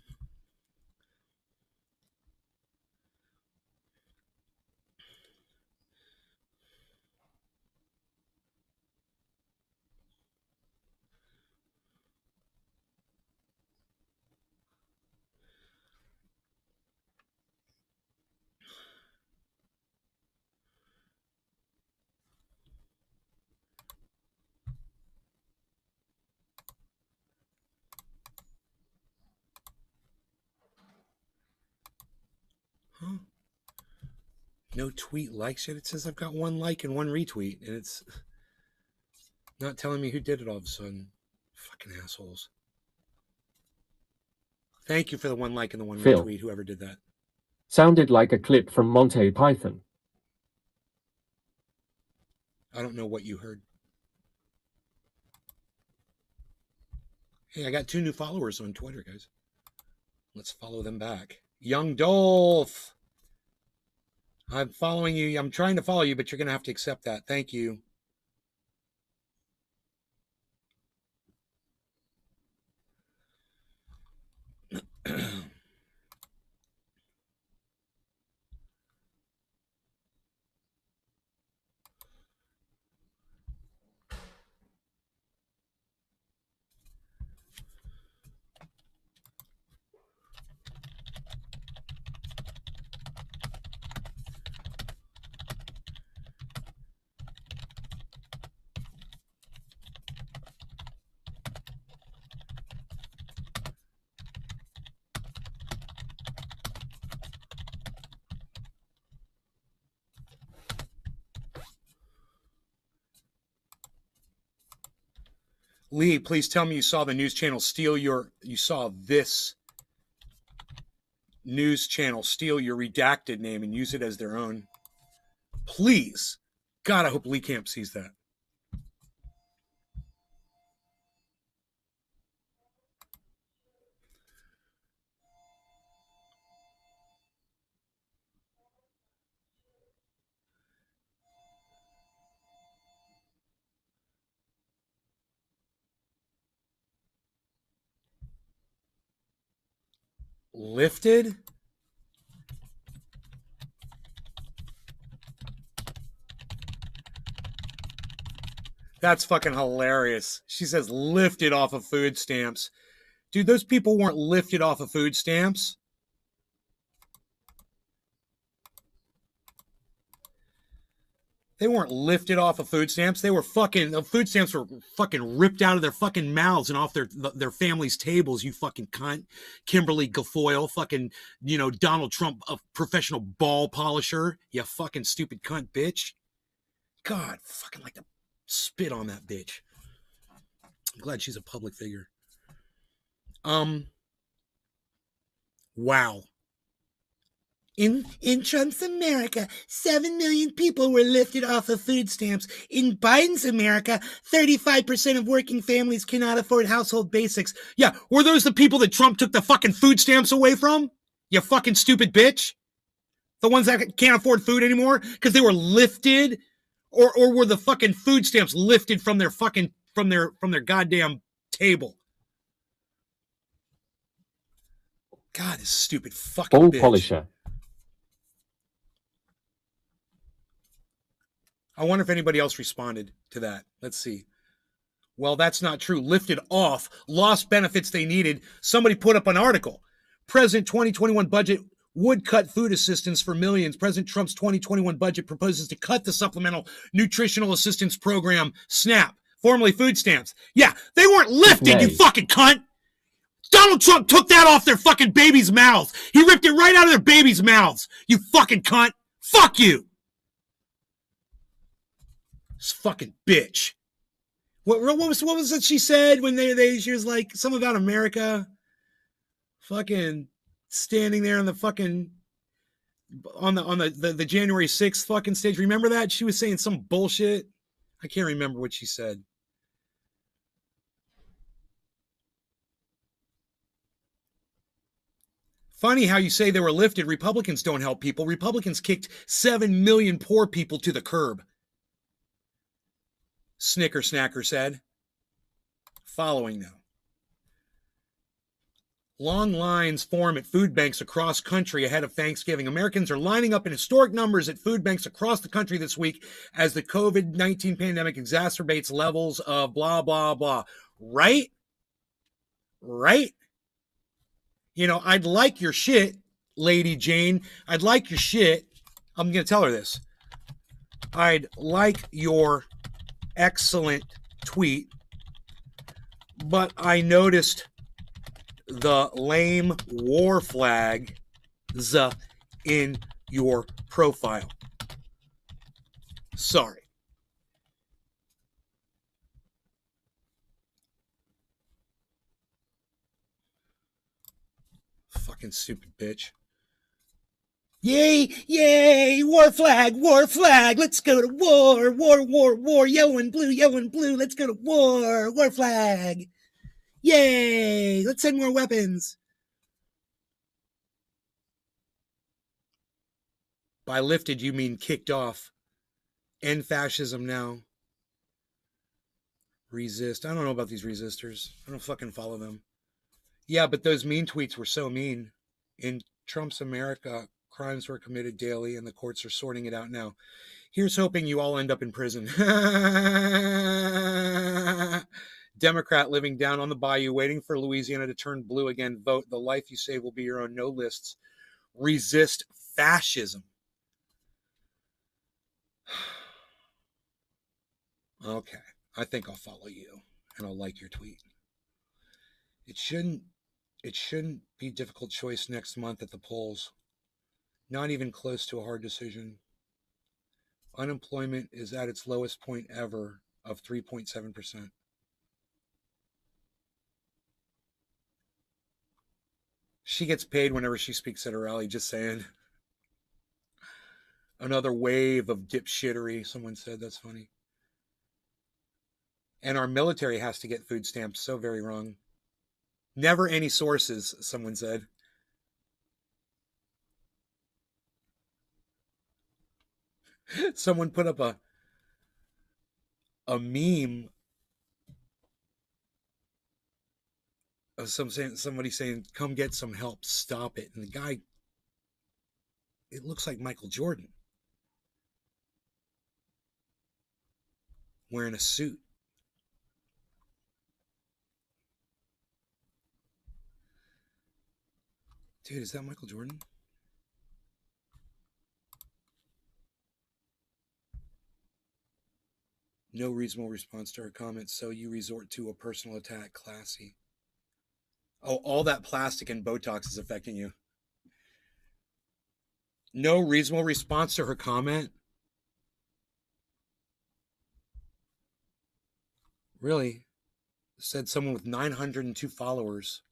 Speaker 2: Huh? No tweet likes it. It says I've got 1 like and 1 retweet, and it's not telling me who did it all of a sudden. Fucking assholes. Thank you for the 1 like and the 1 retweet, whoever did that.
Speaker 3: Sounded like a clip from Monty Python.
Speaker 2: I don't know what you heard. Hey, I got 2 new followers on Twitter, guys. Let's follow them back. Young Dolph. I'm following you. I'm trying to follow you, but you're going to have to accept that. Thank you. Lee, please tell me you saw the news channel you saw this news channel steal your redacted name and use it as their own. Please. God, I hope Lee Camp sees that. lifted? That's fucking hilarious. She says lifted off of food stamps. Dude, those people weren't lifted off of food stamps. They weren't lifted off of food stamps. They were fucking, the food stamps were fucking ripped out of their fucking mouths and off their families' tables, you fucking cunt. Kimberly Guilfoyle, fucking, you know, Donald Trump, a professional ball polisher. You fucking stupid cunt bitch. God, fucking like to spit on that bitch. I'm glad she's a public figure. Wow. In Trump's America, 7 million people were lifted off of food stamps. In Biden's America, 35% of working families cannot afford household basics. Yeah, were those the people that Trump took the fucking food stamps away from? You fucking stupid bitch. The ones that can't afford food anymore because they were lifted, or were the fucking food stamps lifted from their fucking from their goddamn table? God, this stupid fucking
Speaker 3: Ball
Speaker 2: bitch.
Speaker 3: polisher.
Speaker 2: I wonder if anybody else responded to that. Let's see. Well, that's not true. Lifted off, lost benefits they needed. Somebody put up an article. President 2021 budget would cut food assistance for millions. President Trump's 2021 budget proposes to cut the Supplemental Nutritional Assistance Program, SNAP, formerly food stamps. Yeah, they weren't lifted, you fucking cunt. Donald Trump took that off their fucking babies' mouths. He ripped it right out of their babies' mouths. You fucking cunt. Fuck you. This fucking bitch. What was it she said when she was like something about America? Fucking standing there on the fucking on the January 6th fucking stage. Remember that? She was saying some bullshit. I can't remember what she said. Funny how you say they were lifted. Republicans don't help people. Republicans kicked 7 million poor people to the curb. Snicker Snacker said. Following now. Long lines form at food banks across country ahead of Thanksgiving. Americans are lining up in historic numbers at food banks across the country this week as the COVID-19 pandemic exacerbates levels of blah, blah, blah. Right? Right? You know, I'd like your shit, Lady Jane. I'd like your shit. I'm going to tell her this. I'd like your excellent tweet, but I noticed the lame war flags in your profile. Sorry. Fucking stupid bitch. Yay, yay, war flag, let's go to war, yellow and blue, let's go to war flag. Yay, let's send more weapons. By lifted, you mean kicked off. End fascism now. Resist. I don't know about these resistors. I don't fucking follow them. Yeah, but those mean tweets were so mean. In Trump's America, crimes were committed daily, and the courts are sorting it out now. Here's hoping you all end up in prison. Democrat living down on the bayou, waiting for Louisiana to turn blue again. Vote. The life you save will be your own. No lists. Resist fascism. Okay. I think I'll follow you, and I'll like your tweet. It shouldn't be a difficult choice next month at the polls. Not even close to a hard decision. Unemployment is at its lowest point ever of 3.7%. She gets paid whenever she speaks at a rally, just saying. Another wave of dipshittery, someone said. That's funny. And our military has to get food stamps. So very wrong. Never any sources, someone said. Someone put up a meme somebody saying, "Come get some help, stop it," and the guy, it looks like Michael Jordan wearing a suit. Dude, is that Michael Jordan? No reasonable response to her comments, so you resort to a personal attack. Classy. Oh, all that plastic and Botox is affecting you. No reasonable response to her comment? Really? Said someone with 902 followers,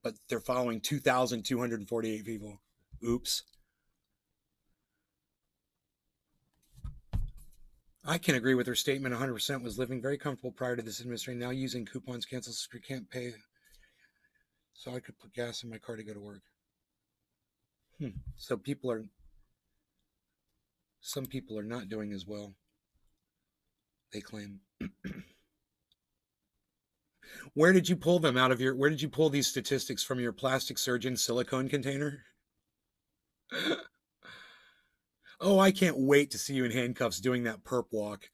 Speaker 2: but they're following 2,248 people. Oops. I can agree with her statement 100%. Was living very comfortable prior to this administration. Now using coupons, cancels, can't pay. So I could put gas in my car to go to work. So some people are not doing as well, they claim. Where did you pull them out of where did you pull these statistics from? Your plastic surgeon silicone container? Oh, I can't wait to see you in handcuffs doing that perp walk.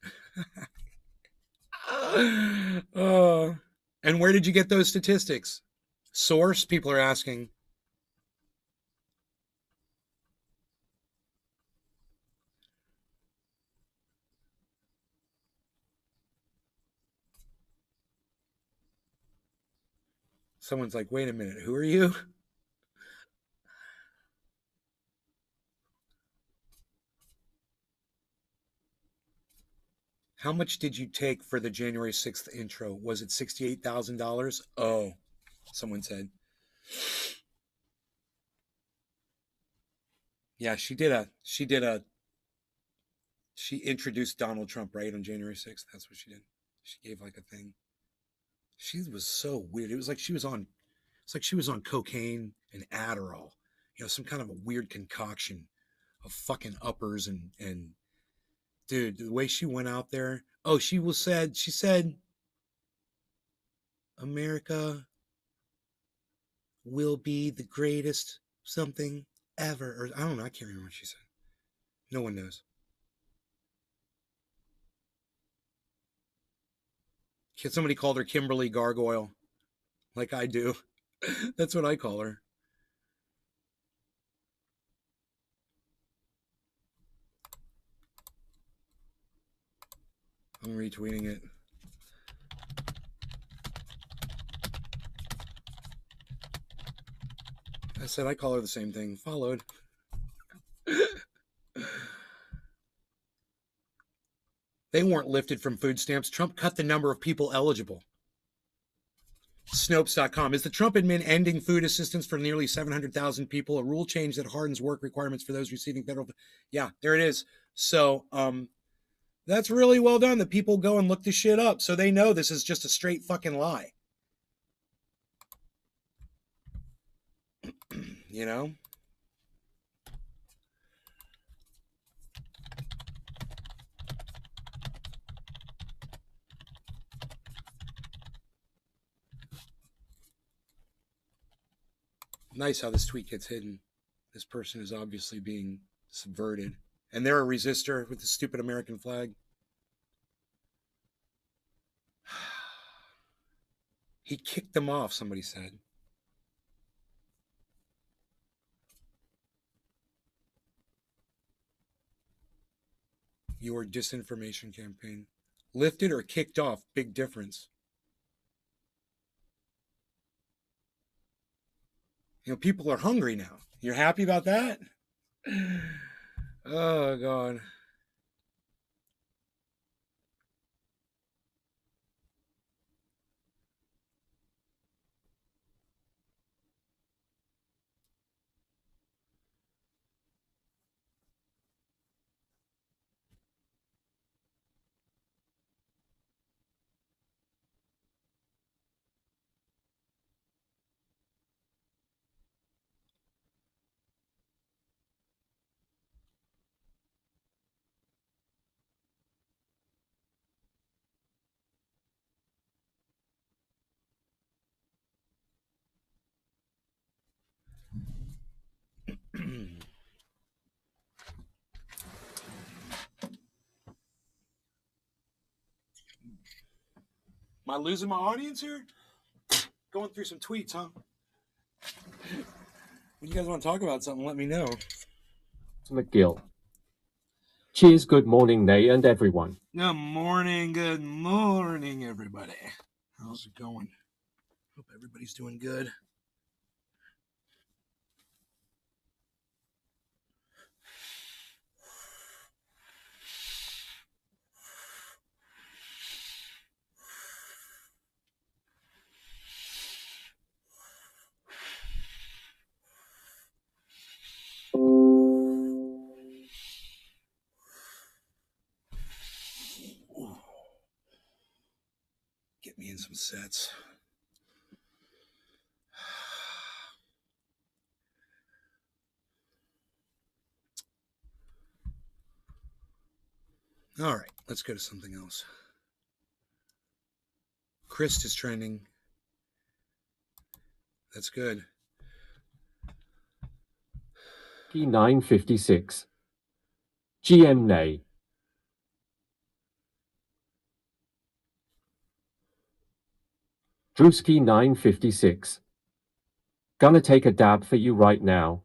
Speaker 2: And where did you get those statistics? Source, people are asking. Someone's like, wait a minute, who are you? How much did you take for the January 6th intro? Was it $68,000? Oh, someone said. Yeah, she introduced Donald Trump, right, on January 6th. That's what she did. She gave like a thing. She was so weird. It's like she was on cocaine and Adderall, some kind of a weird concoction of fucking uppers and dude, the way she went out there. Oh, she said America will be the greatest something ever. Or I don't know, I can't remember what she said. No one knows. Somebody called her Kimberly Gargoyle, like I do. That's what I call her. I'm retweeting it. I said I call her the same thing. Followed. They weren't lifted from food stamps. Trump cut the number of people eligible. Snopes.com. Is the Trump admin ending food assistance for nearly 700,000 people? A rule change that hardens work requirements for those receiving federal. Yeah, there it is. So that's really well done that people go and look this shit up so they know this is just a straight fucking lie. You know? Nice how this tweet gets hidden. This person is obviously being subverted. And they're a resistor with the stupid American flag. He kicked them off, somebody said. Your disinformation campaign. Lifted or kicked off? Big difference. People are hungry now. You're happy about that? Oh, God. Am I losing my audience here? Going through some tweets, huh? When you guys want to talk about something, let me know.
Speaker 3: McGill. Cheers, good morning, Nay and everyone.
Speaker 2: Good morning, everybody. How's it going? Hope everybody's doing good. Get me in some sets. All right, let's go to something else. Chris is trending. That's good.
Speaker 3: P956. GM Nay. Drewski 956. Gonna take a dab for you right now.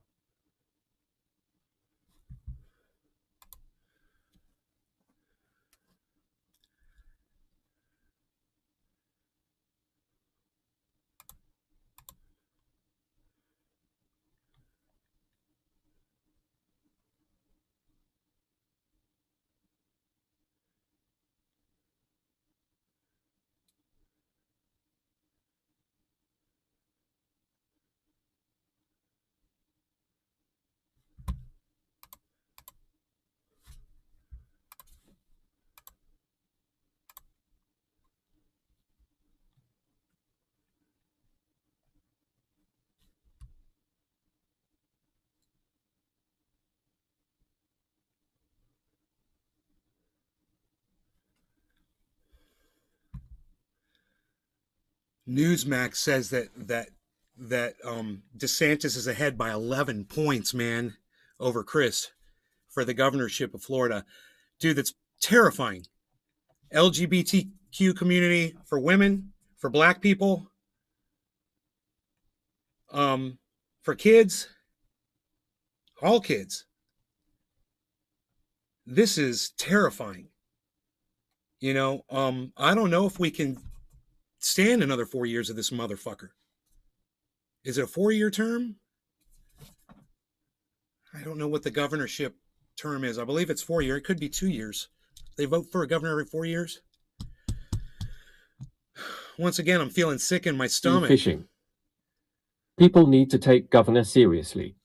Speaker 2: Newsmax says that DeSantis is ahead by 11 points, man, over Chris for the governorship of Florida. Dude, that's terrifying. LGBTQ community, for women, for black people, for kids, all kids. This is terrifying. You know, I don't know if we can stand another 4 years of this motherfucker. Is it a 4-year term? I don't know what the governorship term is. I believe it's 4 years. It could be 2 years. They vote for a governor every 4 years. Once again, I'm feeling sick in my stomach.
Speaker 3: Fishing. People need to take governor seriously.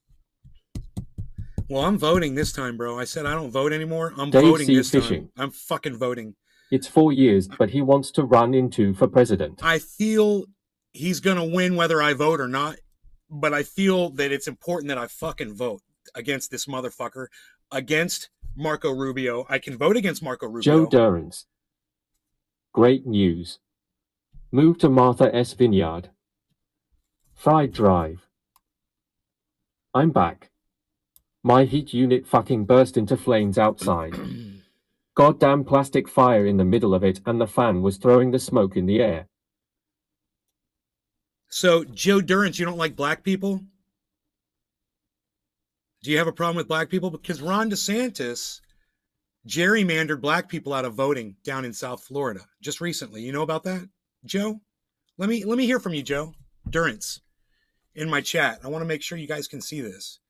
Speaker 2: Well, I'm voting this time, bro. I said I don't vote anymore. I'm
Speaker 3: Dave
Speaker 2: voting
Speaker 3: C.
Speaker 2: this
Speaker 3: Fishing.
Speaker 2: time. I'm fucking voting.
Speaker 3: It's 4 years, but he wants to run in for president.
Speaker 2: I feel he's going to win whether I vote or not, but I feel that it's important that I fucking vote against this motherfucker, against Marco Rubio. I can vote against Marco Rubio.
Speaker 3: Joe Durrance. Great news. Move to Martha S. Vineyard. Fried Drive. I'm back. My heat unit fucking burst into flames outside. Goddamn plastic fire in the middle of it, and the fan was throwing the smoke in the air.
Speaker 2: So, Joe Durrance, you don't like black people? Do you have a problem with black people? Because Ron DeSantis gerrymandered black people out of voting down in South Florida just recently. You know about that, Joe? Let me hear from you, Joe Durrance, in my chat. I want to make sure you guys can see this.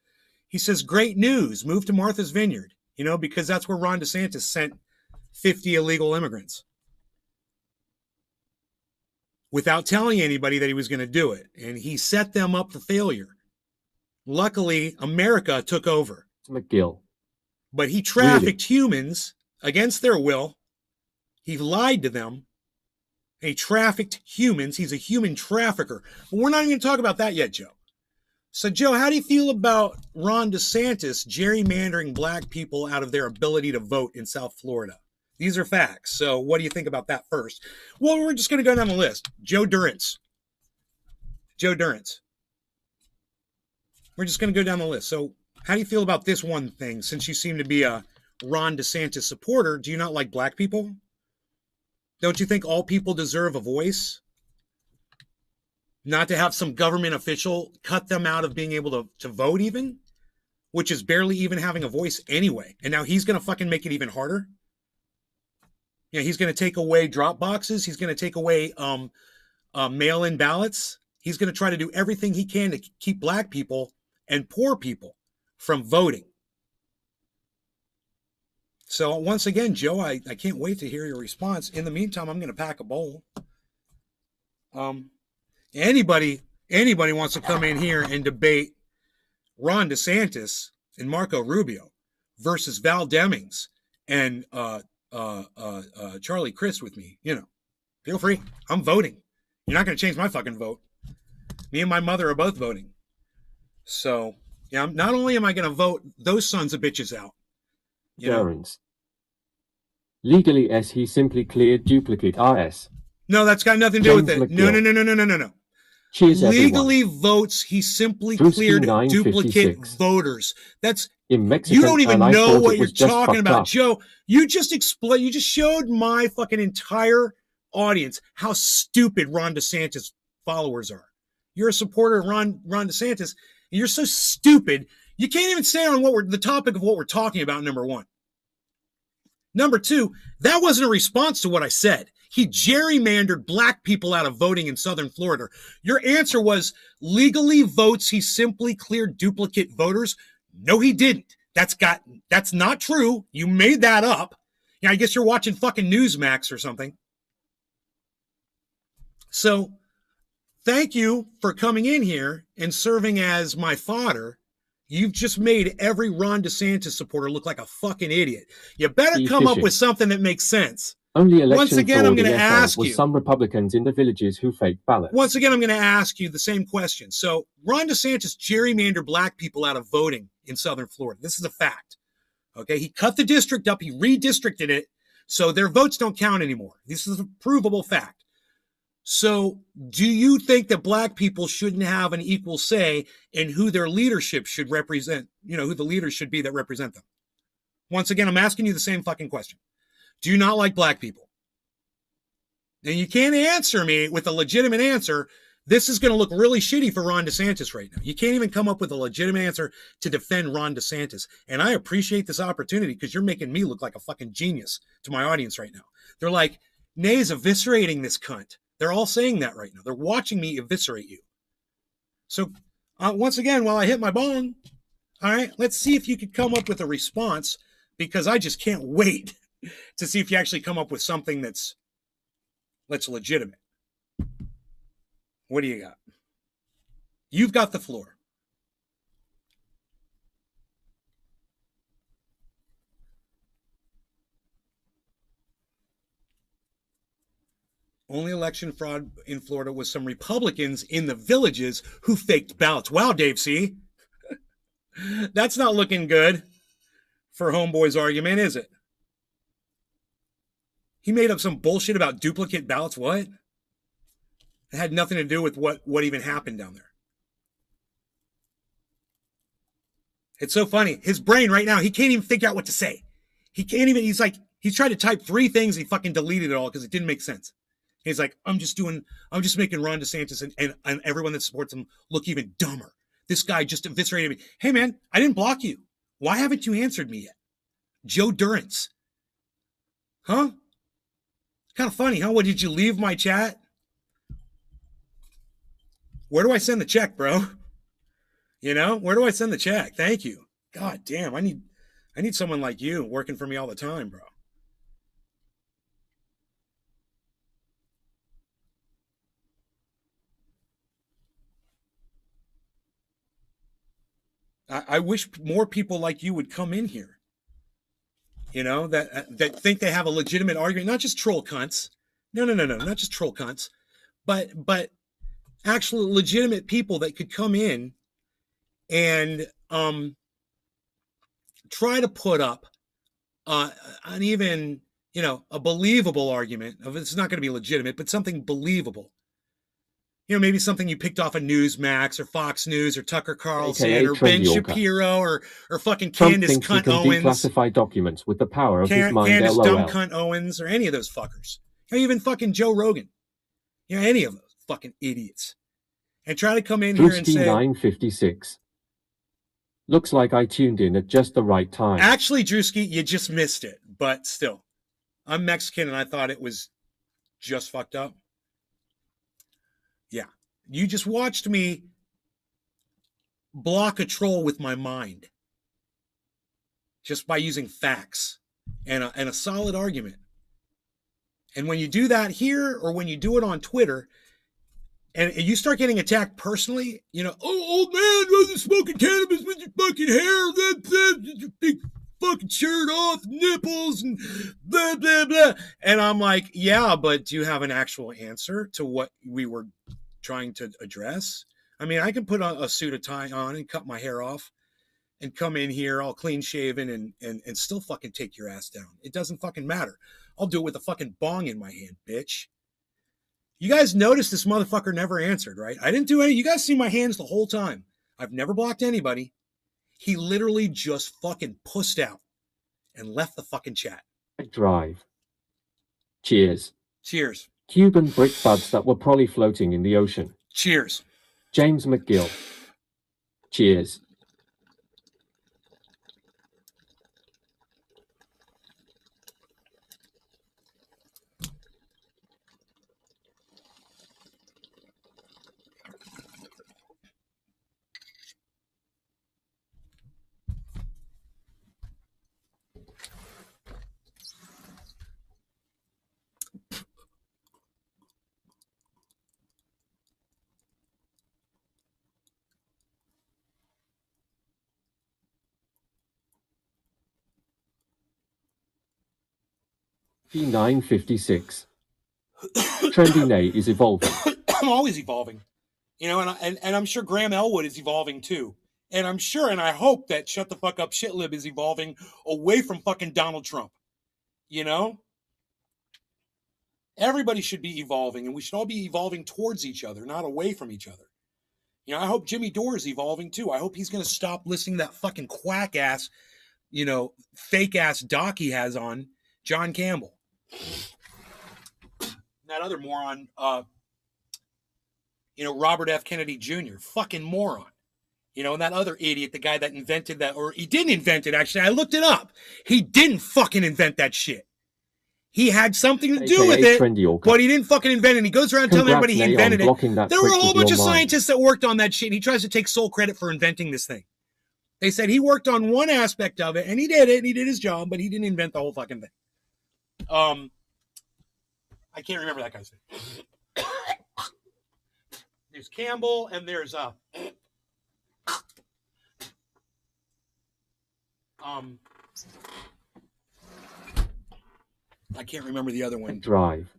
Speaker 2: He says, great news, move to Martha's Vineyard, you know, because that's where Ron DeSantis sent 50 illegal immigrants without telling anybody that he was going to do it. And he set them up for failure. Luckily, America took over.
Speaker 3: McGill.
Speaker 2: But he trafficked humans against their will. He lied to them. He trafficked humans. He's a human trafficker. But we're not even going to talk about that yet, Joe. So, Joe, how do you feel about Ron DeSantis gerrymandering black people out of their ability to vote in South Florida? These are facts. So what do you think about that first? Well, we're just going to go down the list. Joe Durrance. Joe Durrance. We're just going to go down the list. So how do you feel about this one thing? Since you seem to be a Ron DeSantis supporter, do you not like black people? Don't you think all people deserve a voice? Not to have some government official cut them out of being able to vote even, which is barely even having a voice anyway. And now he's going to fucking make it even harder. Yeah, he's going to take away drop boxes. He's going to take away mail-in ballots. He's going to try to do everything he can to keep black people and poor people from voting. So once again, Joe, I can't wait to hear your response. In the meantime, I'm going to pack a bowl. Anybody wants to come in here and debate Ron DeSantis and Marco Rubio versus Val Demings and Charlie Crist with me, feel free. I'm voting. You're not going to change my fucking vote. Me and my mother are both voting. So, yeah, not only am I going to vote those sons of bitches out.
Speaker 3: Jones. Legally, as he simply cleared duplicate RS.
Speaker 2: No, that's got nothing to do with it. No.
Speaker 3: Cheers,
Speaker 2: legally
Speaker 3: everyone.
Speaker 2: votes, he simply
Speaker 3: Drewski
Speaker 2: cleared
Speaker 3: 956.
Speaker 2: duplicate voters. That's
Speaker 3: in Mexico.
Speaker 2: You don't even know what you're talking about,
Speaker 3: up.
Speaker 2: Joe. You just showed my fucking entire audience how stupid Ron DeSantis followers are. You're a supporter of Ron DeSantis, and you're so stupid you can't even say on the topic of what we're talking about. Number one. Number two, that wasn't a response to what I said. He gerrymandered black people out of voting in Southern Florida. Your answer was legally votes. He simply cleared duplicate voters. No, he didn't. That's not true. You made that up. I guess you're watching fucking Newsmax or something. So thank you for coming in here and serving as my fodder. You've just made every Ron DeSantis supporter look like a fucking idiot. You better come up with something that makes sense.
Speaker 3: Only election
Speaker 2: Once again, I'm going to ask you.
Speaker 3: Some Republicans in the villages who faked ballots.
Speaker 2: Once again, I'm going to ask you the same question. So Ron DeSantis gerrymandered black people out of voting in Southern Florida. This is a fact. Okay, he cut the district up. He redistricted it so their votes don't count anymore. This is a provable fact. So do you think that black people shouldn't have an equal say in who their leadership should represent, who the leaders should be that represent them? Once again, I'm asking you the same fucking question. Do you not like black people? And you can't answer me with a legitimate answer. This is going to look really shitty for Ron DeSantis right now. You can't even come up with a legitimate answer to defend Ron DeSantis. And I appreciate this opportunity because you're making me look like a fucking genius to my audience right now. They're like, Nay's eviscerating this cunt. They're all saying that right now. They're watching me eviscerate you. So once again, while I hit my bong, all right, let's see if you could come up with a response because I just can't wait to see if you actually come up with something that's legitimate. What do you got? You've got the floor. Only election fraud in Florida was some Republicans in the villages who faked ballots. Wow, Dave C. That's not looking good for Homeboy's argument, is it? He made up some bullshit about duplicate ballots. What? It had nothing to do with what even happened down there. It's so funny. His brain right now, he can't even figure out what to say. He's tried to type 3 things. He fucking deleted it all because it didn't make sense. He's like, I'm just making Ron DeSantis and everyone that supports him look even dumber. This guy just eviscerated me. Hey, man, I didn't block you. Why haven't you answered me yet? Joe Durance. Huh? Kind of funny, huh? What, did you leave my chat? Where do I send the check, bro? Where do I send the check? Thank you. God damn, I need someone like you working for me all the time, bro. I wish more people like you would come in here. That think they have a legitimate argument, not just troll cunts. No, not just troll cunts, but actual legitimate people that could come in and try to put up an even, a believable argument of it's not going to be legitimate, but something believable. Maybe something you picked off of Newsmax or Fox News or Tucker Carlson or Ben Shapiro or fucking Candace Cunt Owens.
Speaker 3: Declassify documents with the power of his mind.
Speaker 2: Candace Dumb Cunt Owens or any of those fuckers. or even fucking Joe Rogan, any of those fucking idiots, and try to come in here and
Speaker 3: Drewski
Speaker 2: say
Speaker 3: 956. Looks like I tuned in at just the right time.
Speaker 2: Actually, Drewski, you just missed it, but still, I'm Mexican and I thought it was just fucked up. Yeah, you just watched me block a troll with my mind just by using facts and a solid argument. And when you do that here, or when you do it on Twitter, and you start getting attacked personally, oh, old man, smoking cannabis with your fucking hair, your big fucking shirt off, nipples, and blah, blah, blah. And I'm like, yeah, but do you have an actual answer to what we were trying to address? I mean, I can put a suit of tie on and cut my hair off and come in here all clean shaven and still fucking take your ass down. It doesn't fucking matter. I'll do it with a fucking bong in my hand, bitch. You guys noticed this motherfucker never answered, right? I didn't do any. You guys see my hands the whole time. I've never blocked anybody. He literally just fucking pussed out and left the fucking chat.
Speaker 3: Drive. Cheers.
Speaker 2: Cheers.
Speaker 3: Cuban brick buds that were probably floating in the ocean.
Speaker 2: Cheers.
Speaker 3: James McGill. Cheers. P956. Trendy Nay is evolving.
Speaker 2: I'm always evolving. And I'm sure Graham Elwood is evolving too. And I'm sure and I hope that Shut the Fuck Up Shitlib is evolving away from fucking Donald Trump. Everybody should be evolving, and we should all be evolving towards each other, not away from each other. I hope Jimmy Dore is evolving too. I hope he's going to stop listening to that fucking quack ass, fake ass doc he has on John Campbell. That other moron, Robert F. Kennedy Jr., fucking moron. And that other idiot, the guy that invented that, or he didn't invent it, actually. I looked it up. He didn't fucking invent that shit. He had something to do with it, but he didn't fucking invent it. And he goes around telling everybody he invented it. There were a whole bunch of scientists that worked on that shit, and he tries to take sole credit for inventing this thing. They said he worked on one aspect of it, and he did it, and he did his job, but he didn't invent the whole fucking thing. I can't remember that guy's name. There's Campbell, and there's I can't remember the other one.
Speaker 3: Drive.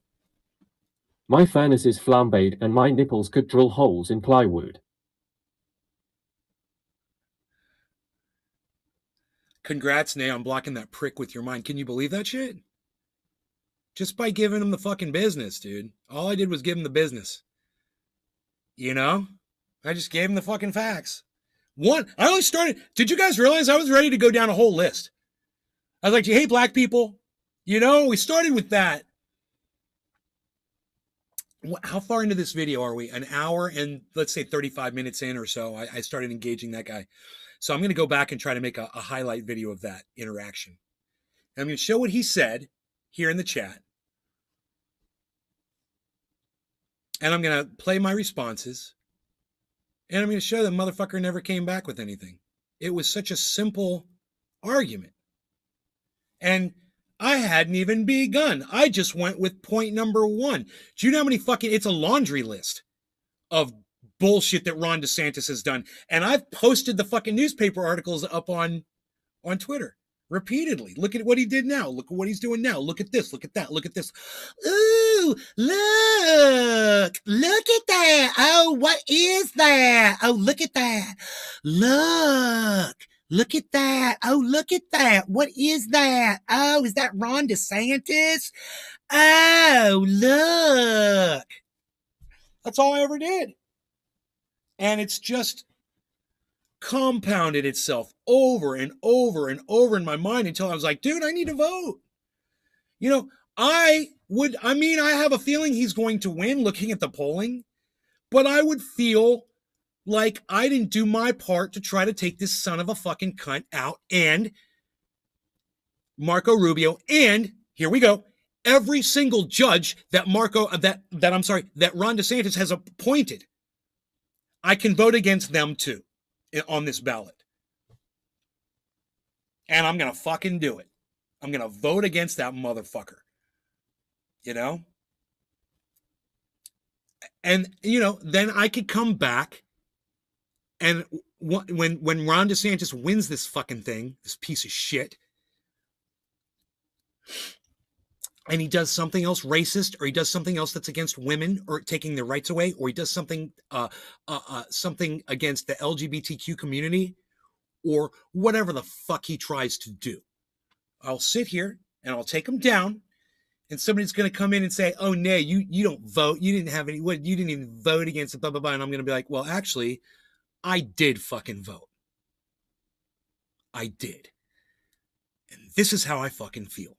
Speaker 3: My furnace is flambéed and my nipples could drill holes in plywood.
Speaker 2: Congrats, Nay, on blocking that prick with your mind. Can you believe that shit? Just by giving him the fucking business, dude. All I did was give him the business. I just gave him the fucking facts. I only started. Did you guys realize I was ready to go down a whole list? I was like, do you hate black people? We started with that. How far into this video are we? An hour and let's say 35 minutes in or so. I started engaging that guy. So I'm going to go back and try to make a highlight video of that interaction. And I'm going to show what he said here in the chat. And I'm going to play my responses. And I'm going to show the motherfucker never came back with anything. It was such a simple argument. And I hadn't even begun. I just went with point number 1. Do you know how many it's a laundry list of bullshit that Ron DeSantis has done. And I've posted the fucking newspaper articles up on Twitter repeatedly. Look at what he did now. Look at what he's doing now. Look at this. Look at that. Look at this. Ooh, look at that. Oh, what is that? Oh, look at that. Look at that. Oh, look at that. What is that? Oh, is that Ron DeSantis? Oh, look. That's all I ever did. And it's just compounded itself over and over and over in my mind until I was like, dude, I need to vote. I I have a feeling he's going to win looking at the polling, but I would feel like I didn't do my part to try to take this son of a fucking cunt out, and Marco Rubio, and here we go, every single judge that that Ron DeSantis has appointed, I can vote against them too on this ballot. And I'm going to fucking do it. I'm going to vote against that motherfucker. You know? And, then I could come back and when Ron DeSantis wins this fucking thing, this piece of shit, and he does something else racist, or he does something else that's against women or taking their rights away, or he does something something against the LGBTQ community, or whatever the fuck he tries to do, I'll sit here and I'll take him down, and somebody's going to come in and say, oh, no, you don't vote. You didn't have any, you didn't even vote against it, blah, blah, blah. And I'm going to be like, well, actually, I did fucking vote. I did. And this is how I fucking feel.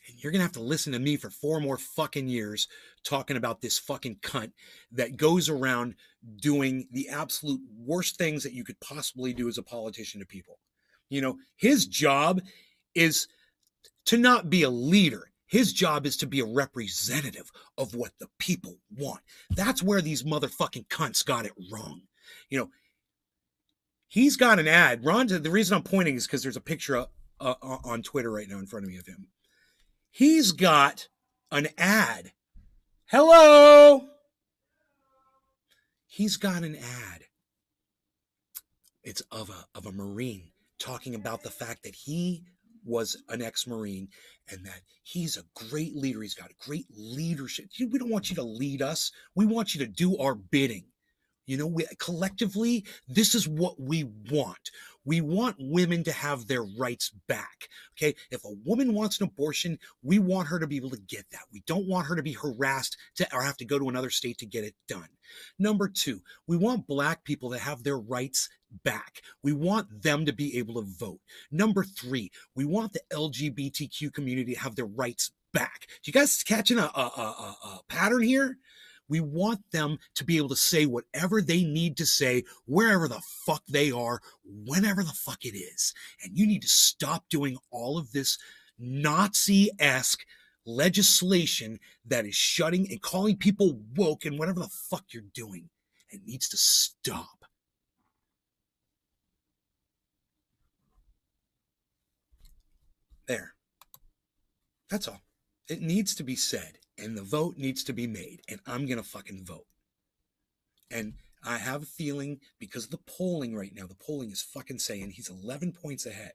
Speaker 2: And you're going to have to listen to me for 4 more fucking years talking about this fucking cunt that goes around doing the absolute worst things that you could possibly do as a politician to people. His job is to not be a leader. His job is to be a representative of what the people want. That's where these motherfucking cunts got it wrong. He's got an ad. The reason I'm pointing is because there's a picture on Twitter right now in front of me of him. He's got an ad. Hello. He's got an ad. It's of a Marine talking about the fact that he was an ex-Marine and that he's a great leader. He's got great leadership. We don't want you to lead us. We want you to do our bidding. Collectively, this is what we want. We want women to have their rights back. Okay. If a woman wants an abortion, we want her to be able to get that. We don't want her to be harassed or have to go to another state to get it done. Number 2, we want Black people to have their rights back. We want them to be able to vote. Number 3, we want the LGBTQ community to have their rights back. Do you guys catching a pattern here? We want them to be able to say whatever they need to say, wherever the fuck they are, whenever the fuck it is. And you need to stop doing all of this Nazi-esque legislation that is shutting and calling people woke and whatever the fuck you're doing. It needs to stop. There. That's all. It needs to be said. And the vote needs to be made. And I'm going to fucking vote. And I have a feeling because of the polling right now, the polling is fucking saying he's 11 points ahead.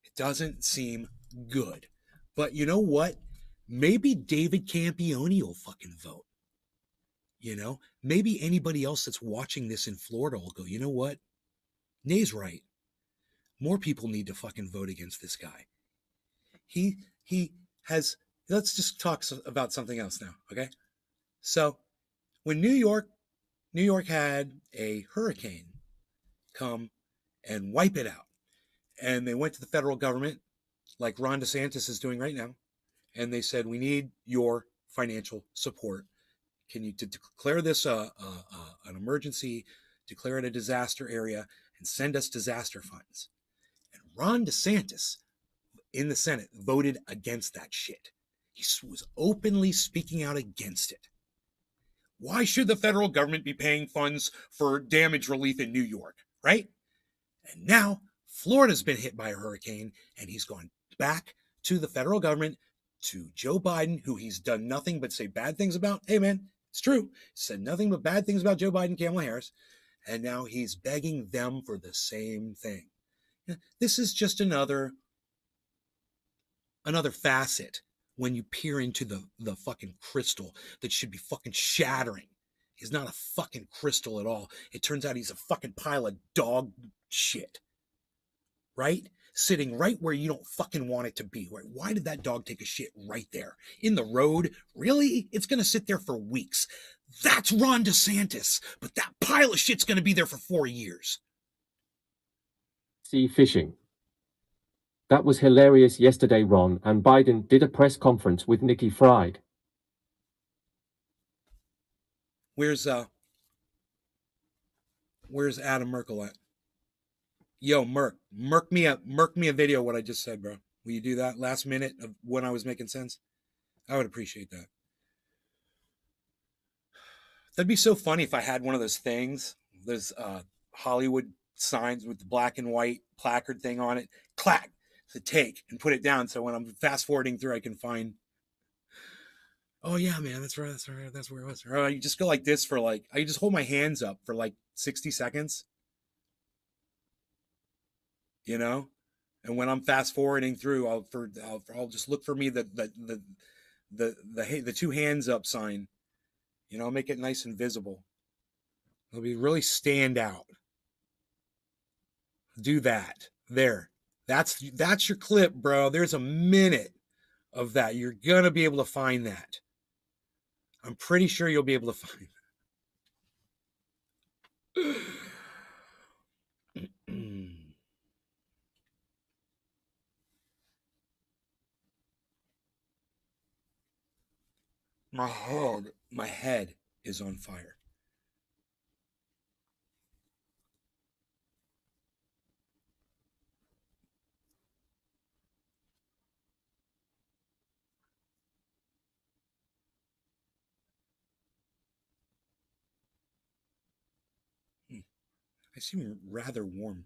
Speaker 2: It doesn't seem good. But you know what? Maybe David Campione will fucking vote. Maybe anybody else that's watching this in Florida will go, you know what? Nay's right. More people need to fucking vote against this guy. He has... Let's just talk about something else now, okay? So, when New York had a hurricane come and wipe it out, and they went to the federal government, like Ron DeSantis is doing right now, and they said, we need your financial support. Can you declare this an emergency, declare it a disaster area, and send us disaster funds? And Ron DeSantis in the Senate voted against that shit. He was openly speaking out against it. Why should the federal government be paying funds for damage relief in New York, right? And now Florida's been hit by a hurricane, and he's gone back to the federal government, to Joe Biden, who he's done nothing but say bad things about. Hey, man, it's true. He said nothing but bad things about Joe Biden, Kamala Harris, and now he's begging them for the same thing. This is just another facet when you peer into the fucking crystal that should be fucking shattering. He's not a fucking crystal at all. It turns out he's a fucking pile of dog shit. Right? Sitting right where you don't fucking want it to be. Right? Why did that dog take a shit right there? In the road? Really? It's going to sit there for weeks. That's Ron DeSantis. But that pile of shit's going to be there for 4 years.
Speaker 3: See fishing. That was hilarious yesterday. Ron and Biden did a press conference with Nikki Fried.
Speaker 2: Where's Adam Merkel at? Yo, Merk me a video of what I just said, bro. Will you do that last minute of when I was making sense? I would appreciate that. That'd be so funny if I had one of those things, those Hollywood signs with the black and white placard thing on it. Clack to take and put it down, so when I'm fast forwarding through, I can find. Oh yeah, man, that's right. That's where it was. Or you just go like this for like. I just hold my hands up for like 60 seconds. You know, and when I'm fast forwarding through, I'll just look for me the two hands up sign. You know, make it nice and visible. It'll be really stand out. Do that. There. That's your clip, bro. There's a minute of that. You're gonna be able to find that. I'm pretty sure you'll be able to find that. My head is on fire. I seem rather warm.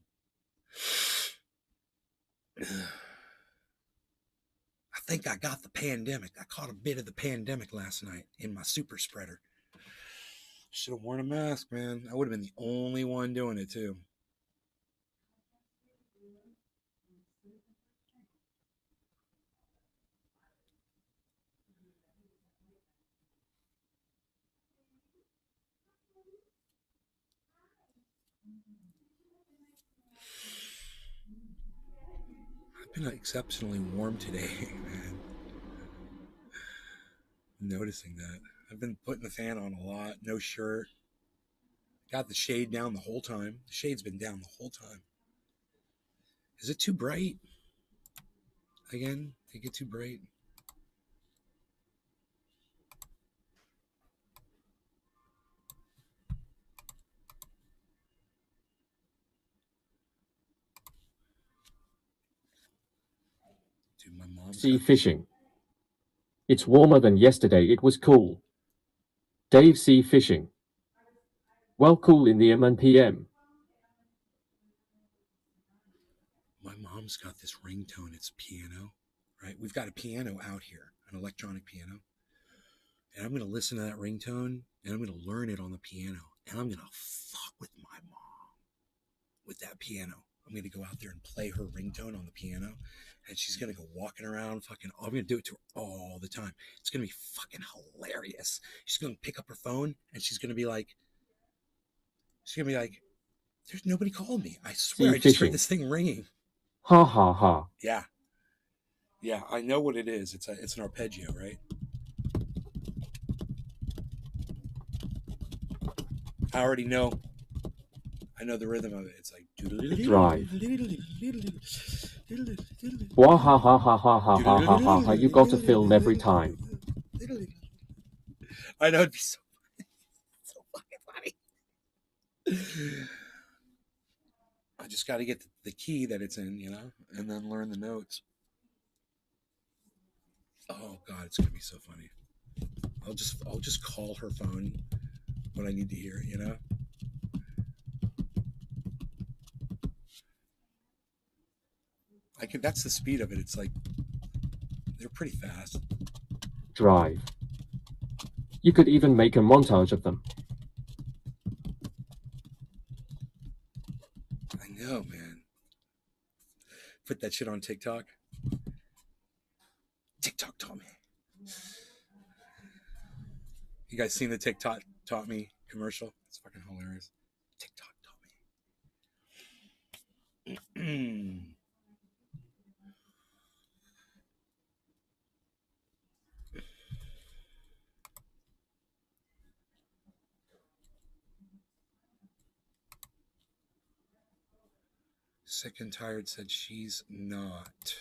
Speaker 2: I think I got the pandemic. I caught a bit of the pandemic last night in my super spreader. Should have worn a mask, man. I would have been the only one doing it, too. I've been exceptionally warm today, man. I'm noticing that. I've been putting the fan on a lot. No shirt. Got the shade down the whole time. The shade's been down the whole time. Is it too bright? Again, think it's too bright? Dude, my mom's
Speaker 3: Sea fishing. It's warmer than yesterday. It was cool. Dave sea fishing. Well, cool in the M PM.
Speaker 2: My mom's got this ringtone. It's piano, right? We've got a piano out here, an electronic piano. And I'm going to listen to that ringtone, and I'm going to learn it on the piano. And I'm going to fuck with my mom with that piano. I'm going to go out there and play her ringtone on the piano. And she's going to go walking around fucking. I'm going to do it to her all the time. It's going to be fucking hilarious. She's going to pick up her phone, and she's going to be like, there's nobody called me. I swear, I just heard this thing ringing.
Speaker 3: Ha ha ha.
Speaker 2: Yeah. Yeah, I know what it is. It's an arpeggio, right? I already know. I know the rhythm of it. It's like
Speaker 3: drive. Wah ha ha ha ha ha ha ha ha ha. You got to film every time.
Speaker 2: I know, it'd be so fucking funny. I just got to get the key that it's in, you know, and then learn the notes. Oh God, it's gonna be so funny. I'll just call her phone when I need to hear it, you know. That's the speed of it. It's like they're pretty fast.
Speaker 3: Drive. You could even make a montage of them.
Speaker 2: I know, man. Put that shit on TikTok. TikTok taught me. You guys seen the TikTok taught me commercial? It's fucking hilarious. TikTok taught me. Sick and Tired said she's not.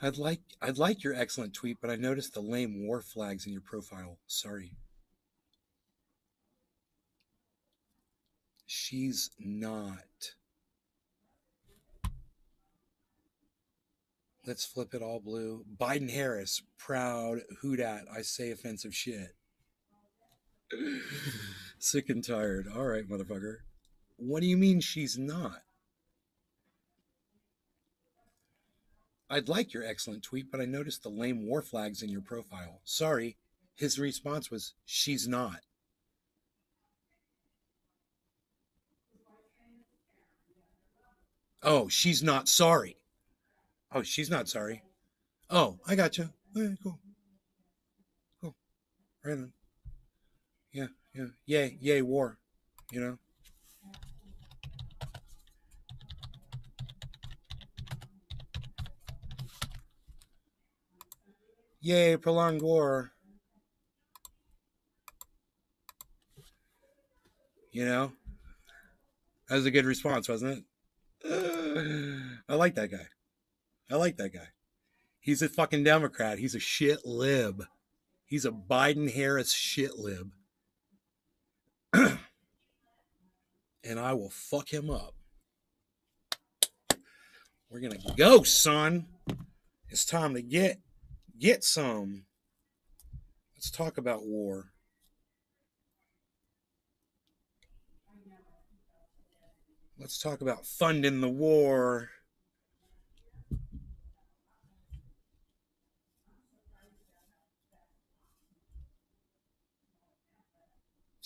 Speaker 2: I'd like your excellent tweet, but I noticed the lame war flags in your profile. Sorry. She's not. Let's flip it all blue. Biden Harris, proud, who dat, I say offensive shit. Sick and tired. All right, motherfucker. What do you mean she's not? I'd like your excellent tweet, but I noticed the lame war flags in your profile. Sorry. His response was, she's not. Oh, she's not sorry. Oh, she's not sorry. Oh, I got you. Right, cool. Cool. Right on. Yeah, yeah. Yay, yay, war. You know? Yay, prolonged war. You know? That was a good response, wasn't it? I like that guy. I like that guy. He's a fucking Democrat. He's a shit lib. He's a Biden-Harris shit lib. And I will fuck him up. We're going to go, son. It's time to get some. Let's talk about war. Let's talk about funding the war.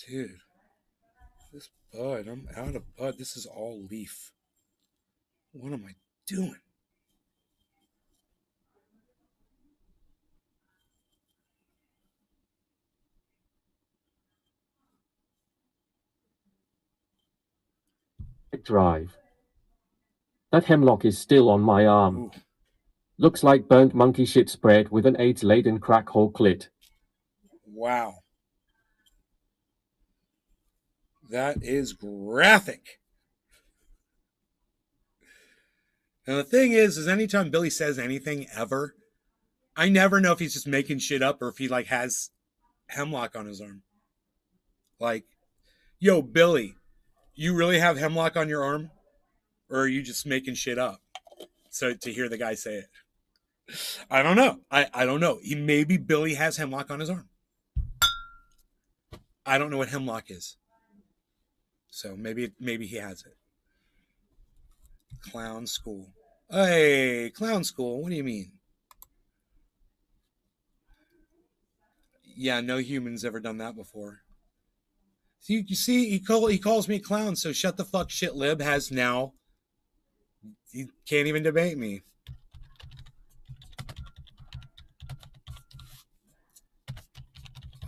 Speaker 2: Dude, this bud, I'm out of bud. This is all leaf. What am I doing?
Speaker 3: Drive. That hemlock is still on my arm.
Speaker 2: Ooh.
Speaker 3: Looks like burnt monkey shit spread with an AIDS-laden crack hole clit.
Speaker 2: Wow. That is graphic. And the thing is anytime Billy says anything ever, I never know if he's just making shit up or if he like has hemlock on his arm. Like, yo, Billy, you really have hemlock on your arm? Or are you just making shit up? So to hear the guy say it. I don't know. I don't know. Maybe Billy has hemlock on his arm. I don't know what hemlock is. So maybe he has it. Clown school. Hey, clown school. What do you mean? Yeah, no human's ever done that before. So you see, he calls me a clown, so shut the fuck shit lib has now. He can't even debate me.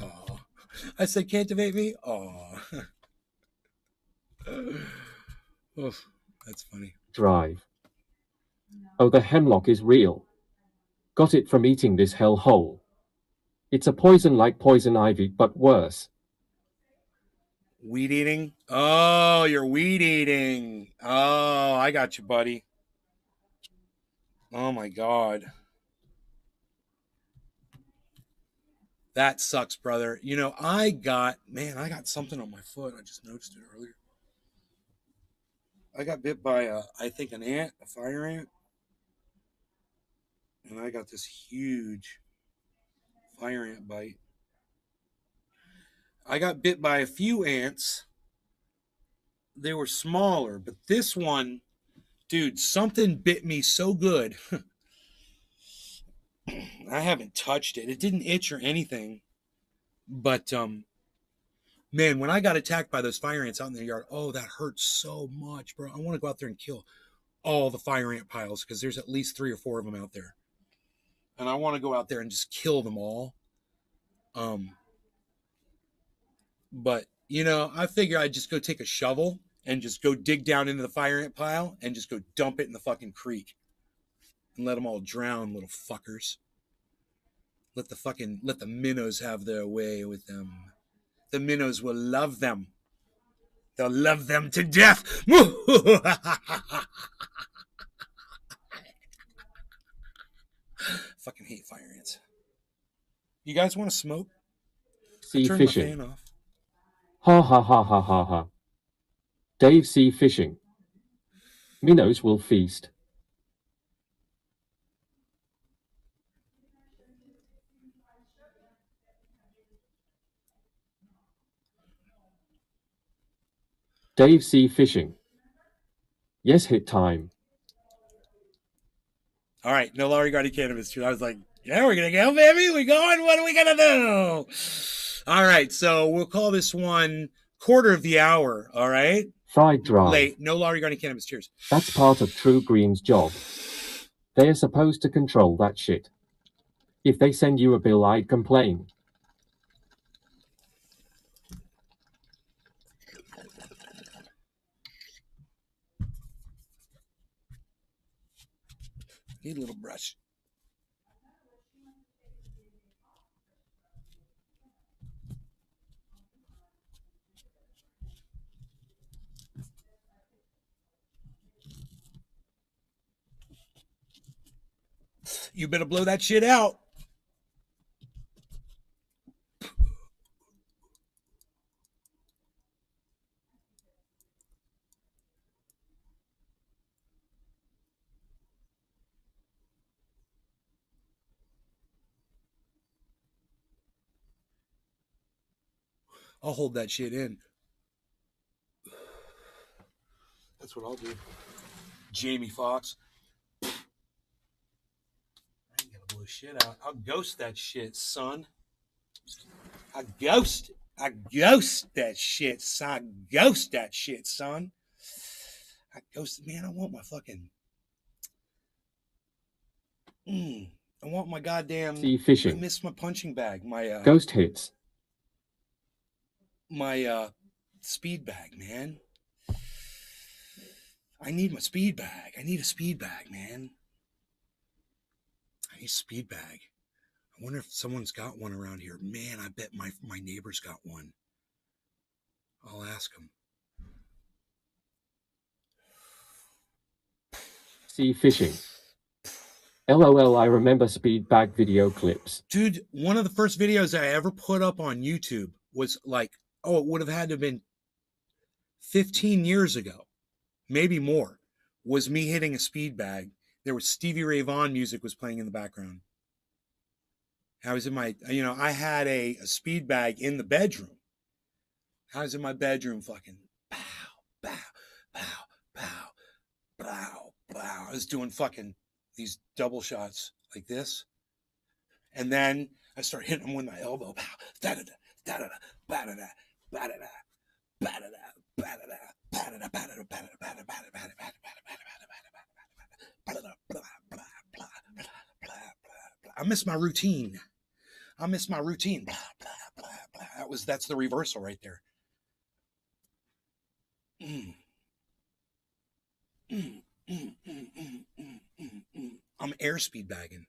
Speaker 2: Oh, I said can't debate me? Oh. Oof, that's funny.
Speaker 3: Drive. Oh, the hemlock is real. Got it from eating this hellhole. It's a poison like poison ivy, but worse.
Speaker 2: Weed eating? Oh, you're weed eating. Oh, I got you, buddy. Oh my God. That sucks, brother. You know, I got something on my foot. I just noticed it earlier. I got bit by I think an ant, a fire ant. And I got this huge fire ant bite. I got bit by a few ants. They were smaller, but this one, dude, something bit me so good. I haven't touched it. It didn't itch or anything. But man, when I got attacked by those fire ants out in the yard, oh, that hurts so much, bro. I want to go out there and kill all the fire ant piles because there's at least 3 or 4 of them out there. And I want to go out there and just kill them all. But, you know, I figure I'd just go take a shovel and just go dig down into the fire ant pile and just go dump it in the fucking creek. And let them all drown, little fuckers. Let the minnows have their way with them. The minnows will love them. They'll love them to death. Fucking hate fire ants. You guys want to smoke?
Speaker 3: Sea
Speaker 2: Turn
Speaker 3: fishing.
Speaker 2: my fan off.
Speaker 3: Ha ha ha ha ha ha. Dave sea fishing. Minnows will feast. Dave sea fishing. Yes, hit time.
Speaker 2: All right, no longer regarding cannabis too. I was like, yeah, we're gonna go, baby. We going? What are we gonna do? All right, so we'll call this one quarter of the hour. All right.
Speaker 3: Fried dry.
Speaker 2: Late. No law regarding cannabis. Cheers.
Speaker 3: That's part of True Green's job. They are supposed to control that shit. If they send you a bill, I'd complain.
Speaker 2: Need a little brush. You better blow that shit out. I'll hold that shit in. That's what I'll do. Jamie Foxx. I ain't gonna blow shit out. I'll ghost that shit, son. I ghost that shit, son. I ghost that shit, son. I ghost, man. I want my fucking. I want my goddamn.
Speaker 3: Sea fishing.
Speaker 2: I miss my punching bag. My
Speaker 3: ghost hits.
Speaker 2: My speed bag, man. I need my speed bag. I need a speed bag, man. I need a speed bag. I wonder if someone's got one around here. Man, I bet my neighbor's got one. I'll ask him.
Speaker 3: Sea fishing. LOL, I remember speed bag video clips.
Speaker 2: Dude, one of the first videos I ever put up on YouTube was like, oh, it would have had to have been 15 years ago, maybe more, was me hitting a speed bag. There was Stevie Ray Vaughan music was playing in the background. I was in my, I had a speed bag in the bedroom. I was in my bedroom fucking pow, pow, pow, pow, pow, pow. I was doing fucking these double shots like this. And then I started hitting them with my elbow. Pow, da-da-da, da-da-da, ba-da-da, ba-da-da, ba-da-da, ba-da-da, ba-da-da, ba-da-da, ba-da-da, ba-da-da, I miss my routine. That's the reversal right there. I'm airspeed bagging.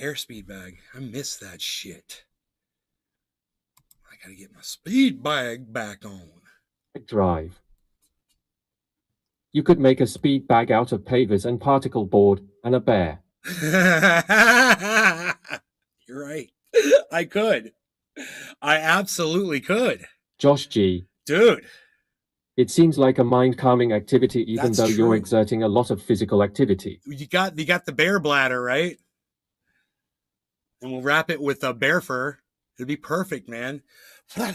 Speaker 2: Airspeed bag. I miss that shit. I gotta get my speed bag back on.
Speaker 3: Drive. You could make a speed bag out of pavers and particle board and a bear.
Speaker 2: You're right. I could. I absolutely could.
Speaker 3: Josh G.
Speaker 2: Dude.
Speaker 3: It seems like a mind-calming activity even though you're exerting a lot of physical activity.
Speaker 2: You got the bear bladder, right? And we'll wrap it with bear fur. It'd be perfect, man. I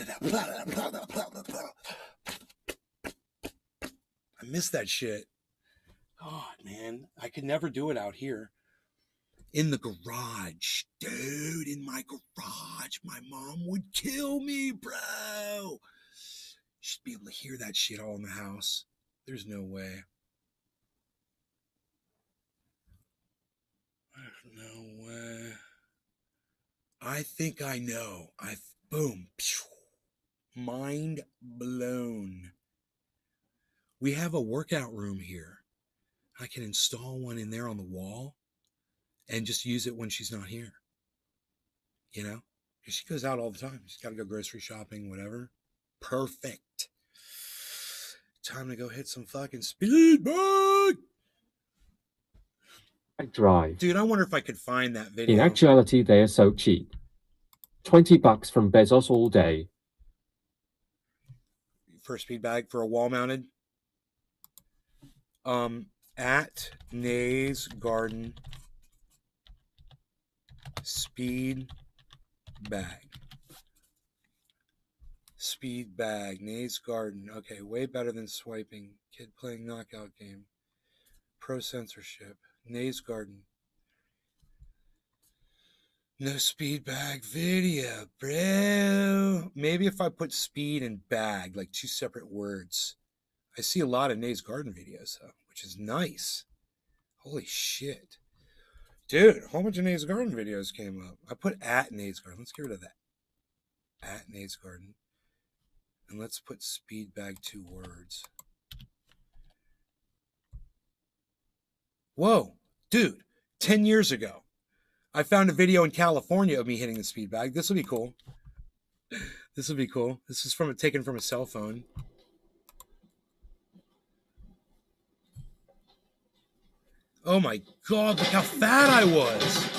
Speaker 2: miss that shit. God, man. I could never do it out here. In the garage. Dude, in my garage. My mom would kill me, bro. She'd be able to hear that shit all in the house. There's no way. There's no way. I think I know. Boom. Mind blown. We have a workout room here. I can install one in there on the wall and just use it when she's not here. You know? Because she goes out all the time. She's got to go grocery shopping, whatever. Perfect. Time to go hit some fucking speed bag.
Speaker 3: Drive.
Speaker 2: Dude, I wonder if I could find that video.
Speaker 3: In actuality, they are so cheap. $20 from Bezos all day.
Speaker 2: For a speed bag for a wall mounted. At Nay's Garden speed bag. Speed bag. Nay's Garden. Okay, way better than swiping. Kid playing knockout game. Pro censorship. Nay's Garden. No speed bag video, bro. Maybe if I put speed and bag, like 2 separate words. I see a lot of Nay's Garden videos, though, which is nice. Holy shit. Dude, a whole bunch of Nay's Garden videos came up. I put at Nay's Garden. Let's get rid of that. At Nay's Garden. And let's put speed bag 2 words. Whoa. Dude, 10 years ago, I found a video in California of me hitting the speed bag. This will be cool. This will be cool. This is taken from a cell phone. Oh my God, look how fat I was.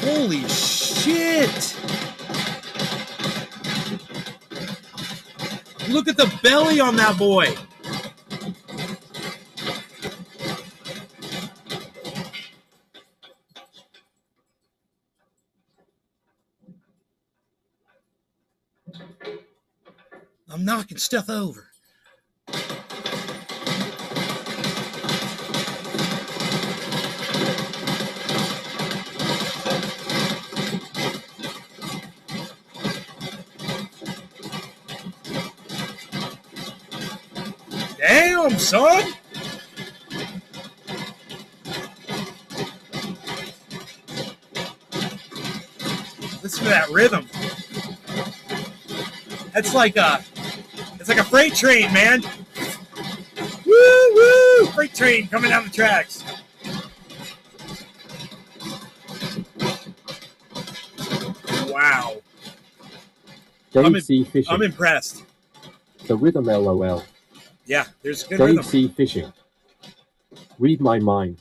Speaker 2: Holy shit. Look at the belly on that boy. I'm knocking stuff over. Damn, son! Listen to that rhythm. It's like a freight train, man. Woo woo! Freight train coming down the tracks. Wow.
Speaker 3: Dave C. Fishing.
Speaker 2: I'm impressed.
Speaker 3: The rhythm LOL.
Speaker 2: Yeah, there's good
Speaker 3: Dave
Speaker 2: rhythm.
Speaker 3: C. Fishing. Read my mind.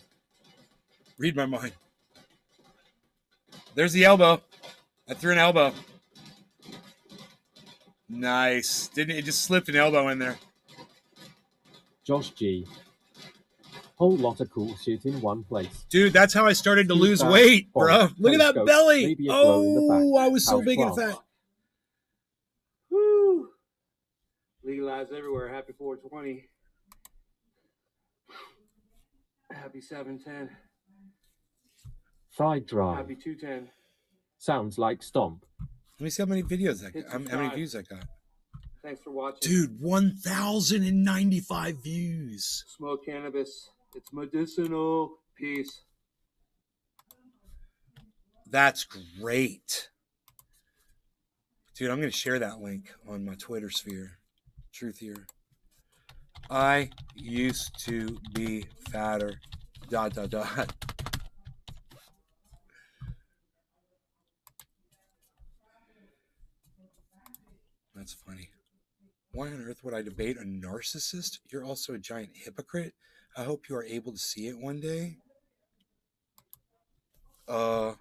Speaker 2: Read my mind. There's the elbow. I threw an elbow. Nice. Didn't it just slipped an elbow in there?
Speaker 3: Josh G. Whole lot of cool shit in one place.
Speaker 2: Dude, that's how I started to lose weight, bro. Look at that belly. Oh, I was so big and fat.
Speaker 11: Woo. Legalized everywhere. Happy 420. Happy 710.
Speaker 3: Fried dry.
Speaker 11: Happy 210.
Speaker 3: Sounds like stomp.
Speaker 2: Let me see how many videos I got. How many views I got.
Speaker 11: Thanks for watching.
Speaker 2: Dude, 1,095 views.
Speaker 11: Smoke cannabis. It's medicinal. Peace.
Speaker 2: That's great. Dude, I'm going to share that link on my Twitter sphere. Truth here. I used to be fatter. ... That's funny. Why on earth would I debate a narcissist? You're also a giant hypocrite. I hope you are able to see it one day. To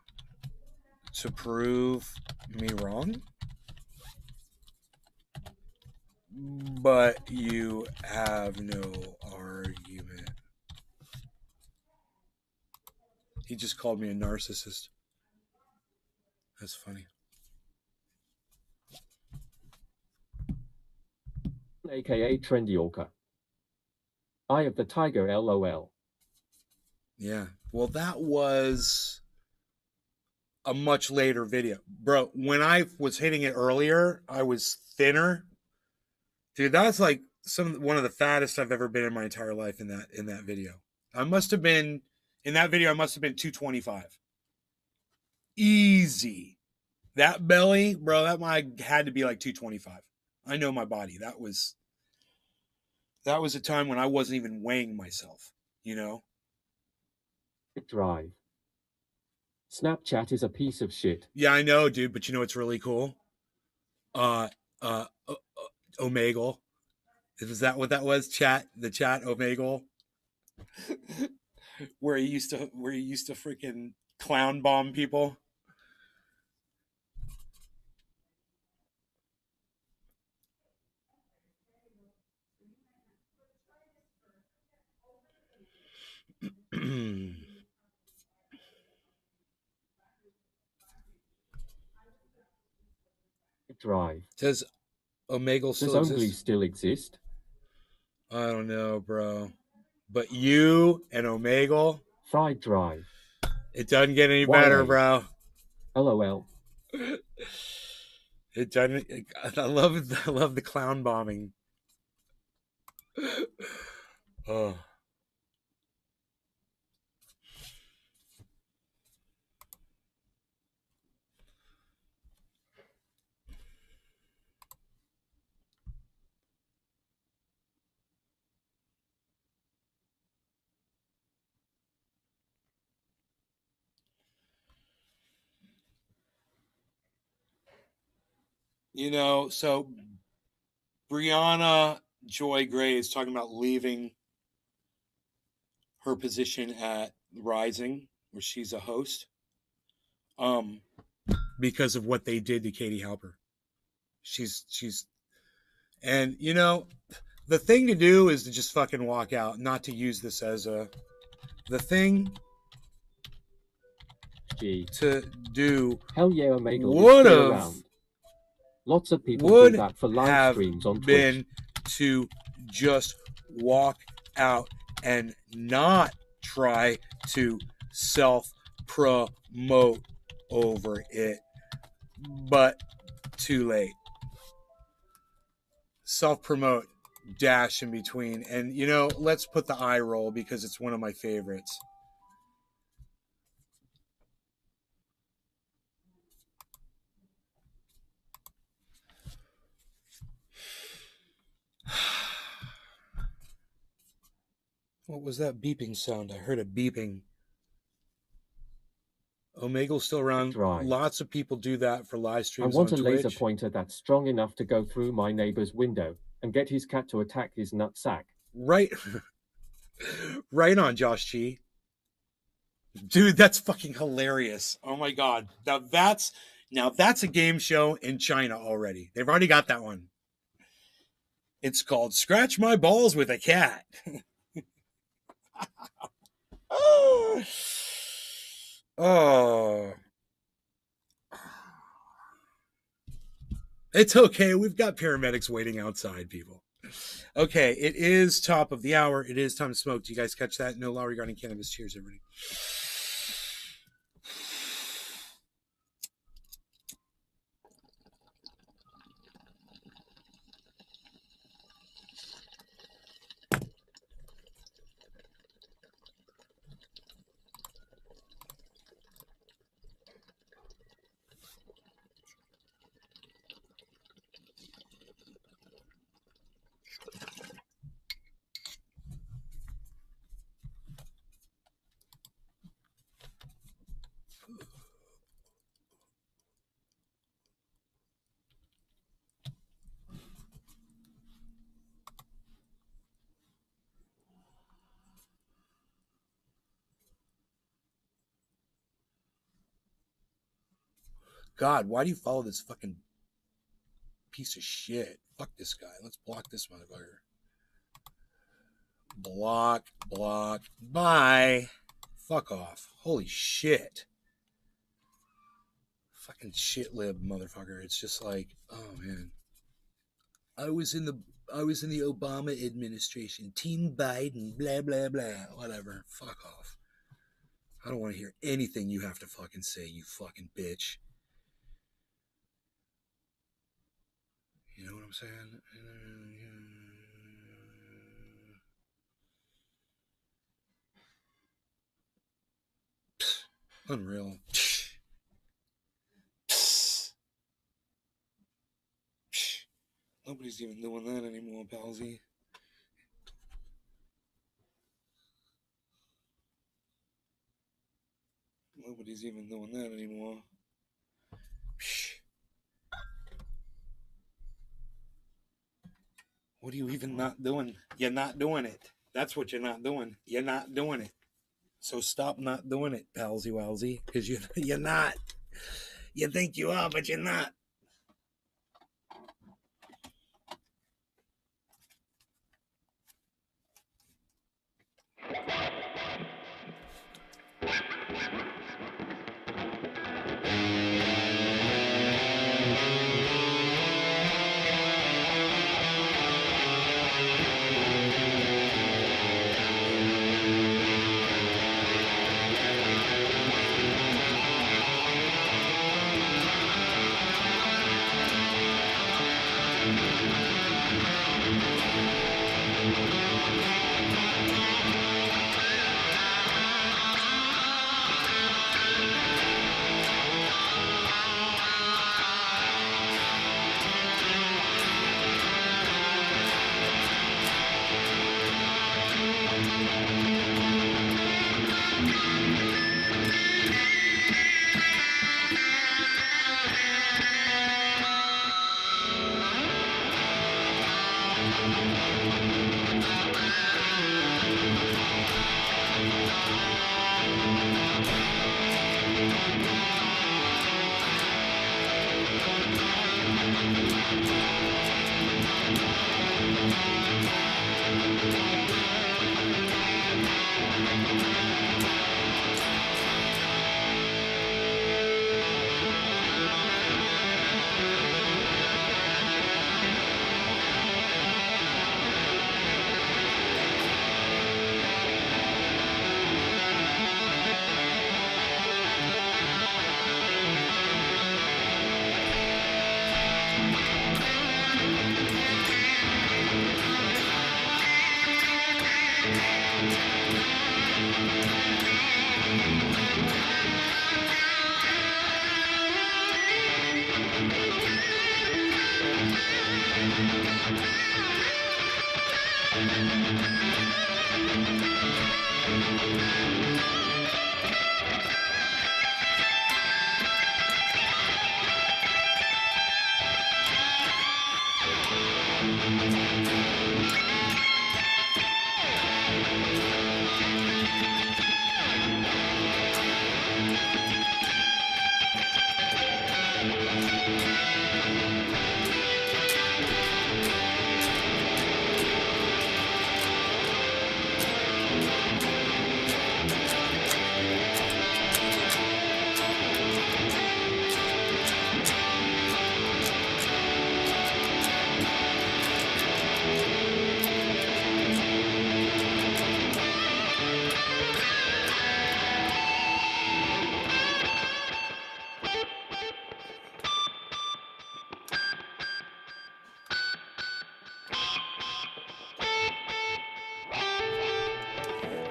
Speaker 2: prove me wrong. But you have no argument. He just called me a narcissist. That's funny.
Speaker 3: AKA Trendy Orca. Eye of the Tiger LOL.
Speaker 2: Yeah. Well, that was a much later video. Bro, when I was hitting it earlier, I was thinner. Dude, that's like one of the fattest I've ever been in my entire life in that video. I must have been 225. Easy. That belly, bro, that had to be like 225. I know my body. That was a time when I wasn't even weighing myself, you know?
Speaker 3: Drive. Snapchat is a piece of shit.
Speaker 2: Yeah, I know, dude, but you know what's really cool? uh, Omegle. Is that what that was? The chat Omegle, where he used to freaking clown bomb people.
Speaker 3: Drive.
Speaker 2: Does Omegle still
Speaker 3: Does
Speaker 2: exist?
Speaker 3: Omegle still exist?
Speaker 2: I don't know, bro. But you and Omegle,
Speaker 3: Fried Drive.
Speaker 2: It doesn't get any better, bro.
Speaker 3: LOL.
Speaker 2: It doesn't. I love the clown bombing. Oh. You know, so Brianna Joy Gray is talking about leaving her position at Rising, where she's a host, because of what they did to Katie Halper. She's, and you know, the thing to do is to just fucking walk out, not to use this as the thing to do.
Speaker 3: Hell yeah, Omegle
Speaker 2: would
Speaker 3: is still
Speaker 2: have
Speaker 3: around. Lots of people
Speaker 2: would
Speaker 3: do that for live
Speaker 2: have
Speaker 3: streams on
Speaker 2: been
Speaker 3: Twitch.
Speaker 2: to just walk out and not try to self-promote over it, but too late. Self-promote dash in between, and you know, let's put the eye roll because it's one of my favorites. What was that beeping sound? I heard a beeping. Omegle's still around.
Speaker 3: Right.
Speaker 2: Lots of people do that for live
Speaker 3: I
Speaker 2: streams
Speaker 3: want a
Speaker 2: on
Speaker 3: laser
Speaker 2: Twitch.
Speaker 3: pointer that's strong enough to go through my neighbor's window and get his cat to attack his nutsack.
Speaker 2: Right. Right on, Josh G. Dude, that's fucking hilarious. Oh my god. Now that's a game show in China already. They've already got that one. It's called Scratch My Balls with a Cat. Oh. Oh. It's okay. We've got paramedics waiting outside, people. Okay, it is top of the hour. It is time to smoke. Do you guys catch that? No law regarding cannabis. Cheers, everybody. God, why do you follow this fucking piece of shit? Fuck this guy. Let's block this motherfucker. Block. Bye. Fuck off. Holy shit. Fucking shit lib motherfucker. It's just like, oh man. I was in the Obama administration. Team Biden. Blah blah blah. Whatever. Fuck off. I don't want to hear anything you have to fucking say, you fucking bitch. You know what I'm saying? Unreal. Nobody's even doing that anymore, palsy. Nobody's even doing that anymore. What are you even not doing? You're not doing it. That's what you're not doing. You're not doing it. So stop not doing it, palsy walsy, because you're not. You think you are, but you're not.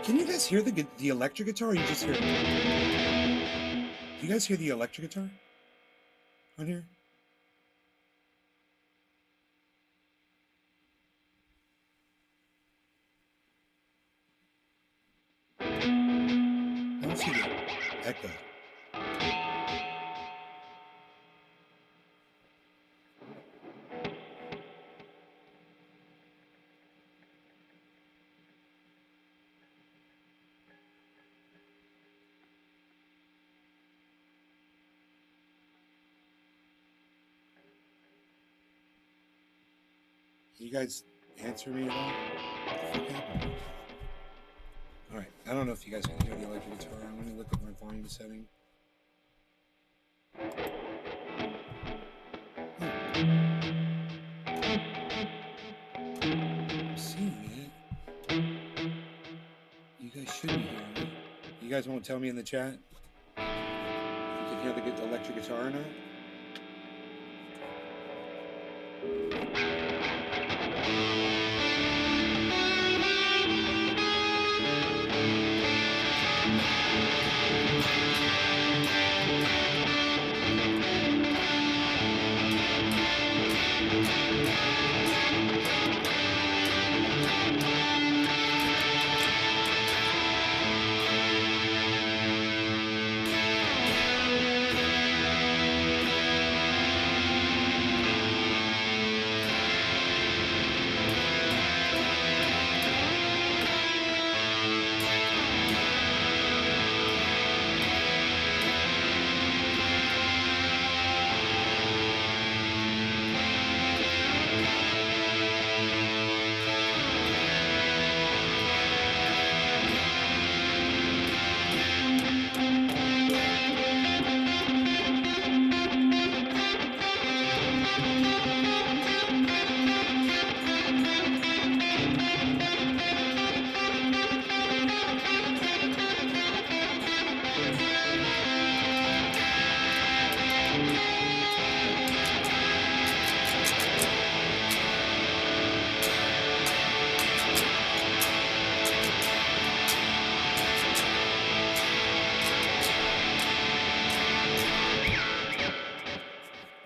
Speaker 2: Can you guys hear the electric guitar, or you just hear it? Do you guys hear the electric guitar on here? I don't see the echo. You guys answer me at all? What the fuck happened? Alright, I don't know if you guys can hear the electric guitar. Let me look at my volume setting. I'm seeing it. You guys should be hearing it. You guys won't tell me in the chat if you can hear the electric guitar or not?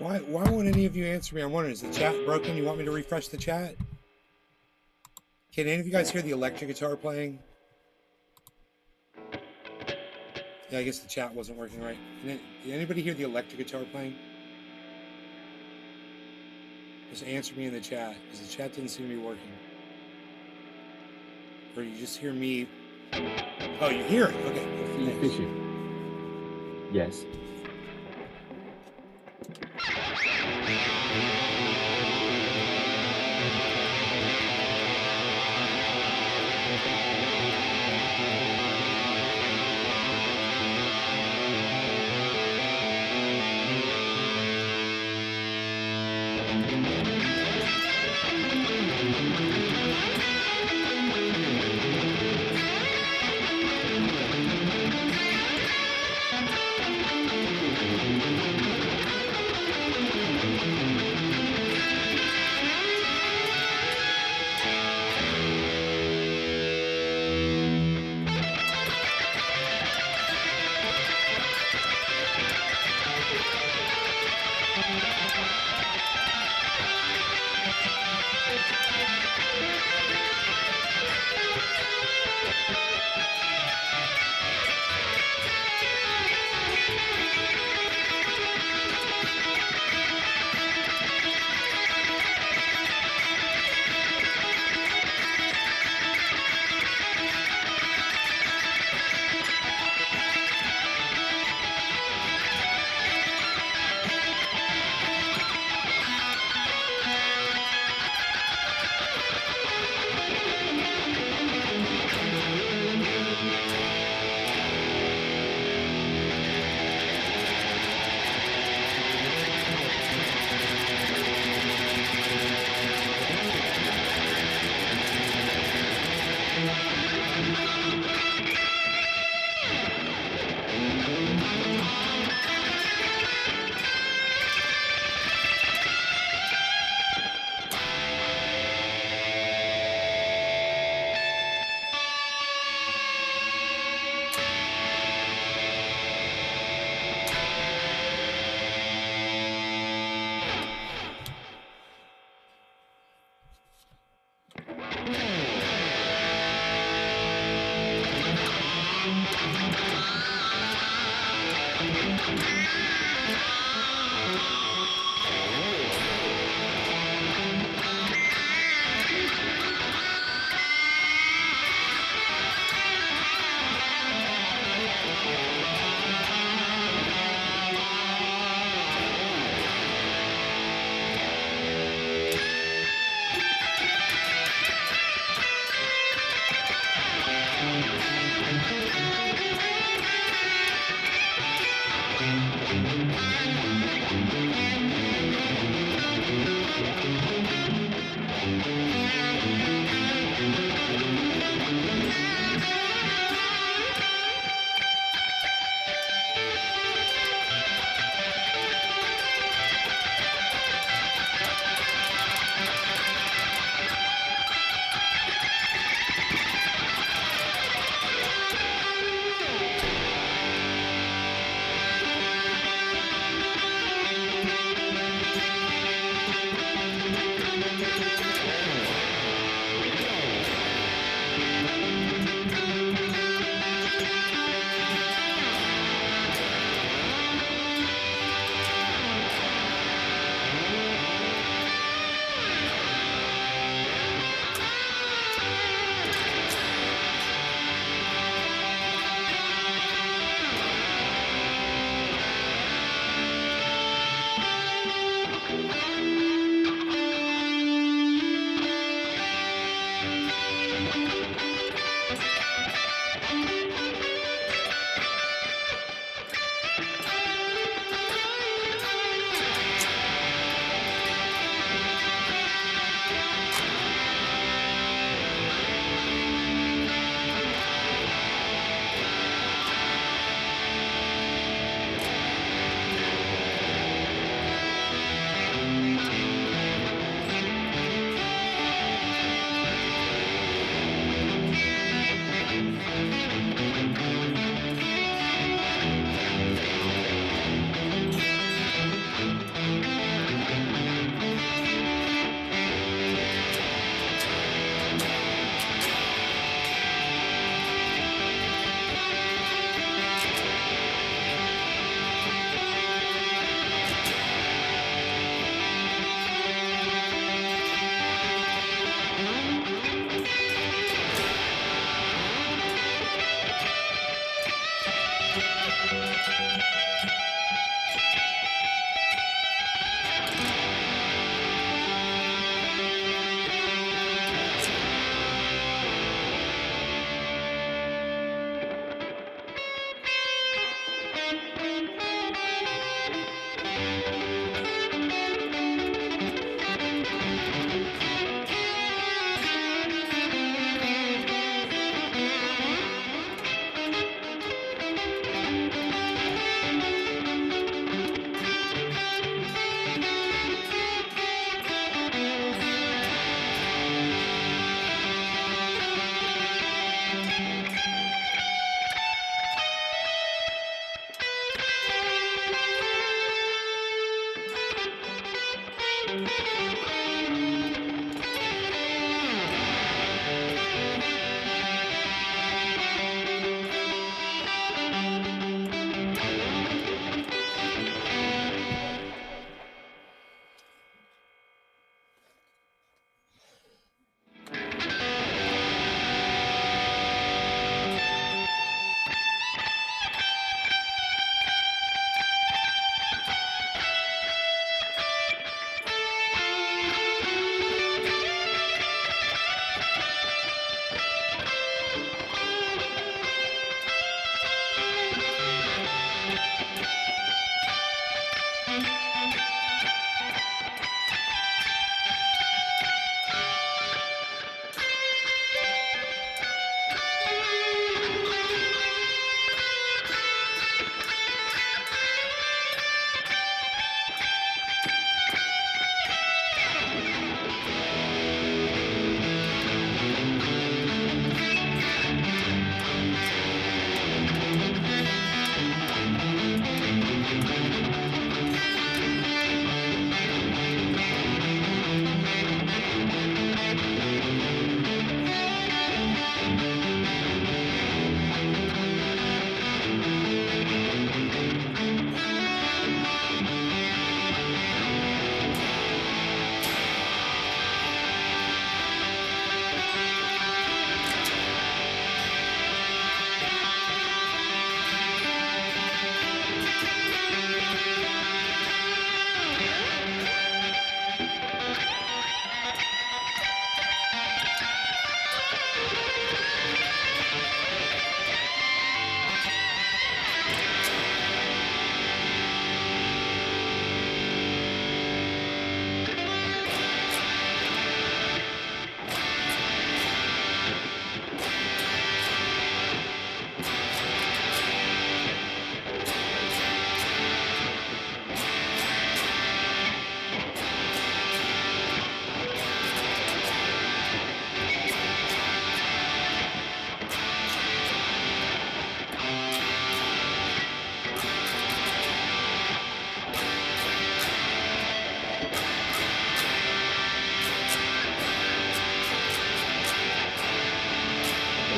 Speaker 2: Why won't any of you answer me? I'm wondering, is the chat broken? You want me to refresh the chat? Can any of you guys hear the electric guitar playing? Yeah, I guess the chat wasn't working right. Did anybody hear the electric guitar playing? Just answer me in the chat, because the chat didn't seem to be working. Or you just hear me. Oh, you hear it? Okay.
Speaker 3: Fishing. Yes.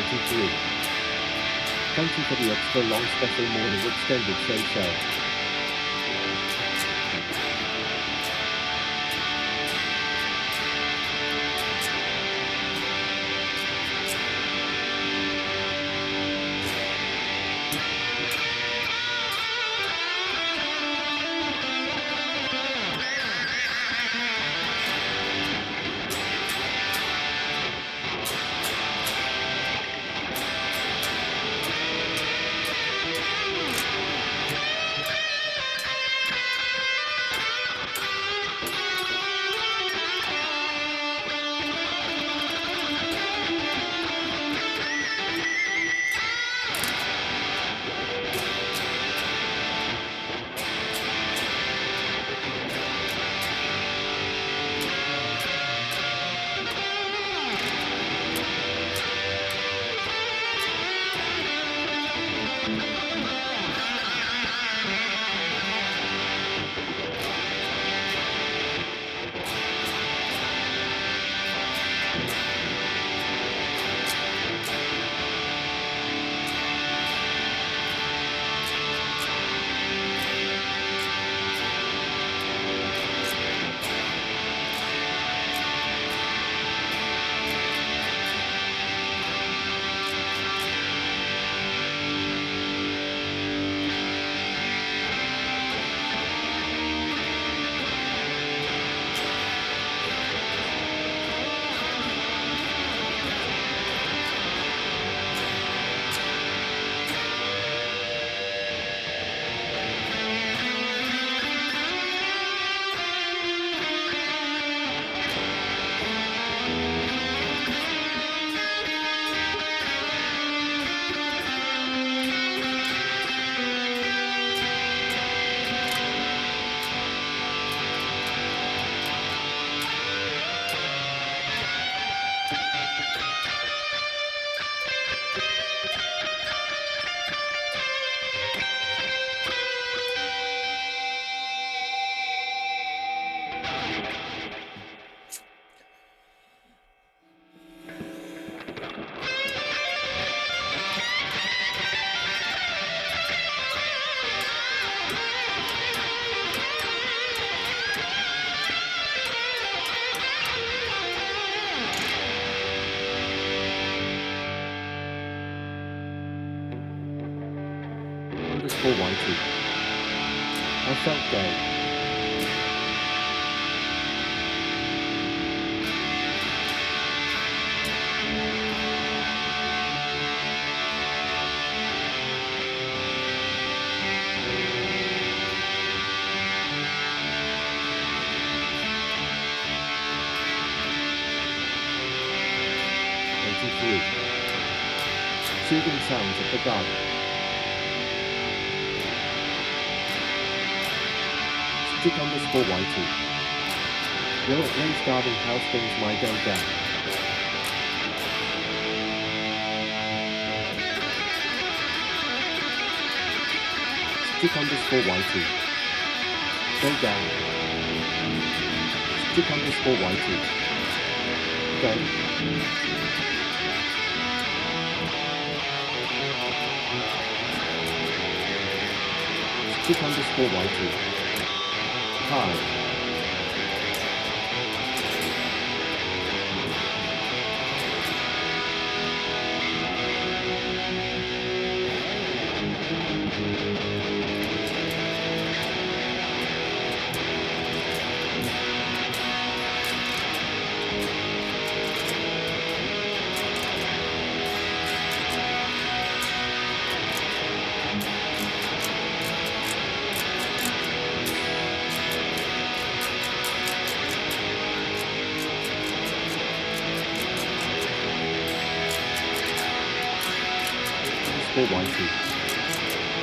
Speaker 3: 23. Thank you for the extra long special morning extended show show. _YT. I felt gay. Soothing sounds of the garden. Stick _YT. Will it lays garden house things might go down. Stick _YT. Go down. Stick _YT. Go. Stick _YT. Hi. _YT.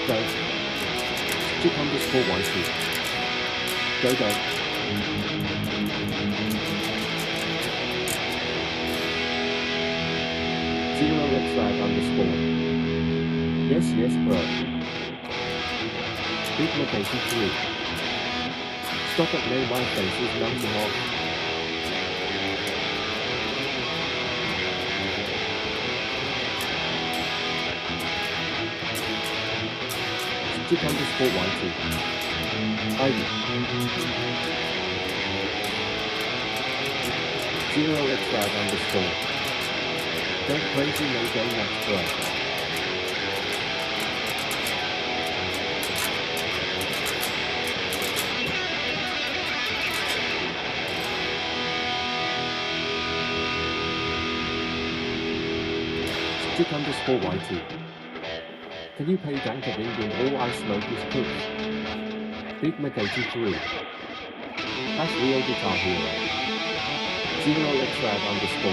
Speaker 3: Go. Stick _YT. Go, go. Zero _flag _. Yes, yes, bro. Big location 3. Stop at May, my face is melting off. Stick _YT. Ivy. Zero _flag _. Go crazy, no go nuts, bro. Stick _YT. Can you pay Dank of England all I smoke is push? Big Mac83. That's real guitar hero. Zero _flag _.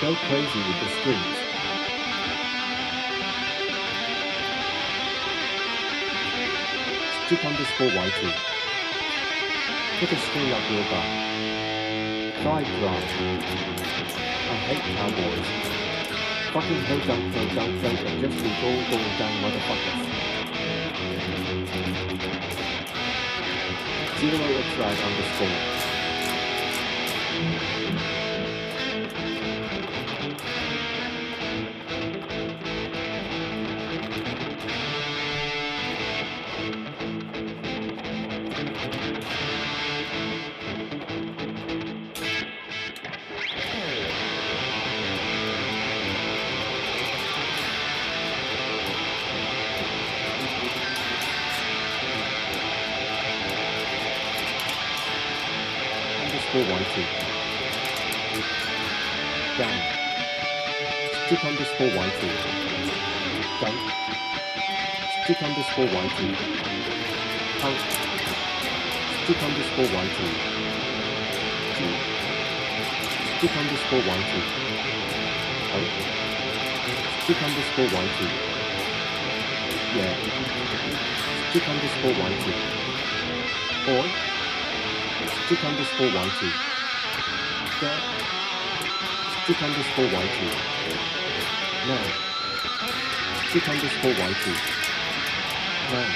Speaker 3: Go crazy with the strings. Stick _YT. Put a string up your butt. Fried drum. I hate cowboys. Fucking go dunk, and just be going down, motherfuckers. Zero _flag _. _YT. Down. Stick _YT. Dunk. Stick _YT. Punk. Stick _YT. G. Stick _YT. Out. Stick _YT. Yeah. Stick _YT. Or. Stick _YT. Get. Stick _YT. Now. Stick _YT. Now.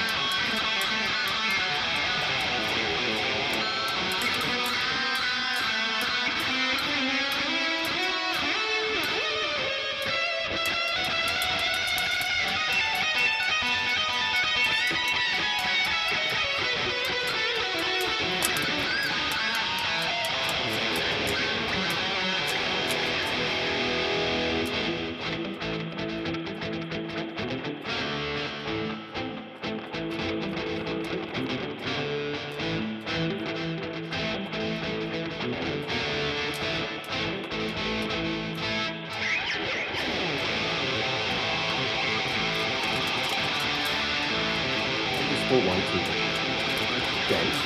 Speaker 3: _YT. Gay. _.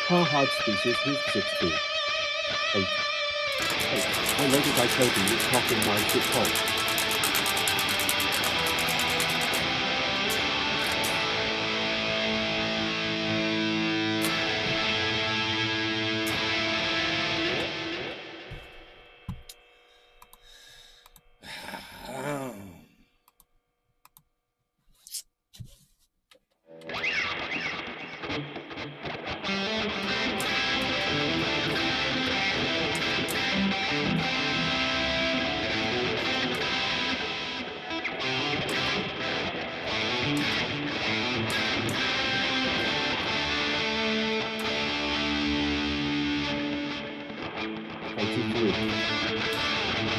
Speaker 3: How hard species who's 60. 8. 8. I noticed I told you it's talking my shit hole.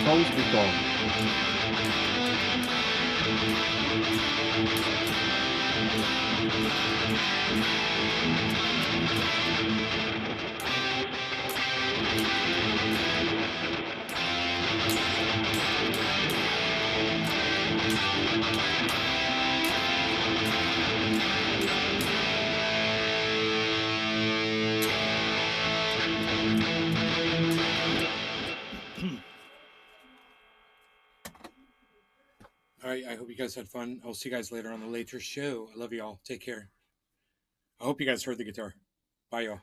Speaker 3: Trolls be gone.
Speaker 2: All right, I hope you guys had fun. I'll see you guys later on the later show. I love you all. Take care. I hope you guys heard the guitar. Bye, y'all.